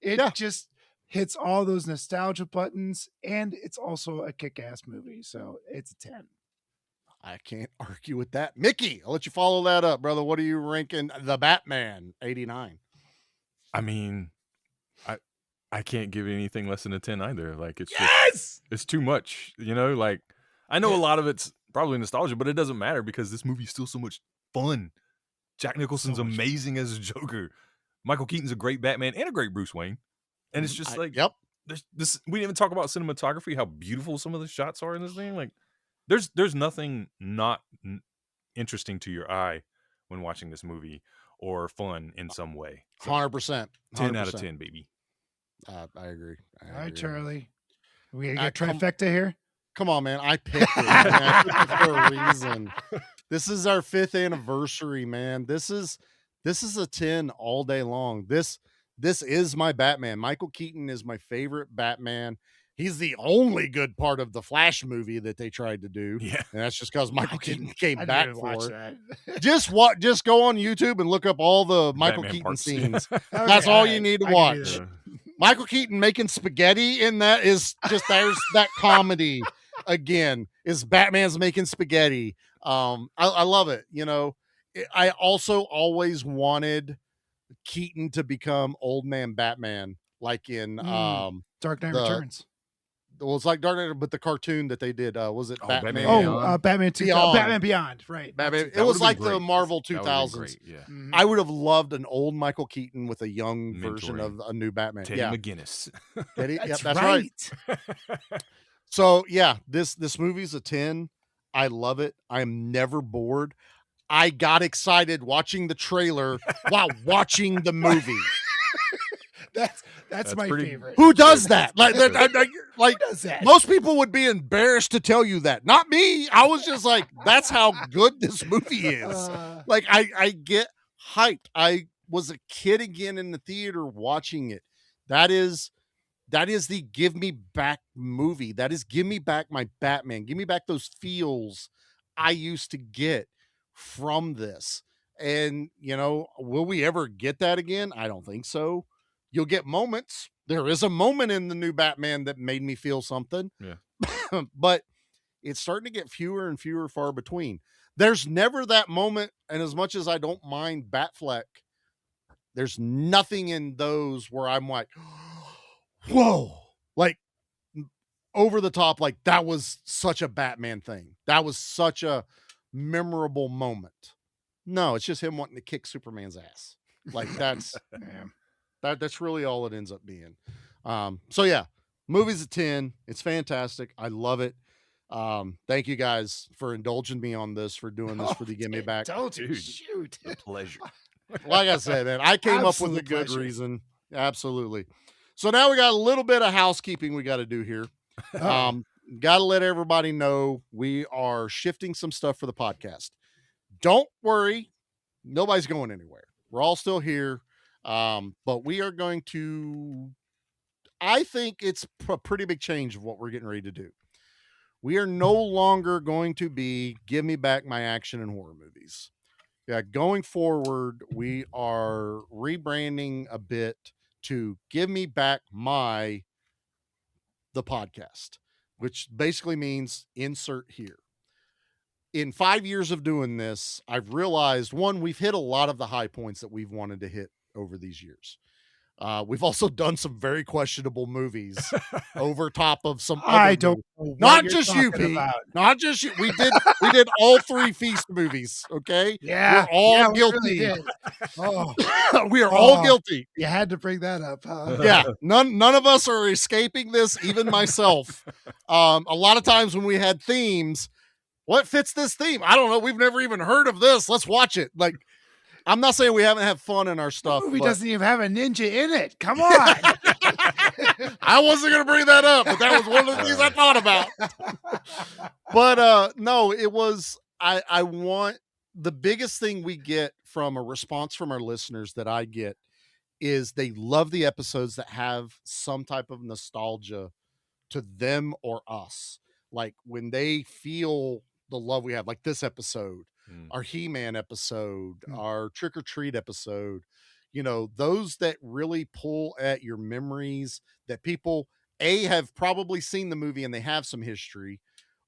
It just hits all those nostalgia buttons, and it's also a kick-ass movie, so it's a 10. I can't argue with that. Mickey, I'll let you follow that up, brother. What are you ranking the Batman 89? I mean, I can't give it anything less than a 10 either. Like it's Yes! just it's too much, like I know a lot of it's probably nostalgia, but it doesn't matter because this movie's still so much fun. Jack Nicholson's amazing as a Joker. Michael Keaton's a great Batman and a great Bruce Wayne. And it's just like Yep. this we didn't even talk about cinematography, how beautiful some of the shots are in this thing. Like there's nothing not interesting to your eye when watching this movie or fun in some way. So, 100%. 10 out of 10, baby. I agree. All right, Charlie. We Uh, got come- trifecta here. Come on, man. I picked it. I picked it for a reason. This is our 5th anniversary, man. This is a 10 all day long. This is my Batman. Michael Keaton is my favorite Batman. He's the only good part of the Flash movie that they tried to do. Yeah. And that's just because Michael Keaton came I back didn't for watch it. that. Just go on YouTube and look up all the Michael Batman Keaton parts. scenes. Okay, That's all you right. need to I can do watch. that. Michael Keaton making spaghetti in that is just there's that comedy again. Is Batman's making spaghetti. I love it. I also always wanted Keaton to become old man Batman, like in Dark Knight the- Returns. well, it's like Dark Knight, but the cartoon that they did was it Batman? Batman Oh, Beyond. Batman 2. Beyond. Batman Beyond. Right. Batman. That It was would've been like the great. Marvel That would've been 2000s. great, yeah. I would have loved an old Michael Keaton with a young version Mentoring. of a new Batman. Teddy yeah, McGinnis. Teddy, That's, that's right. right. So yeah, this movie's a 10. I love it. I'm never bored. I got excited watching the trailer while watching the movie. That's my pretty- favorite. Who does that? Like, like does that? most people would be embarrassed to tell you that. Not me. I was just like, that's how good this movie is. Like, I get hyped. I was a kid again in the theater watching it. That is the give me back movie. That is give me back my Batman. Give me back those feels I used to get from this. And, will we ever get that again? I don't think so. You'll get moments. There is a moment in the new Batman that made me feel something. Yeah. But it's starting to get fewer and fewer far between. There's never that moment. And as much as I don't mind Batfleck, there's nothing in those where I'm like, whoa, like over the top. Like that was such a Batman thing. That was such a memorable moment. No, it's just him wanting to kick Superman's ass. Like that's, that's really all it ends up being. So yeah, movie's a 10. It's fantastic. I love it. Thank you guys for indulging me on this, for doing this for the Give Me Back. Dude, shoot. A pleasure. Like I said, man, I came up with a Absolute good pleasure. reason. Absolutely. So now we got a little bit of housekeeping we got to do here. Got to let everybody know we are shifting some stuff for the podcast. Don't worry, nobody's going anywhere. We're all still here. But we are going to, I think it's a pretty big change of what we're getting ready to do. We are no longer going to be give me back my action and horror movies. Yeah, going forward, we are rebranding a bit to give me back the podcast, which basically means insert here. In 5 years of doing this, I've realized, one, we've hit a lot of the high points that we've wanted to hit over these years. We've also done some very questionable movies over top of some other I don't movies. know what Not you're just you, talking Pete. about. Not just you. We did all 3 Feast movies, okay? Yeah. We're all we guilty. really did. Oh, We are all guilty. you had to bring that up, huh? Yeah, none of us are escaping this, even myself. A lot of times when we had themes, what fits this theme? I don't know. We've never even heard of this. Let's watch it. Like, I'm not saying we haven't had fun in our stuff. The movie but doesn't even have a ninja in it. Come on. I wasn't going to bring that up, but that was one of the things I thought about. But no, it was, I want, the biggest thing we get from a response from our listeners that I get is they love the episodes that have some type of nostalgia to them or us. Like when they feel the love we have, like this episode, our He-Man episode, our Trick or Treat episode, those that really pull at your memories, that people A, have probably seen the movie and they have some history,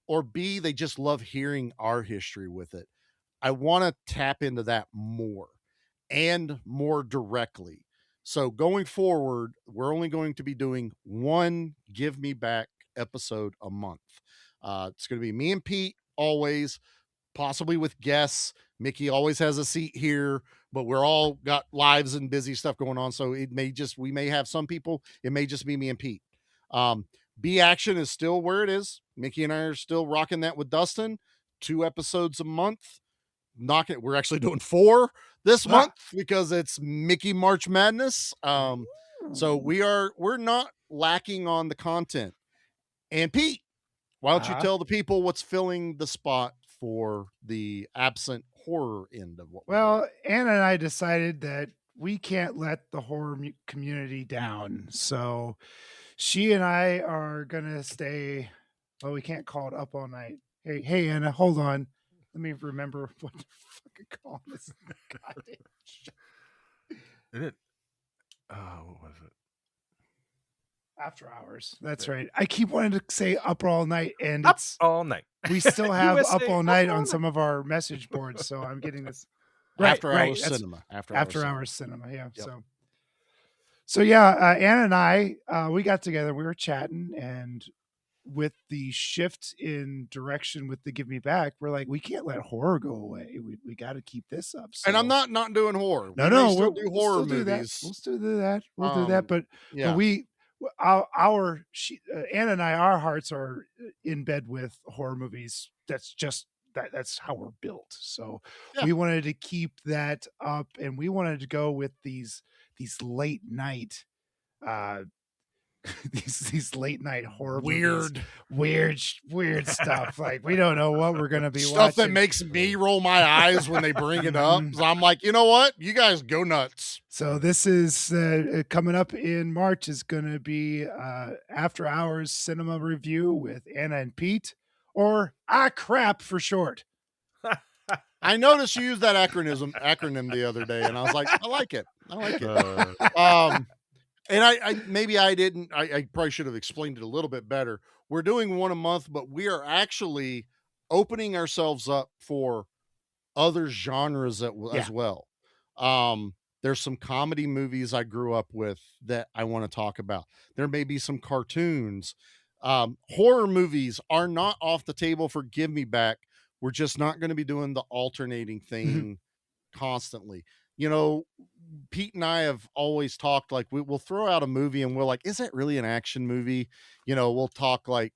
or B, they just love hearing our history with it. I want to tap into that more and more directly. So going forward, we're only going to be doing one Give Me Back episode a month. It's going to be me and Pete always, possibly with guests. Mickey always has a seat here, but we're all got lives and busy stuff going on. So we may have some people, it may just be me and Pete. B Action is still where it is. Mickey and I are still rocking that with Dustin. 2 episodes a month. We're actually doing 4 this month because it's Mickey March Madness. So we're not lacking on the content. And Pete, why don't you tell the people what's filling the spot for the absent horror end of what we're doing? Well, Anna and I decided that we can't let the horror community down. So she and I are going to stay. Well, we can't call it up all night. Hey, Anna, hold on. Let me remember what the fucking call this. Goddamn shit. Isn't it? What was it? After Hours. That's right. I keep wanting to say up all night, and Up it's all night. We still have USA, up all night on some of our message boards, so I'm getting this. After Hours Cinema. After Hours Cinema. Yeah. Yep. So yeah, Anna and I, we got together. We were chatting, and with the shift in direction with the Give Me Back, we're like, we can't let horror go away. We got to keep this up. So. And I'm not doing horror. No, we'll do horror movies. We'll still do that. We'll do that. But yeah. Anna and I, our hearts are in bed with horror movies. That's just that's how we're built. So we wanted to keep that up, and we wanted to go with these late night these late night horror movies. weird stuff. Like we don't know what we're gonna be stuff watching. That makes me roll my eyes when they bring it up. So I'm like, you know what? You guys go nuts. So this is coming up in March is gonna be After Hours Cinema Review with Anna and Pete, or crap for short. I noticed you used that acronym the other day, and I was like, I like it. And I probably should have explained it a little bit better. We're doing one a month, but we are actually opening ourselves up for other genres as well. There's some comedy movies I grew up with that I want to talk about. There may be some cartoons. Horror movies are not off the table for Give Me Back. We're just not going to be doing the alternating thing constantly. You know, Pete and I have always talked like we'll throw out a movie and we're like, is that really an action movie? You know, we'll talk like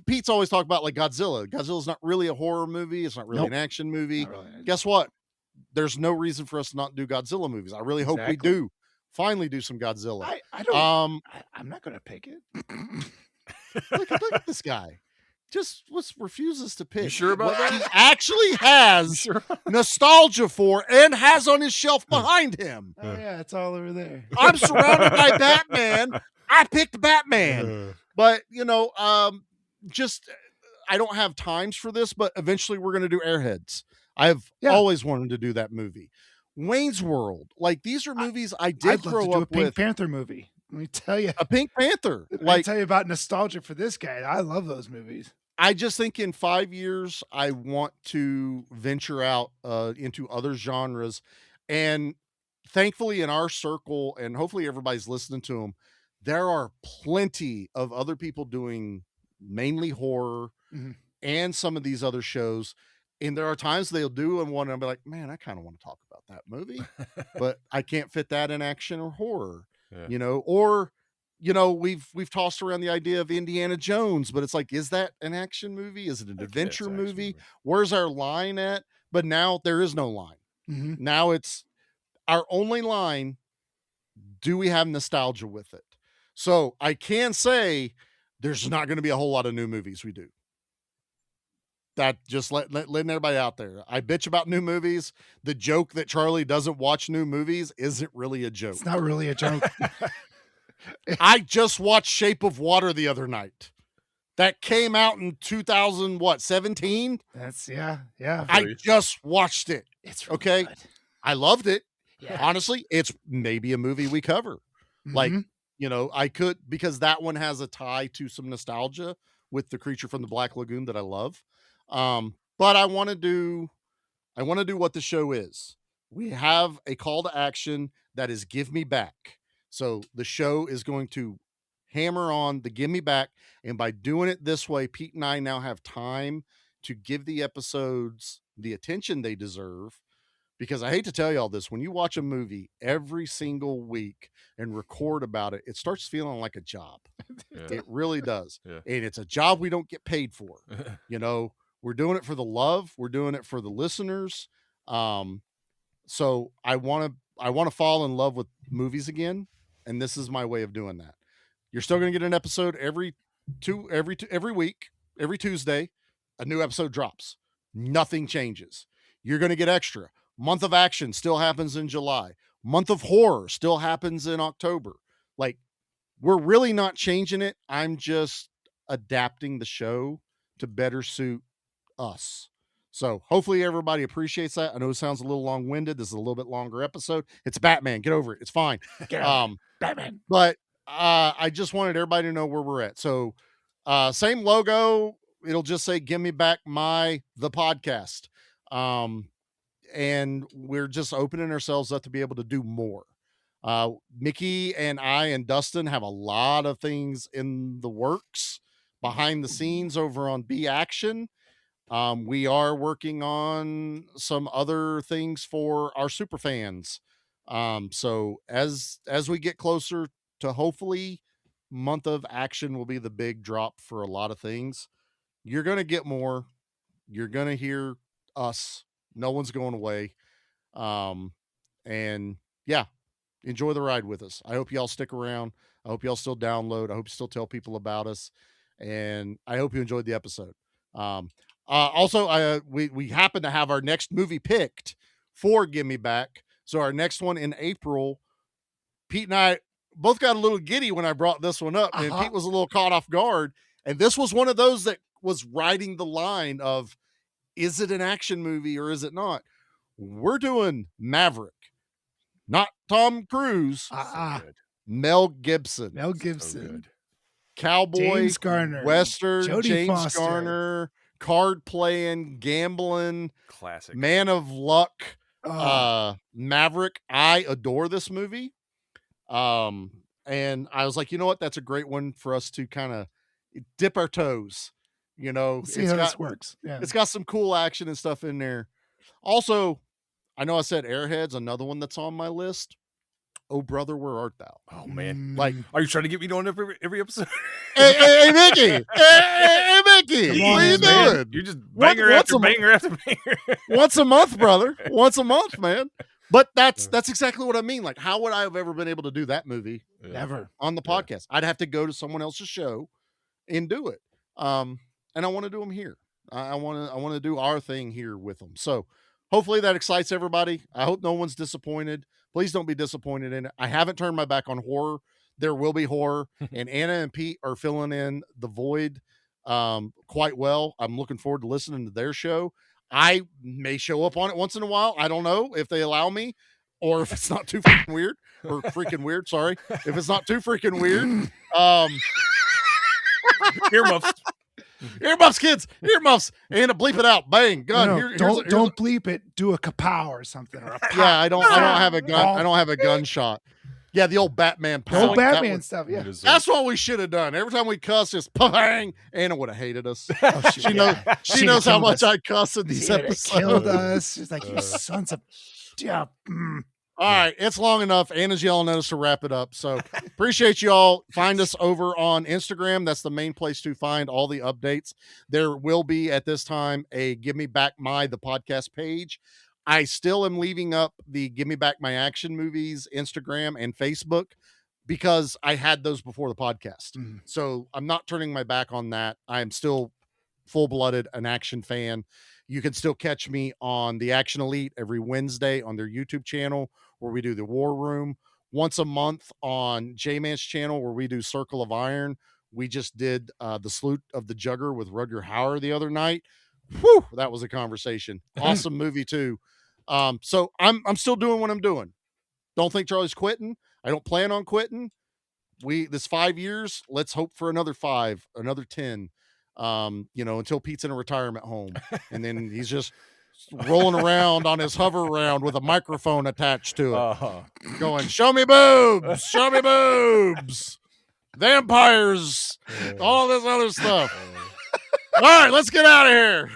Pete's always talked about like Godzilla. Godzilla's not really a horror movie. It's not really an action movie. Really. Guess what? There's no reason for us to not do Godzilla movies. I really hope we do finally do some Godzilla. I'm not going to pick it. look at this guy. Just refuses to pick. You sure about that? He actually has nostalgia for and has on his shelf behind him. Oh yeah, it's all over there. I'm surrounded by Batman. I picked Batman. But you know, I don't have times for this, but eventually we're gonna do Airheads. I've always wanted to do that movie. Wayne's World. Like these are movies I'd grow up with. A Pink Panther movie. Let me tell you. A Pink Panther. Let me tell you about nostalgia for this guy. I love those movies. I just think in 5 years, I want to venture out into other genres. And thankfully in our circle, and hopefully everybody's listening to them, there are plenty of other people doing mainly horror and some of these other shows. And there are times they'll do and one and I'll be like, man, I kind of want to talk about that movie, but I can't fit that in action or horror, you know, or you know, we've tossed around the idea of Indiana Jones, but it's like, is that an action movie? Is it an adventure movie? Where's our line at? But now there is no line. Now it's our only line. Do we have nostalgia with it? So I can say there's not going to be a whole lot of new movies we do. That just letting everybody out there. I bitch about new movies. The joke that Charlie doesn't watch new movies isn't really a joke. It's not really a joke. I just watched Shape of Water the other night. That came out in 2017. That's yeah. I just watched it. It's really okay. good. I loved it. Yeah. Honestly, it's maybe a movie we cover. Like, you know, I could, because that one has a tie to some nostalgia with the creature from the Black Lagoon that I love. But I want to do what the show is. We have a call to action that is Give Me Back. So the show is going to hammer on the Gimme Back. And by doing it this way, Pete and I now have time to give the episodes the attention they deserve. Because I hate to tell y'all this, when you watch a movie every single week and record about it, it starts feeling like a job. Yeah. It really does. Yeah. And it's a job we don't get paid for. You know, we're doing it for the love. We're doing it for the listeners. So I want to fall in love with movies again. And this is my way of doing that. You're still going to get an episode every week, every Tuesday, a new episode drops. Nothing changes. You're going to get extra. Month of Action still happens in July. Month of Horror still happens in October. Like, we're really not changing it. I'm just adapting the show to better suit us. So hopefully everybody appreciates that. I know it sounds a little long-winded. This is a little bit longer episode. It's Batman. Get over it. It's fine. Batman. But I just wanted everybody to know where we're at. So same logo. It'll just say, "Give me back the podcast." And we're just opening ourselves up to be able to do more. Mickey and I and Dustin have a lot of things in the works behind the scenes over on B Action. We are working on some other things for our super fans. So as we get closer to, hopefully, Month of Action will be the big drop for a lot of things. You're going to get more. You're going to hear us. No one's going away. And yeah, enjoy the ride with us. I hope y'all stick around. I hope y'all still download. I hope you still tell people about us. And I hope you enjoyed the episode. Also, we happen to have our next movie picked for Gimme Back. So our next one in April, Pete and I both got a little giddy when I brought this one up, and Pete was a little caught off guard. And this was one of those that was riding the line of, is it an action movie or is it not? We're doing Maverick, not Tom Cruise. Mel Gibson. Mel Gibson. So good. Cowboy, James Garner, Western, Jodie James Foster. Garner, card playing, gambling, classic, man of luck, Maverick. I adore this movie. And I was like, you know what? That's a great one for us to kind of dip our toes. You know, See how this works. Yeah. It's got some cool action and stuff in there. Also, I know I said Airheads, another one that's on my list. Oh, brother, where art thou? Oh man, like, are you trying to get me on every episode? Hey, Mickey! Hey, Mickey! Come on, What are you man. doing? You're just banger after banger after banger. Once a month, brother. Once a month, man. But that's exactly what I mean. Like, how would I have ever been able to do that movie? Never. On the podcast. I'd have to go to someone else's show and do it. And I want to do them here. I want to do our thing here with them. So hopefully that excites everybody. I hope no one's disappointed. Please don't be disappointed in it. I haven't turned my back on horror. There will be horror, and Anna and Pete are filling in the void quite well. I'm looking forward to listening to their show. I may show up on it once in a while. I don't know if they allow me, or if it's not too freaking weird, or freaking weird. Sorry, if it's not too freaking weird. Earmuffs, kids, earmuffs, and to bleep it out. Bang, gun. No, don't bleep it. Do a kapow or something. Or a pow. Yeah, I don't have a gun. I don't have a gunshot. Yeah, the old Batman pow. The old Batman stuff. Yeah, that's what we should have done. Every time we cuss, just bang. Anna would have hated us. She knows how much I cuss in these episodes. Killed us. She's like, you sons of. Yeah. All right, it's long enough. Anna's yelling at us to wrap it up. So appreciate y'all. Find us over on Instagram. That's the main place to find all the updates. There will be at this time a Give Me Back the podcast page. I still am leaving up the Give Me Back My Action Movies Instagram and Facebook because I had those before the podcast. So I'm not turning my back on that. I am still full-blooded an action fan. You can still catch me on the Action Elite every Wednesday on their YouTube channel, where we do the War Room. Once a month on J-Man's channel, where we do Circle of Iron. We just did the Salute of the Jugger with Rutger Hauer the other night. Whew, that was a conversation. Awesome movie too. So I'm still doing what I'm doing. Don't think Charlie's quitting. I don't plan on quitting. This 5 years, let's hope for another 5, another 10. Until Pete's in a retirement home, and then he's just rolling around on his hover round with a microphone attached to it, going, "Show me boobs, show me boobs, vampires, all this other stuff." All right, let's get out of here.